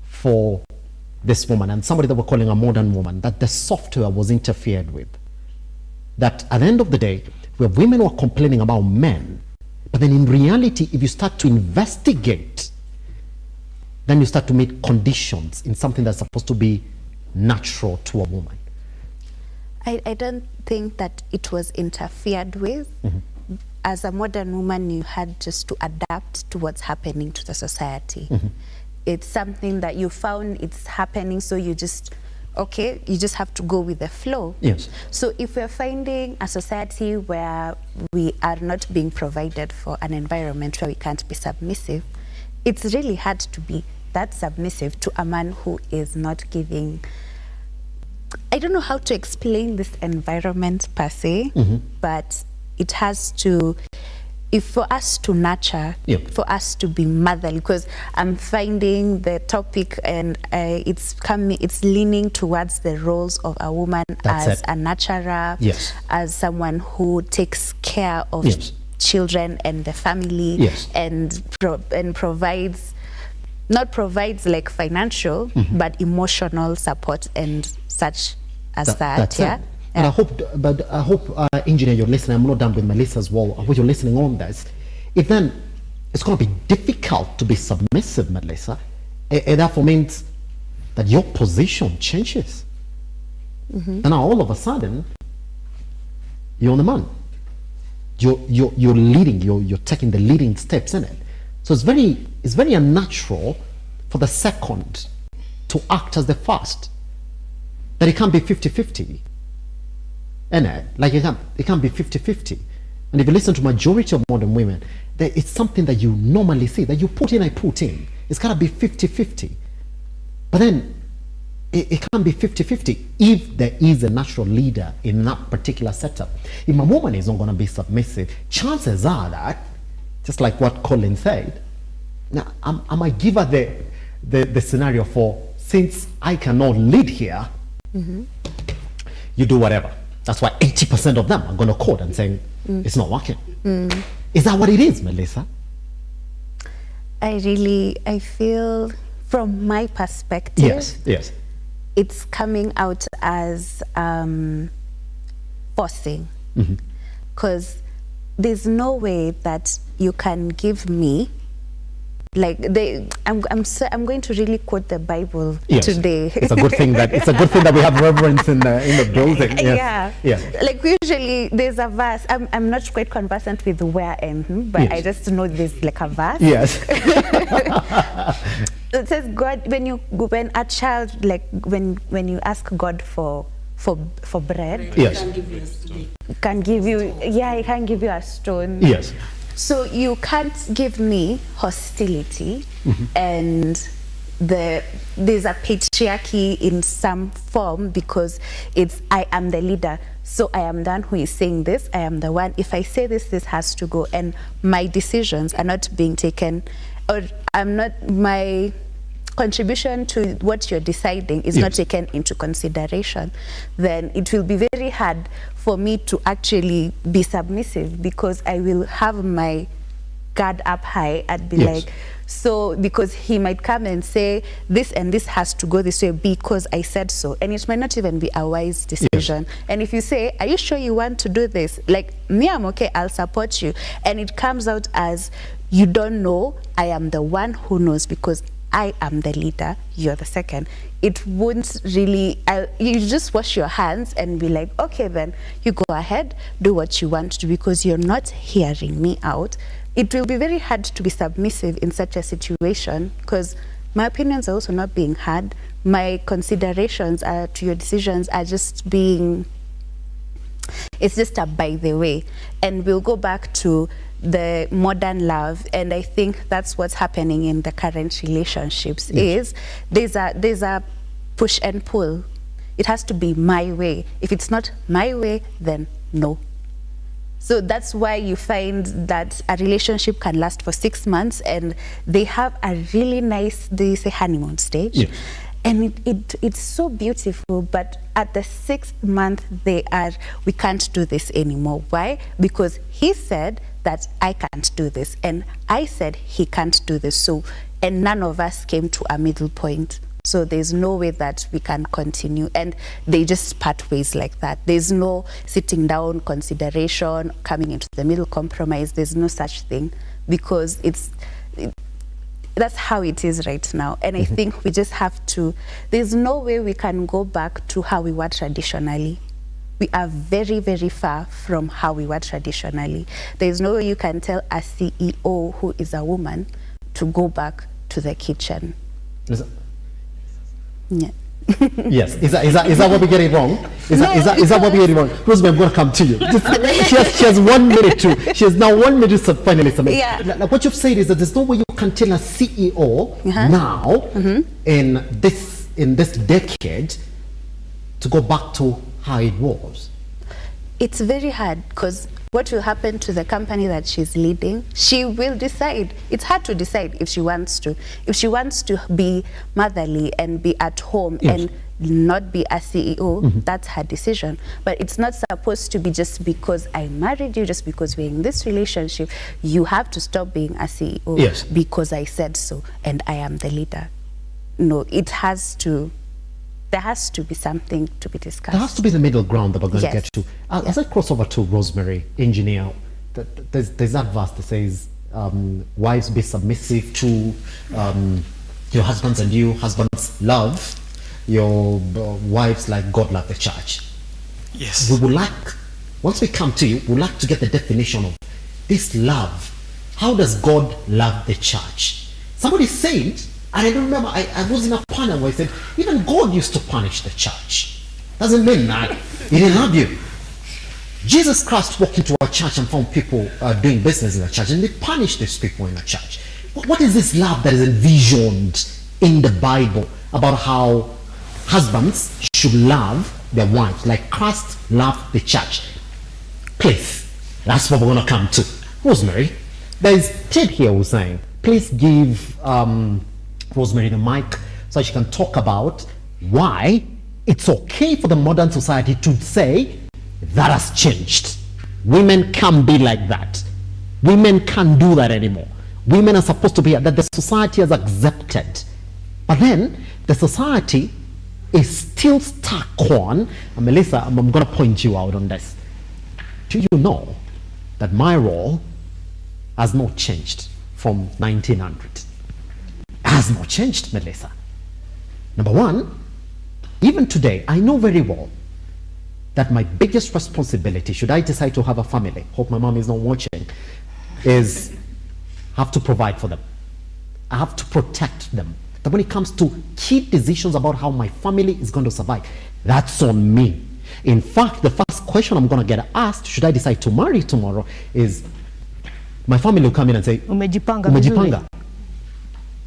for this woman, and somebody that we're calling a modern woman, that the software was interfered with. That at the end of the day, where women were complaining about men, but then in reality, if you start to investigate, then you start to make conditions in something that's supposed to be natural to a woman. I don't think that it was interfered with. As a modern woman, you had just to adapt to what's happening to the society. It's something that you found it's happening, so you just have to go with the flow. Yes. So if we're finding a society where we are not being provided for an environment where we can't be submissive, it's really hard to be that submissive to a man who is not giving. I don't know how to explain this environment per se, but it has to, if for us to nurture, for us to be motherly, because I'm finding the topic and it's leaning towards the roles of a woman as a nurturer, as someone who takes care of children and the family, and provides, not provides like financial, but emotional support and such as that. And I hope, engineer, you're listening. I'm not done with Melissa as well. I hope you're listening on this. If then it's going to be difficult to be submissive, Melissa, it therefore means that your position changes. And now all of a sudden, you're the man. You're leading. You're taking the leading steps in it. So it's very unnatural for the second to act as the first. That it can't be 50-50. And like it can't be 50-50. And if you listen to majority of modern women, it's something that you normally see, that you put in, I put in. It's gotta be 50-50. But then it can't be 50-50 if there is a natural leader in that particular setup. If my woman is not gonna be submissive, chances are that, just like what Colin said, now I might give her the scenario for, since I cannot lead here, you do whatever. That's why 80% of them are going to call and saying it's not working. Is that what it is, Melissa? I feel, from my perspective, yes, it's coming out as forcing, because there's no way that you can give me, like I'm going to really quote the Bible today. It's a good thing that we have reverence in the building. Yes. Yeah. Like usually there's a verse. I'm not quite conversant with where and but I just know there's like a verse. Yes. It says God, when a child, like when you ask God for bread, yes, he can give you a stone. Yes. So you can't give me hostility, and there's a patriarchy in some form, because it's I am the leader, so I am the one who is saying this, I am the one, if I say this, this has to go, and my decisions are not being taken, or my contribution to what you're deciding is not taken into consideration, then it will be very hard for me to actually be submissive, because I will have my guard up high and be like, so, because he might come and say this and this has to go this way because I said so, and it might not even be a wise decision. And if you say, are you sure you want to do this? Like, me, I'm okay, I'll support you. And it comes out as, you don't know, I am the one who knows, because I am the leader, you're the second. It won't really, you just wash your hands and be like, okay, then you go ahead, do what you want to, because you're not hearing me out. It will be very hard to be submissive in such a situation, because my opinions are also not being heard. My considerations to your decisions are just being, it's just a by the way. And we'll go back to the modern love, and I think that's what's happening in the current relationships. Is there's a push and pull. It has to be my way. If it's not my way, then no. So that's why you find that a relationship can last for 6 months, and they have a really nice, they say, honeymoon stage. And it's so beautiful, but at the 6th month we can't do this anymore. Why? Because he said that I can't do this, and I said he can't do this. So, and none of us came to a middle point. So there's no way that we can continue, and they just part ways like that. There's no sitting down, consideration, coming into the middle, compromise. There's no such thing, because that's how it is right now. And I think we just have to, there's no way we can go back to how we were traditionally. We are very, very far from how we were traditionally. There's no way you can tell a CEO who is a woman to go back to the kitchen. Yes, is that what we're getting wrong? Is that what we're getting wrong? Rosemary, I'm going to come to you. She has 1 minute to. She has now 1 minute to finally submit. Like what you've said is that there's no way you can tell a CEO now in this decade to go back to how it was. It's very hard, because what will happen to the company that she's leading? She will decide. It's hard to decide if she wants to. If she wants to be motherly and be at home and not be a CEO, that's her decision. But it's not supposed to be just because I married you, just because we're in this relationship, you have to stop being a CEO because I said so and I am the leader. No, it has to. There has to be something to be discussed. There has to be the middle ground that we're going to get to. As I cross over to Rosemary, engineer, there's that verse that says, wives, be submissive to your husbands, and you, husbands, love your wives like God loved the church. Yes. We would like, once we come to you, we'd like to get the definition of this love. How does God love the church? Somebody said And I remember I was in a panel where I said, even God used to punish the church. Doesn't mean that he didn't love you. Jesus Christ walked into a church and found people doing business in the church, and they punished these people in the church. What is this love that is envisioned in the Bible about how husbands should love their wives like Christ loved the church? Please, that's what we're going to come to. Rosemary, there's Ted here who's saying, please give Rosemary the mic so she can talk about why it's okay for the modern society to say that has changed. Women can't be like that. Women can't do that anymore. Women are supposed to be that the society has accepted. But then the society is still stuck on, and Melissa, I'm going to point you out on this. Do you know that my role has not changed from 1900? It has not changed, Melissa. Number one, even today, I know very well that my biggest responsibility, should I decide to have a family, hope my mom is not watching, is I have to provide for them. I have to protect them. That when it comes to key decisions about how my family is going to survive, that's on me. In fact, the first question I'm going to get asked, should I decide to marry tomorrow, is my family will come in and say, Umejipanga.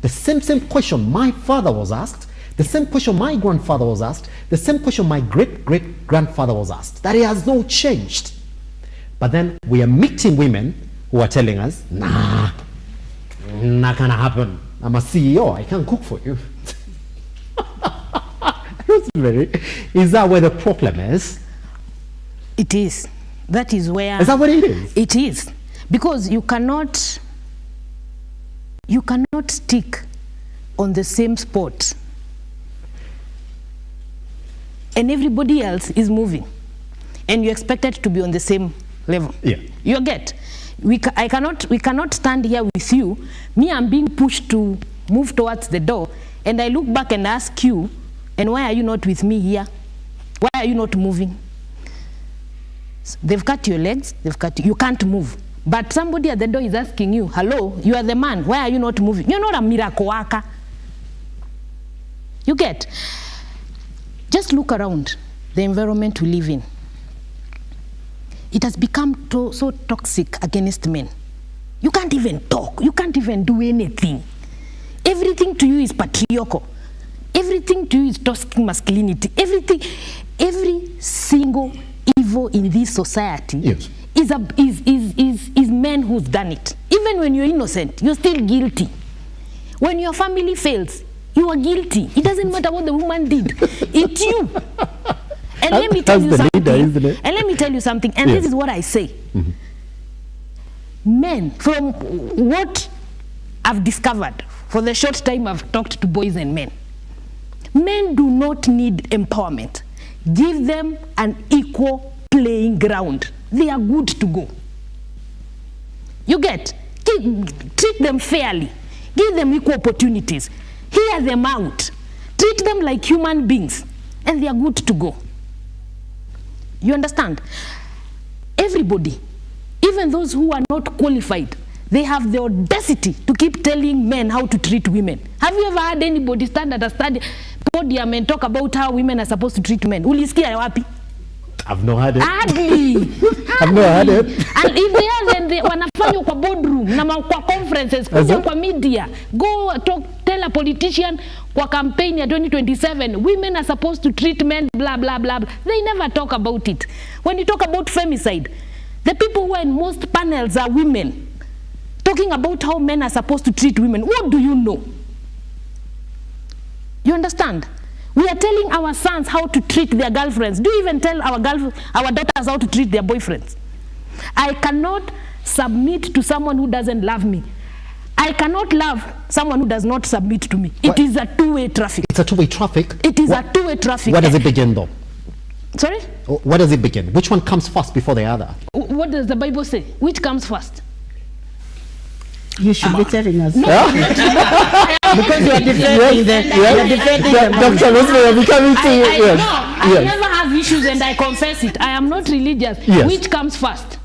The same question my father was asked, the same question my grandfather was asked, the same question my great-great-grandfather was asked. That it has not changed. But then we are meeting women who are telling us, nah, not gonna happen. I'm a CEO, I can't cook for you. Is that where the problem is? It is. That is where... Is that what it is? It is. Because you cannot stick on the same spot and everybody else is moving and you expect it to be on the same level. Yeah. You get? We cannot stand here with you. Me, I'm being pushed to move towards the door, and I look back and ask you, and why are you not with me here? Why are you not moving? They've cut your legs, you can't move. But somebody at the door is asking you, hello, you are the man, why are you not moving? You're not a miracle worker. You get? Just look around the environment we live in. It has become so toxic against men. You can't even talk. You can't even do anything. Everything to you is patriarchal. Everything to you is toxic masculinity. Every single evil in this society is men who's done it. Even when you're innocent, you're still guilty. When your family fails, you are guilty. It doesn't matter what the woman did. It's you. And let me tell you something. And let me tell you something. And this is what I say. Mm-hmm. Men, from what I've discovered for the short time I've talked to boys and men do not need empowerment. Give them an equal playing ground. They are good to go. You get? Treat them fairly. Give them equal opportunities. Hear them out. Treat them like human beings. And they are good to go. You understand? Everybody, even those who are not qualified, they have the audacity to keep telling men how to treat women. Have you ever had anybody stand at a podium and talk about how women are supposed to treat men? Ulisikia wapi? I've not had it. Hardly. I've not had it. And if they are, then they wanafanywa kwa boardroom, na kwa conferences, kuja kwa media, go tell a politician kwa campaign ya 2027, women are supposed to treat men, blah, blah, blah, blah. They never talk about it. When you talk about femicide, the people who are in most panels are women, talking about how men are supposed to treat women. What do you know? You understand? We are telling our sons how to treat their girlfriends. Do you even tell our daughters how to treat their boyfriends? I cannot submit to someone who doesn't love me. I cannot love someone who does not submit to me. It is a two-way traffic. It's a two-way traffic? It is a two-way traffic. Where does it begin though? Sorry? Where does it begin? Which one comes first before the other? What does the Bible say? Which comes first? You should be telling us. No. Because you are defending them. Dr. Rosemary, you're becoming too... I never have issues and I confess it. I am not religious. Yes. Which comes first?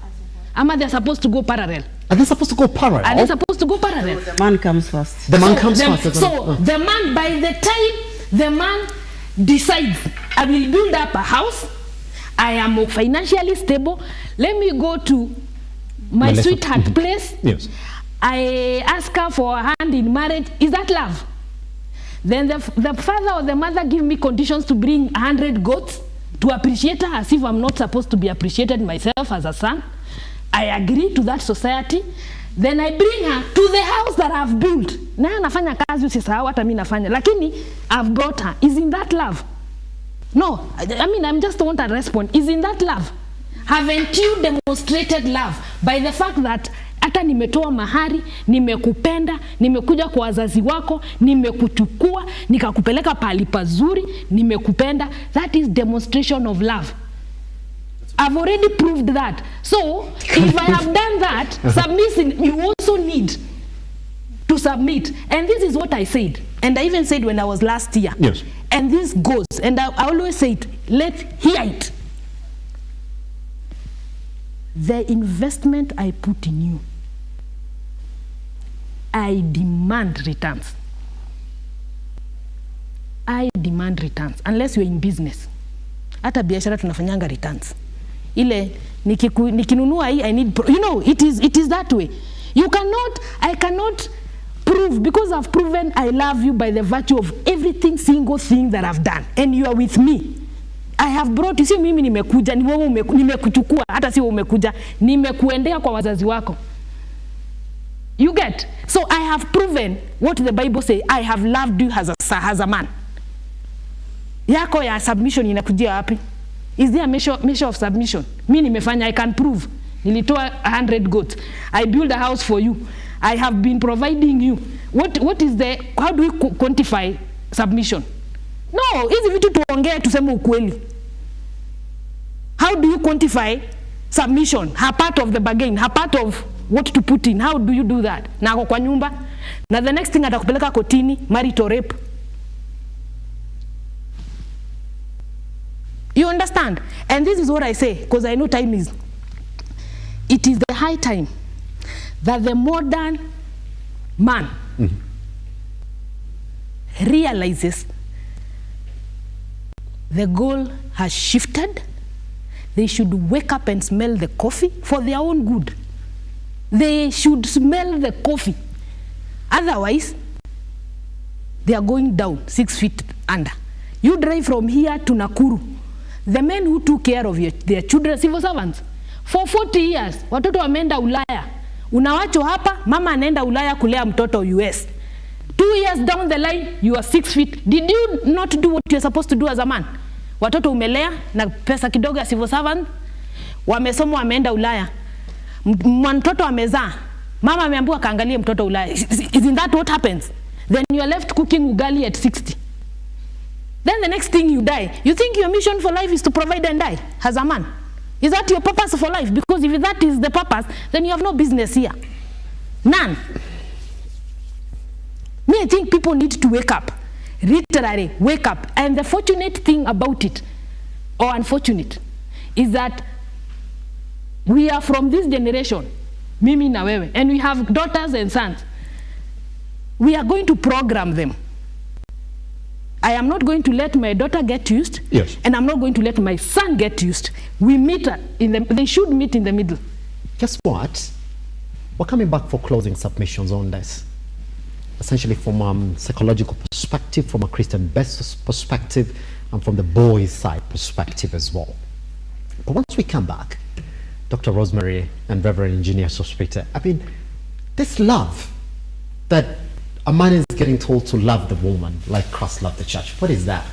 They're supposed to go parallel. Are they supposed to go parallel? Are they supposed to go parallel? The man comes first. The man comes first. So the man, by the time the man decides, I will build up a house, I am financially stable, let me go to my sweetheart place. Yes. I ask her for a hand in marriage. Is that love? Then the father or the mother give me conditions to bring 100 goats to appreciate her as if I'm not supposed to be appreciated myself as a son. I agree to that society. Then I bring her to the house that I've built. Na nafanya kazi usisahau hata mimi nafanya. Lakini I've brought her. Isn't that love? No. I mean, I just want a response. Isn't that love? Haven't you demonstrated love by the fact that hata nimetoa mahari, nimekupenda, nimekuja kwa wazazi wako, nimekuchukua, nikakupeleka pahali pazuri, nimekupenda. That is demonstration of love. I've already proved that. So, if I have done that, submission, you also need to submit. And this is what I said. And I even said when I was last year. Yes. And this goes, and I always say it, let's hear it. The investment I put in you, I demand returns. I demand returns, unless you're in business. Hata biashara tunafanyanga returns. Ile nikinunua hii, I need, you know, it is that way. You cannot, I cannot prove, because I've proven I love you by the virtue of everything single thing that I've done, and you are with me. I have brought, you see, mimi nimekuja, ni wewe nimekuchukua, hata si wewe umekuja, nimekuendea kwa wazazi wako. You get? So I have proven what the Bible says, I have loved you as a man. Yako ya submission inakujia wapi? Is there a measure of submission? Mimi nimefanya, I can prove. Nilitoa 100 goats. I build a house for you. I have been providing you. What is the, how do we quantify submission? No, hizi vitu tuongee tuseme ukweli. How do you quantify submission? Her part of the bargain, her part of what to put in. How do you do that? Na ako kwa nyumba. Na the next thing atakupeleka kotini, marital rape. You understand? And this is what I say, because I know time is. It is the high time that the modern man realizes the goal has shifted. They should wake up and smell the coffee for their own good. They should smell the coffee. Otherwise, they are going down 6 feet under. You drive from here to Nakuru. The men who took care of their children, civil servants, for 40 years, watoto wameenda Ulaya. Unawacho hapa, mama anaenda Ulaya kulea mtoto US. 2 years down the line, you are 6 feet. Did you not do what you're supposed to do as a man? Watoto umelea na pesa kidogo ya civil servant, wamesoma wameenda Ulaya. Mtoto amezaa, mama ameambiwa kaangalie mtoto Ulaya. Isn't that what happens? Then you are left cooking ugali at 60. Then the next thing you die. You think your mission for life is to provide and die as a man? Is that your purpose for life? Because if that is the purpose, then you have no business here. None. Me, I think people need to wake up. Literally, wake up. And the fortunate thing about it, or unfortunate, is that we are from this generation, mimi na wewe, and we have daughters and sons. We are going to program them. I am not going to let my daughter get used, yes, and I'm not going to let my son get used. We meet they should meet in the middle. Guess what? We're coming back for closing submissions on this. Essentially from a psychological perspective, from a Christian best perspective, and from the boys' side perspective as well. But once we come back, Dr. Rosemary and Reverend Engineer Sospita, I mean, this love that a man is getting told to love the woman like Christ loved the church, what is that?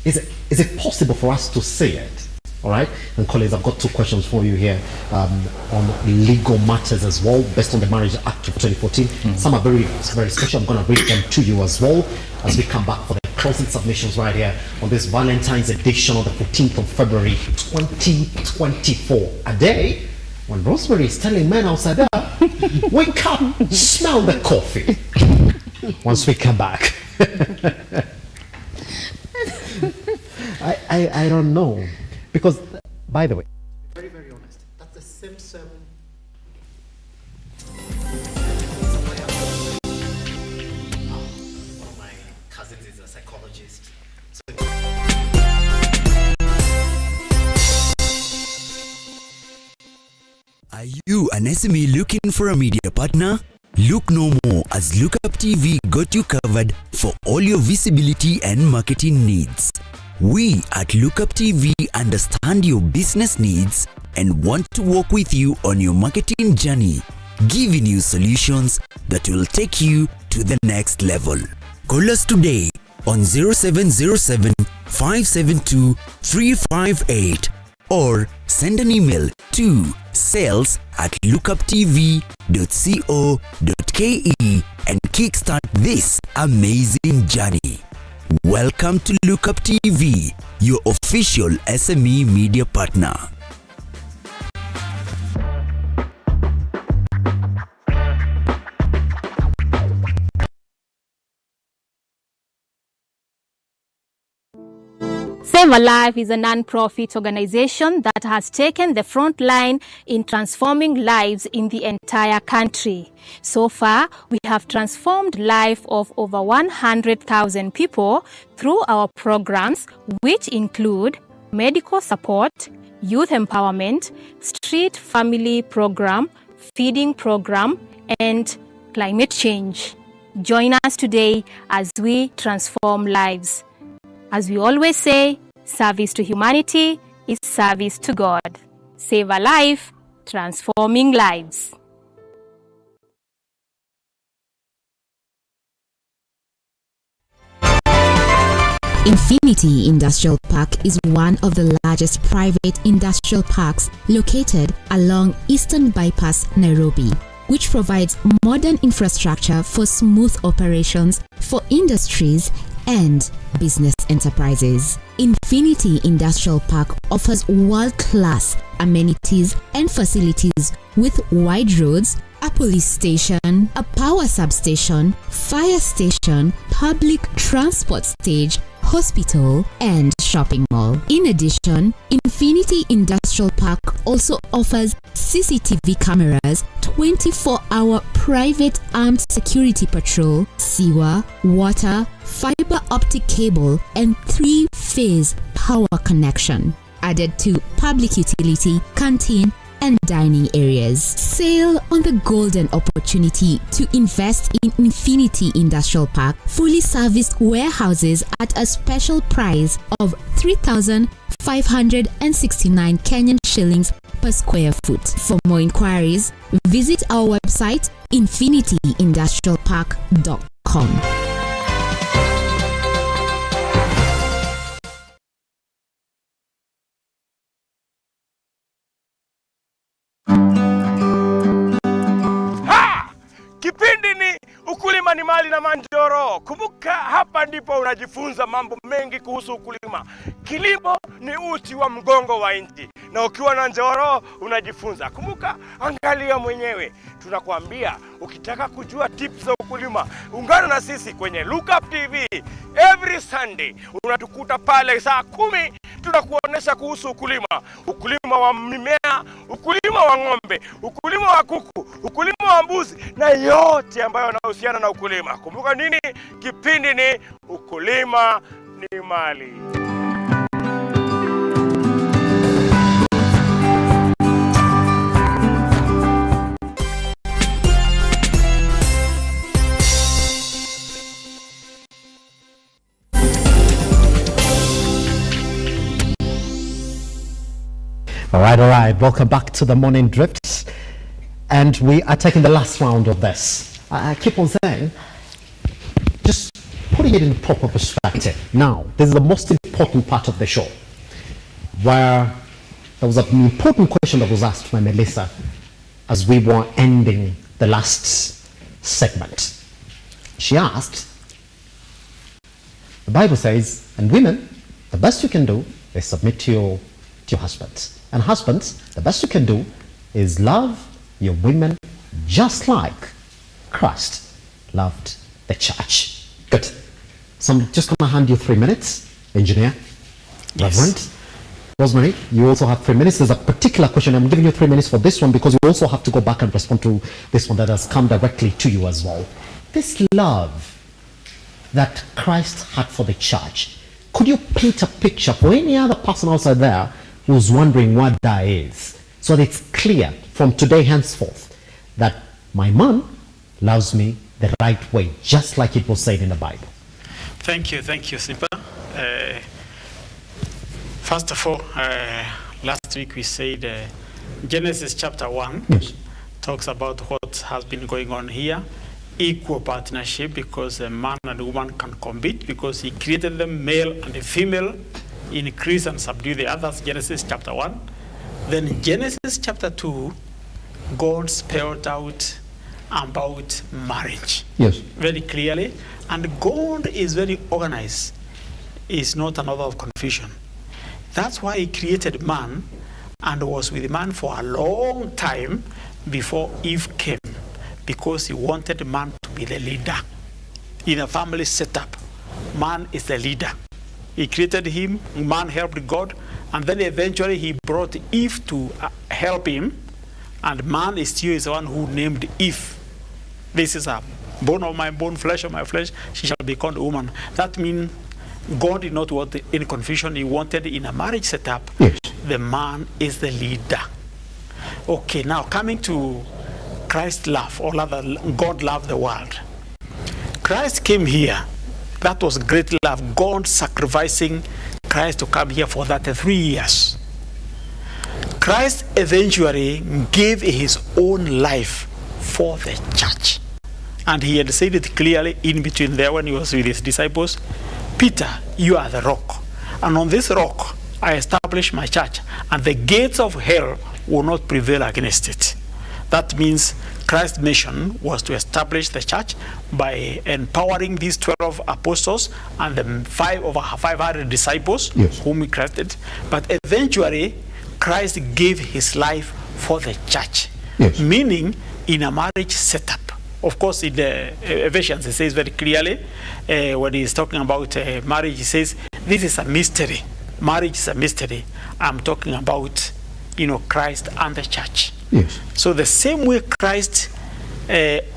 Is it possible for us to see it? All right, and colleagues, I've got 2 questions for you here on legal matters as well, based on the Marriage Act of 2014. Some are very, very special. I'm going to read them to you as well as we come back for the closing submissions right here on this Valentine's edition on the 14th of February 2024. A day when Rosemary is telling men outside there, wake up, smell the coffee. Once we come back. I don't know. Because, by the way, very, very honest, that's the same sermon psychologist. Are you an SME looking for a media partner? Look no more, as Lookuptv got you covered for all your visibility and marketing needs. We at Lookuptv understand your business needs and want to work with you on your marketing journey, giving you solutions that will take you to the next level. Call us today on 0707 572 358 or send an email to sales@lookuptv.co.ke and kickstart this amazing journey. Welcome to Lookuptv, your official SME media partner. Save a Life is a non-profit organization that has taken the front line in transforming lives in the entire country. So far, we have transformed life of over 100,000 people through our programs, which include medical support, youth empowerment, street family program, feeding program, and climate change. Join us today as we transform lives. As we always say, service to humanity is service to God. Save a life, transforming lives. Infinity Industrial Park is one of the largest private industrial parks located along Eastern Bypass, Nairobi, which provides modern infrastructure for smooth operations for industries and business enterprises. Infinity Industrial Park offers world-class amenities and facilities with wide roads, a police station, a power substation, fire station, public transport stage, hospital, and shopping mall. In addition, Infinity Industrial Park also offers CCTV cameras, 24-hour private armed security patrol, sewer, water, fiber optic cable, and 3-phase power connection, added to public utility, canteen, and dining areas. Sail on the golden opportunity to invest in Infinity Industrial Park, fully serviced warehouses at a special price of 3,569 Kenyan shillings per square foot. For more inquiries, visit our website infinityindustrialpark.com. Kipindi ni ukulima ni mali na Manjoro. Kumbuka hapa ndipo unajifunza mambo mengi kuhusu ukulima. Kilimo ni uti wa mgongo wa nchi, na ukiwa na Njoro unajifunza. Kumbuka, angalia mwenyewe. Tunakuambia ukitaka kujua tips za ukulima, ungana na sisi kwenye Lookuptv every Sunday. Unatukuta pale saa 10, tunakuonesha kuhusu ukulima. Ukulima wa mimea, ukulima wa ng'ombe, ukulima wa kuku, ukulima wa mbuzi, na yote ambayo yanahusiana na ukulima. Kumbuka nini? Kipindi ni ukulima ni mali. All right. Welcome back to the Morning Drifts. And we are taking the last round of this. I keep on saying, just putting it in proper perspective. Now, this is the most important part of the show, where there was an important question that was asked by Melissa as we were ending the last segment. She asked, the Bible says, and women, the best you can do is submit to your husbands. And husbands, the best you can do is love your women just like Christ loved the church. Good. So I'm just going to hand you 3 minutes, engineer, Reverend. Rosemary, you also have 3 minutes. There's a particular question. I'm giving you 3 minutes for this one because you also have to go back and respond to this one that has come directly to you as well. This love that Christ had for the church. Could you paint a picture for any other person outside there who's wondering what that is, so that it's clear from today henceforth that my man loves me the right way, just like it was said in the Bible? Thank you, SIMBA. First of all, last week we said Genesis chapter 1 talks about what has been going on here. Equal partnership, because a man and a woman can compete, because he created them male and a female, increase and subdue the others. Genesis chapter 1. Then in Genesis chapter 2, God spelled out about marriage. Yes. Very clearly. And God is very organized. Is not an author of confusion. That's why he created man and was with man for a long time before Eve came, because he wanted man to be the leader. In a family setup, man is the leader. He created him, man helped God, and then eventually he brought Eve to help him, and man is still the one who named Eve. This is a bone of my bone, flesh of my flesh, she shall be called a woman. That means God did not want any confusion. He wanted in a marriage setup, the man is the leader. Okay, now coming to Christ's love, or rather God loved the world. Christ came here. That was great love. God sacrificing Christ to come here for 33 years. Christ eventually gave his own life for the church. And he had said it clearly in between there when he was with his disciples, Peter, you are the rock. And on this rock I establish my church, and the gates of hell will not prevail against it. That means Christ's mission was to establish the church by empowering these 12 apostles and the 500 disciples whom he created. But eventually, Christ gave his life for the church, meaning in a marriage setup. Of course, in the Ephesians, it says very clearly, when he's talking about marriage, he says, this is a mystery. Marriage is a mystery. I'm talking about, Christ and the church. Yes. So the same way Christ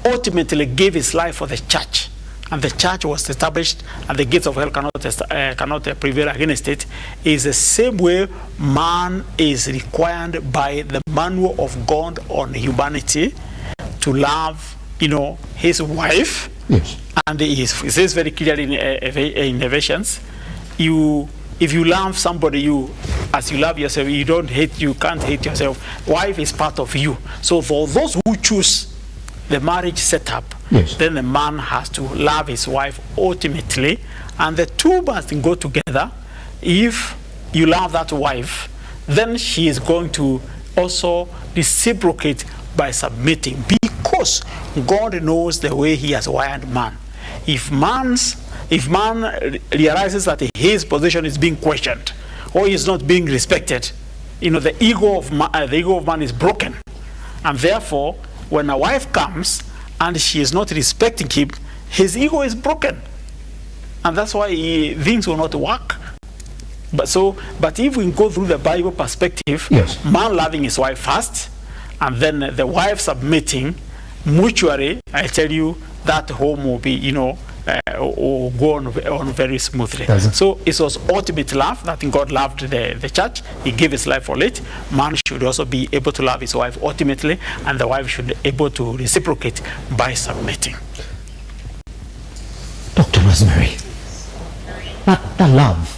ultimately gave his life for the church, and the church was established, and the gates of hell cannot prevail against it, is the same way man is required by the manual of God on humanity to love, his wife. Yes. And it says very clearly in Ephesians, if you love somebody, as you love yourself, you can't hate yourself. Wife is part of you. So for those who choose the marriage setup, then the man has to love his wife ultimately, and the two must go together. If you love that wife, then she is going to also reciprocate by submitting, because God knows the way he has wired man. If man realizes that his position is being questioned or is not being respected, the ego of man is broken, and therefore when a wife comes and she is not respecting him, his ego is broken, and that's why things will not work. But if we go through the Bible perspective, man loving his wife first, and then the wife submitting mutually, I tell you, that home will be, will go on very smoothly. So it was ultimate love that God loved the church. He gave his life for it. Man should also be able to love his wife ultimately, and the wife should be able to reciprocate by submitting. Dr. Rosemary, that love,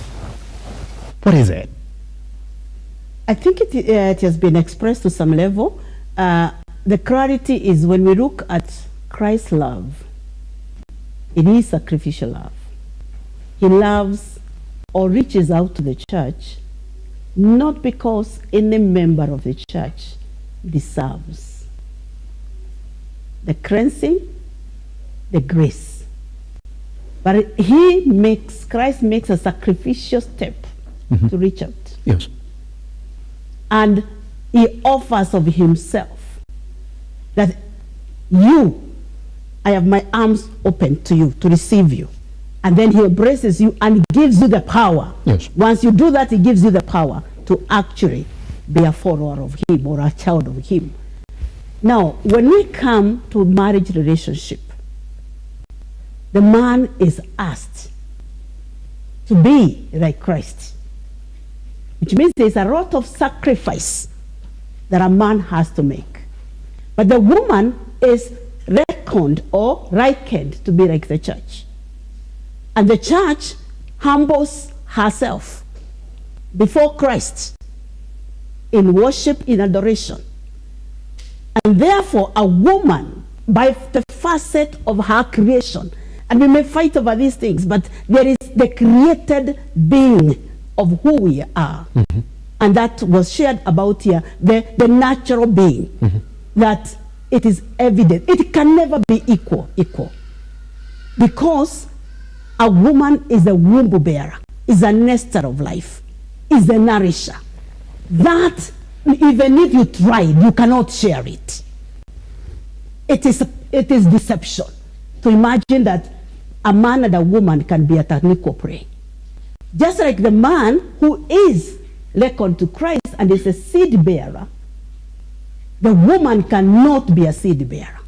what is it? I think it has been expressed to some level. The clarity is when we look at Christ's love, it is sacrificial love. He loves or reaches out to the church not because any member of the church deserves the cleansing, the grace, but Christ makes a sacrificial step to reach out. Yes. And he offers of himself that I have my arms open to you to receive you. And then he embraces you and gives you the power. Yes. Once you do that, he gives you the power to actually be a follower of him or a child of him. Now, when we come to marriage relationship, the man is asked to be like Christ, which means there's a lot of sacrifice that a man has to make. But the woman is reckoned or likened to be like the church. And the church humbles herself before Christ in worship, in adoration. And therefore, a woman, by the facet of her creation, and we may fight over these things, but there is the created being of who we are. Mm-hmm. And that was shared about here, the natural being, mm-hmm. that it is evident. It can never be equal. Because a woman is a womb bearer, is a nester of life, is a nourisher. That, even if you tried, you cannot share it. It is deception to imagine that a man and a woman can be at an equal plane. Just like the man who is likened to Christ and is a seed bearer, the woman cannot be a seed bearer.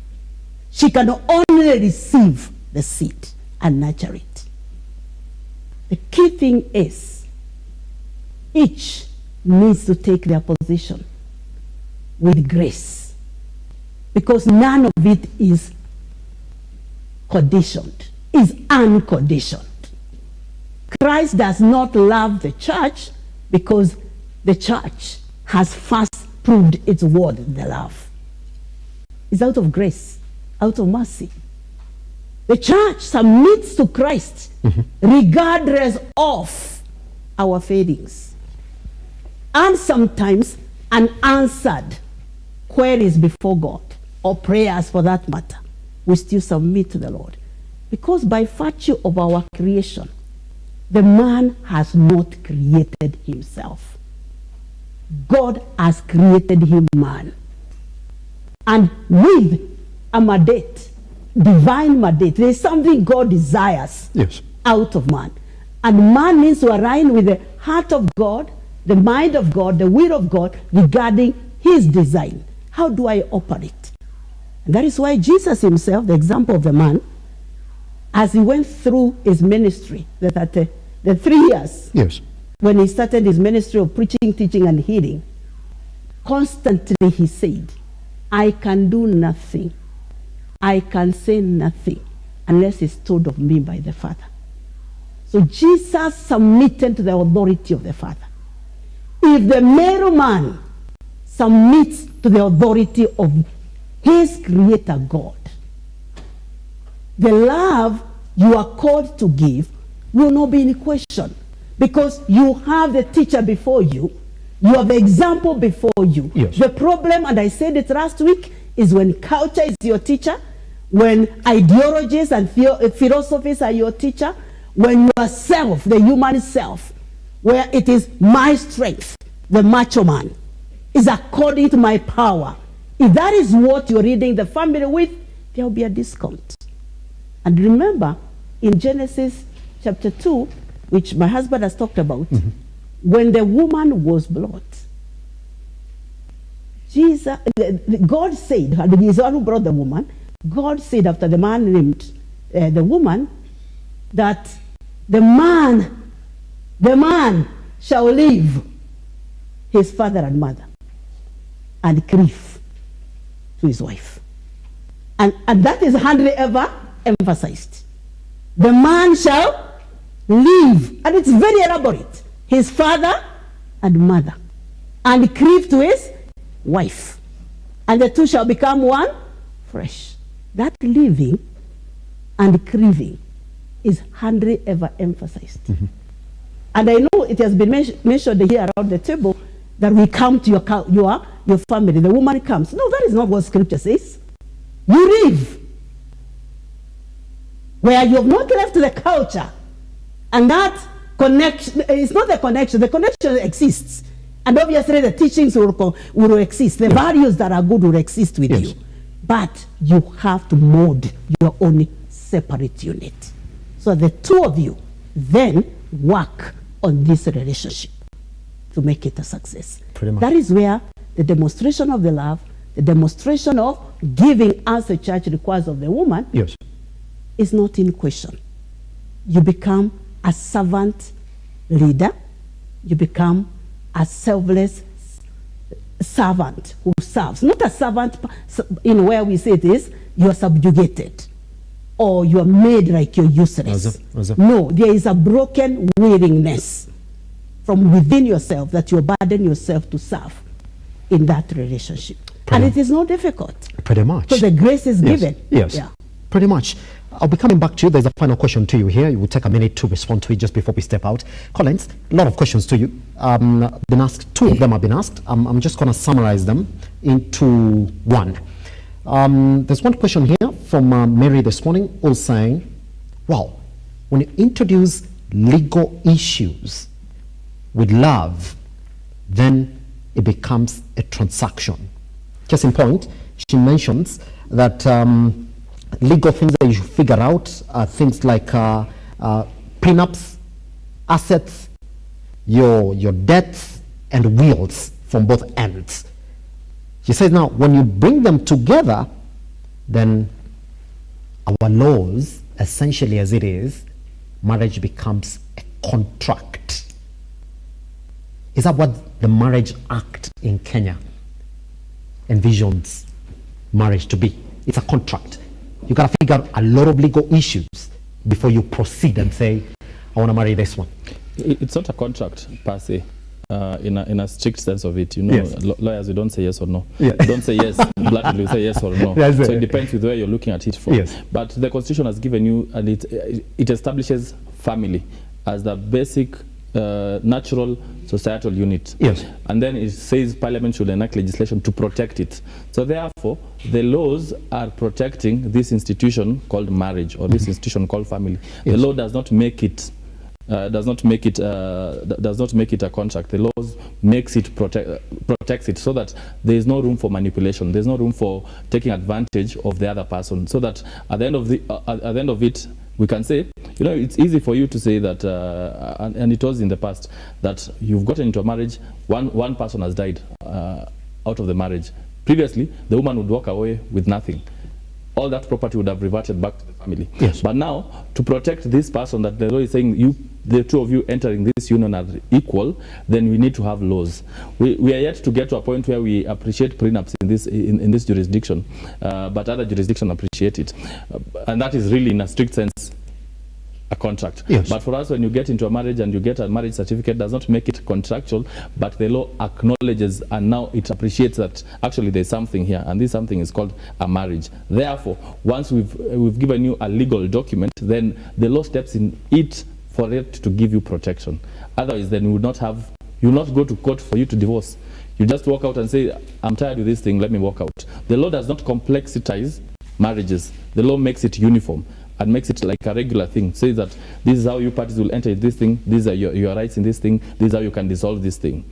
She can only receive the seed and nurture it. The key thing is each needs to take their position with grace, because none of it is conditioned, is unconditioned. Christ does not love the church because the church has first proved its word in the love. It's out of grace, out of mercy. The church submits to Christ regardless of our failings. And sometimes unanswered queries before God, or prayers for that matter, we still submit to the Lord. Because by virtue of our creation, the man has not created himself. God has created him man. And with a mandate, divine mandate, there is something God desires out of man. And man needs to align with the heart of God, the mind of God, the will of God regarding his design. How do I operate? And that is why Jesus himself, the example of the man, as he went through his ministry, the 3 years, when he started his ministry of preaching, teaching, and healing, constantly he said, I can do nothing, I can say nothing unless it's told of me by the Father. So Jesus submitted to the authority of the Father. If the male man submits to the authority of his creator God, the love you are called to give will not be in question, because you have the teacher before you, you have the example before you. The problem, and I said it last week, is when culture is your teacher, when ideologies and philosophies are your teacher, when yourself, the human self, where it is my strength, the macho man, is according to my power. If that is what you're reading the family with, there will be a discount. And remember, in Genesis chapter 2, which my husband has talked about, when the woman was brought, God said, and he is the one who brought the woman, God said after the man named the woman, that the man shall leave his father and mother and cleave to his wife. And that is hardly ever emphasized. The man shall leave, and it's very elaborate, his father and mother, and cleave to his wife, and the two shall become one flesh. That leaving and cleaving is hardly ever emphasized. And I know it has been mentioned here around the table that we come to your family, the woman comes. No, that is not what scripture says. You live where you have not left the culture, and that connection is not the connection exists, and obviously the teachings will exist, the values that are good will exist with you, but you have to mold your own separate unit, so the two of you then work on this relationship to make it a success. That is where the demonstration of the love, the demonstration of giving as a church requires of the woman, is not in question. You become a servant leader. You become a selfless servant who serves. Not a servant in where we say this, you're subjugated or you're made like you're useless. No, there is a broken willingness from within yourself that you burden yourself to serve in that relationship. And it is not difficult. Pretty much. So the grace is given. Yes. Yeah. Pretty much. I'll be coming back to you. There's a final question to you here. You will take a minute to respond to it just before we step out. Collins, a lot of questions to you. Been asked. 2 of them have been asked. I'm just going to summarize them into one. There's one question here from Mary this morning, who's saying, wow, when you introduce legal issues with love, then it becomes a transaction. Case in point, she mentions that legal things that you should figure out are things like prenups, assets, your debts, and wills from both ends. She says now, when you bring them together, then our laws, essentially as it is, marriage becomes a contract. Is that what the Marriage Act in Kenya envisions marriage to be? It's a contract. You got to figure out a lot of legal issues before you proceed and say, I want to marry this one. It's not a contract per se. In a strict sense of it, you know, lawyers, we don't say yes or no. You don't say yes bluntly, you say yes or no. So it depends with where you're looking at it from. But the Constitution has given you, and it establishes family as the basic natural societal unit. And then it says Parliament should enact legislation to protect it. So therefore, the laws are protecting this institution called marriage, or this institution called family. The law does not make it does not make it a contract. The laws makes it protects it, so that there is no room for manipulation. There's no room for taking advantage of the other person. So that at the end of it, we can say, you know, it's easy for you to say that, and it was in the past, that you've gotten into a marriage, one person has died out of the marriage. Previously, the woman would walk away with nothing. All that property would have reverted back to the family. But now, to protect this person that the law is saying the two of you entering this union are equal, then we need to have laws. We are yet to get to a point where we appreciate prenups in this jurisdiction, but other jurisdictions appreciate it. And that is really, in a strict sense, a contract. But for us, when you get into a marriage and you get a marriage certificate, does not make it contractual, but the law acknowledges and now it appreciates that actually there's something here, and this something is called a marriage. Therefore, once we've given you a legal document, then the law steps in it for it to give you protection. Otherwise, then you will not go to court for you to divorce. You just walk out and say, I'm tired of this thing, let me walk out. The law does not complexize marriages. The law makes it uniform and makes it like a regular thing. Says that this is how you parties will enter this thing, these are your rights in this thing, this is how you can dissolve this thing.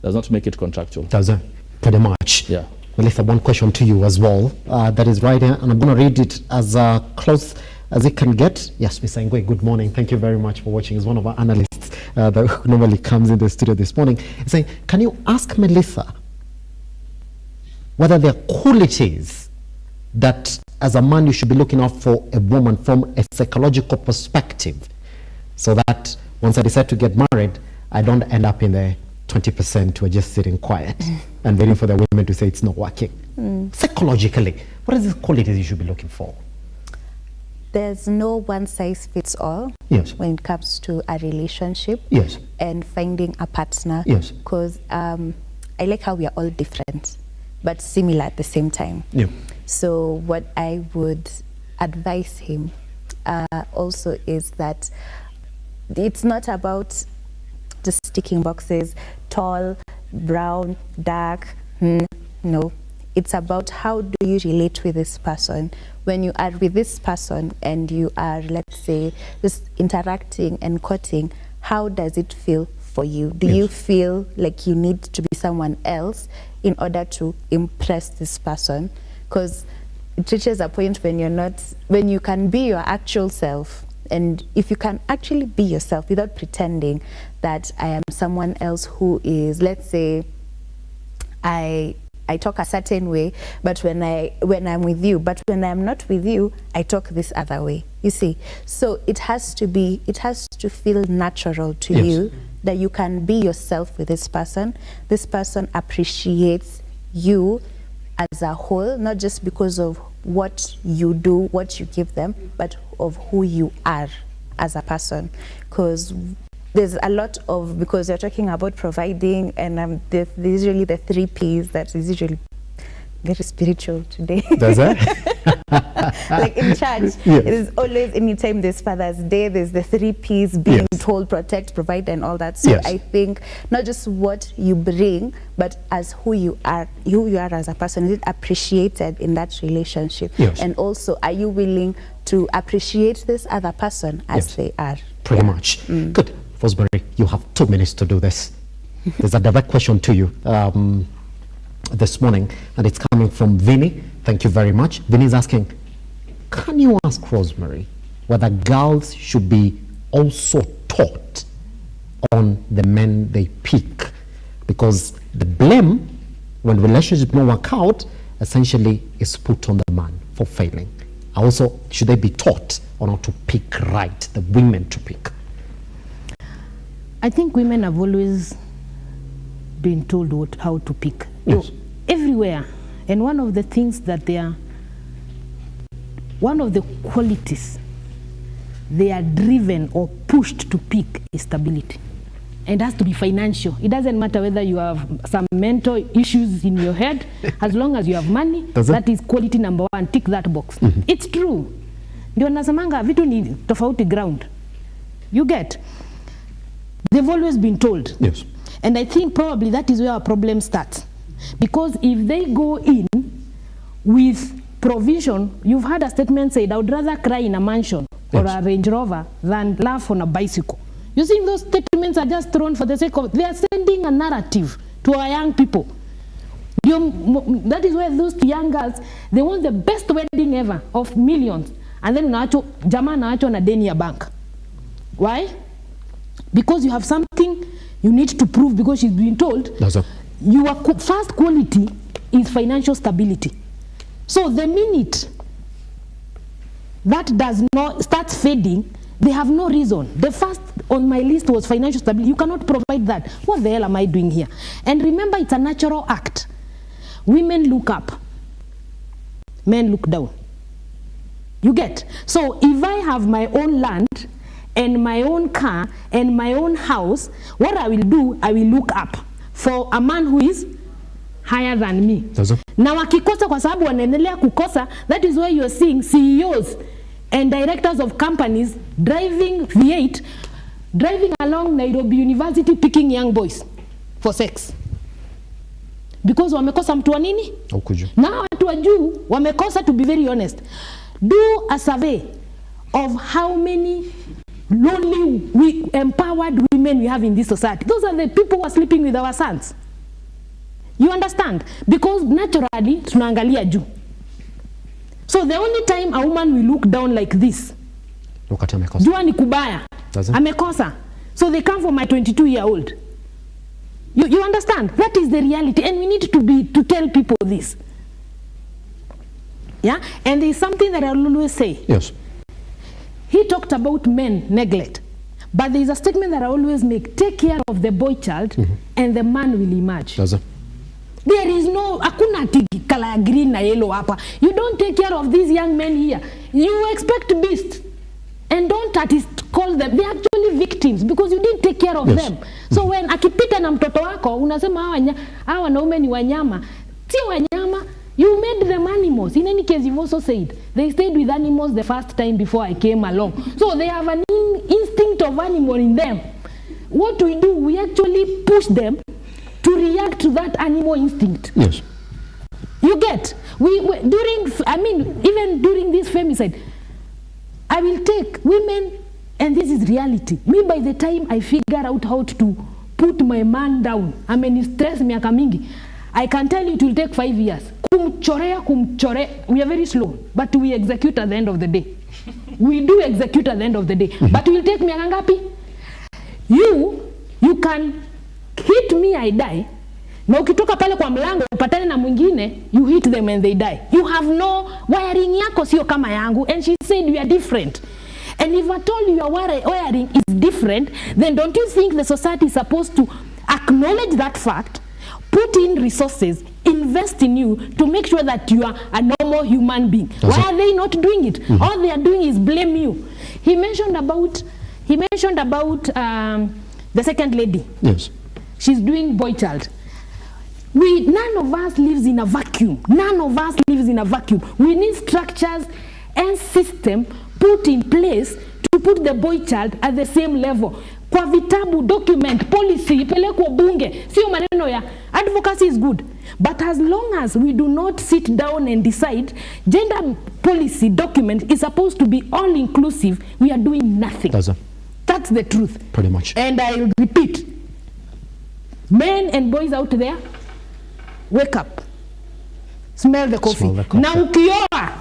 Does not make it contractual. Does it? Pretty much. Yeah. Well, if one question to you as well, that is right here, and I'm going to read it as close as it can get. Yes, Mr. Ngwe, good morning. Thank you very much for watching. He's one of our analysts that normally comes in the studio this morning. He's saying, can you ask Melissa whether there are qualities that as a man you should be looking out for a woman from a psychological perspective, so that once I decide to get married, I don't end up in the 20% who are just sitting quiet and waiting for the women to say it's not working. Psychologically, what are the qualities you should be looking for? There's no one size fits all when it comes to a relationship and finding a partner. Because I like how we are all different but similar at the same time. So what I would advise him also is that it's not about just ticking boxes, tall, brown, dark. No, it's about how do you relate with this person. When you are with this person and you are, let's say, just interacting and courting, how does it feel for you? Do you feel like you need to be someone else in order to impress this person? Because it reaches a point when you can be your actual self, and if you can actually be yourself without pretending that I am someone else who is, let's say, I I talk a certain way, but when I'm with you, but when I'm not with you, I talk this other way. You see, so it has to feel natural to you that you can be yourself with this person. This person appreciates you as a whole, not just because of what you do, what you give them, but of who you are as a person. Because there's a lot of, because you're talking about providing, and there's usually the 3 P's that is usually very spiritual today. Does that? Like in church, it is always, anytime there's Father's Day, there's the 3 P's being told, protect, provide, and all that. So I think not just what you bring, but as who you are as a person. Is it appreciated in that relationship? And also, are you willing to appreciate this other person as they are? Pretty much. Good. Fosbury, you have 2 minutes to do this. There's a direct question to you this morning, and it's coming from Vinny. Thank you very much. Vinny is asking, can you ask Rosemary whether girls should be also taught on the men they pick? Because the blame when relationships don't work out essentially is put on the man for failing. Also, should they be taught on how to pick right, the women to pick? I think women have always been told how to pick. Everywhere. And one of the things that one of the qualities they are driven or pushed to pick is stability. And it has to be financial. It doesn't matter whether you have some mental issues in your head, as long as you have money, that is quality number 1. Tick that box. It's true. Ndio nasamanga vitu ni tofauti ground. You get? They've always been told. And I think probably that is where our problem starts. Because if they go in with provision, you've had a statement said, I would rather cry in a mansion or a Range Rover than laugh on a bicycle. You see, those statements are just thrown for the sake of, they are sending a narrative to our young people. That is where those young girls, they want the best wedding ever of millions. And then jamaa naacho na deni ya bank. Why? Because you have something you need to prove, because she's been told your first quality is financial stability. So the minute that does not start fading, they have no reason. The first on my list was financial stability. You cannot provide that. What the hell am I doing here? And remember, it's a natural act. Women look up, men look down. You get? So if I have my own land and my own car and my own house, what I will do, I will look up for a man who is higher than me. Na wakikosa kwa sababu wanaendelea kukosa, that is why you're seeing CEOs and directors of companies driving V8, driving along Nairobi University picking young boys for sex. Because wamekosa mtu wa nini? Na watu wa juu wamekosa, to be very honest. Do a survey of how many lonely, empowered women we have in this society. Those are the people who are sleeping with our sons. You understand? Because naturally, tunaangalia juu. So the only time a woman will look down like this, jua ni kubaya, amekosa. So they come for my 22-year-old. You understand? That is the reality, and we need to tell people this. Yeah? And there is something that I will always say. He talked about men neglect. But there is a statement that I always make: take care of the boy child, and the man will emerge. There is no, hakuna kala green na yellow hapa. You don't take care of these young men here, you expect beasts. And don't call them, they're actually victims because you didn't take care of them. So when akipita na mtoto wako, unasema hawa wanaume ni wanyama. Si wanyama, you made them animals. In any case, you've also said, they stayed with animals the first time before I came along. So they have an instinct of animal in them. What we do, we actually push them to react to that animal instinct. You get? Even during this femicide, I will take women, and this is reality. Me, by the time I figure out how to put my man down, stress miaka mingi, I can tell you it will take 5 years. Kumchore, we are very slow, but we execute at the end of the day. We do execute at the end of the day. But it will take miaka ngapi? You can hit me, I die. Na ukitoka pale kwa mlango upatane na mwingine, you hit them and they die. You have no wiring yako sio kama yangu, and she said we are different. And if at all your wiring is different, then don't you think the society is supposed to acknowledge that fact, put in resources, invest in you to make sure that you are a normal human being? Why are they not doing it? All they are doing is blame you. He mentioned about the second lady. Yes. She's doing boy child. None of us lives in a vacuum. None of us lives in a vacuum. We need structures and system put in place to put the boy child at the same level. Kwa vitabu, document, policy, ipelekwe bunge. Sio maneno ya advocacy is good. But as long as we do not sit down and decide, gender policy document is supposed to be all inclusive, we are doing nothing. That's the truth. Pretty much. And I'll repeat. Men and boys out there, wake up. Smell the coffee. Na ukioa,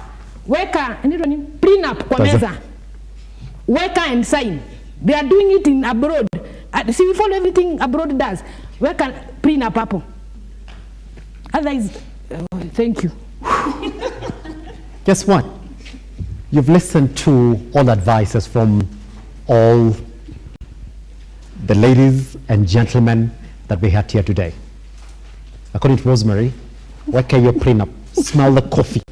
weka, prenup kwa meza. Weka and sign. They are doing it in abroad. See, we follow everything abroad does. Weka prenup hapo. Otherwise, thank you. Guess what? You've listened to all advices from all the ladies and gentlemen that we had here today. According to Rosemary, weka your prenup, smell the coffee.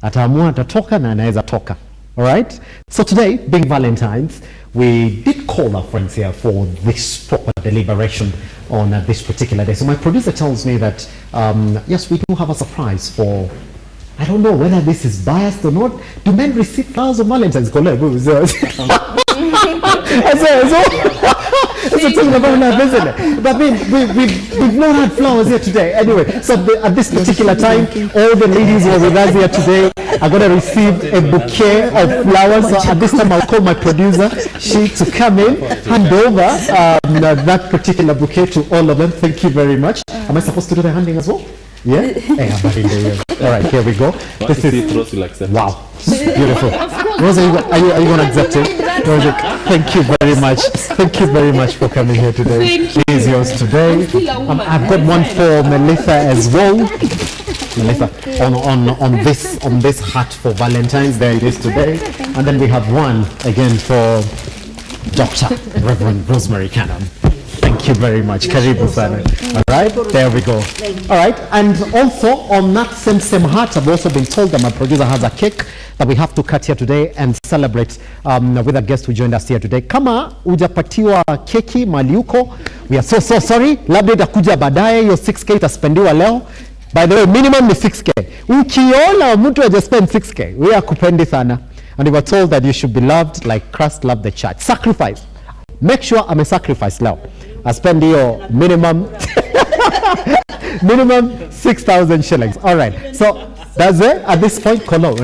Ataamua atatoka na anaweza toka. All right? So today, being Valentine's, we did call our friends here for this proper deliberation on this particular day. So my producer tells me that, yes, we do have a surprise for, I don't know whether this is biased or not. Do men receive flowers on Valentine's? It's talking about love, isn't it? But I mean, we've not had flowers here today. Anyway, so at this particular time, all the ladies who are with us here today are going to receive a bouquet of flowers. So at this time, I'll call my producer, she, to come in, hand over that particular bouquet to all of them. Thank you very much. Am I supposed to do the handing as well? Yeah? Hey, all right, here we go. This is wow, beautiful. Rosa, are you going to accept it? Rosa, thank you very much. Thank you very much for coming here today. It is yours today. I've got one for Melissa as well. Melissa, on this hat for Valentine's. There it is today. And then we have one again for Dr. Reverend Rosemary Cannon. Thank you very much. Karibu sana. All right, there we go. All right, and also on that same hat, I've also been told that my producer has a cake that we have to cut here today and celebrate with a guest who joined us here today. Kama hujapatiwa keki maliuko, we are so sorry. Labda itakuja baadaye, your 6K itaspendiwa leo. By the way, minimum ni 6K. Ukiona mtu haja spend 6K, we are kupendi sana. And we were told that you should be loved like Christ loved the church. Sacrifice. Make sure I'm a sacrifice now. I spend your minimum 6,000 shillings. All right. So that's it. At this point, Kolo.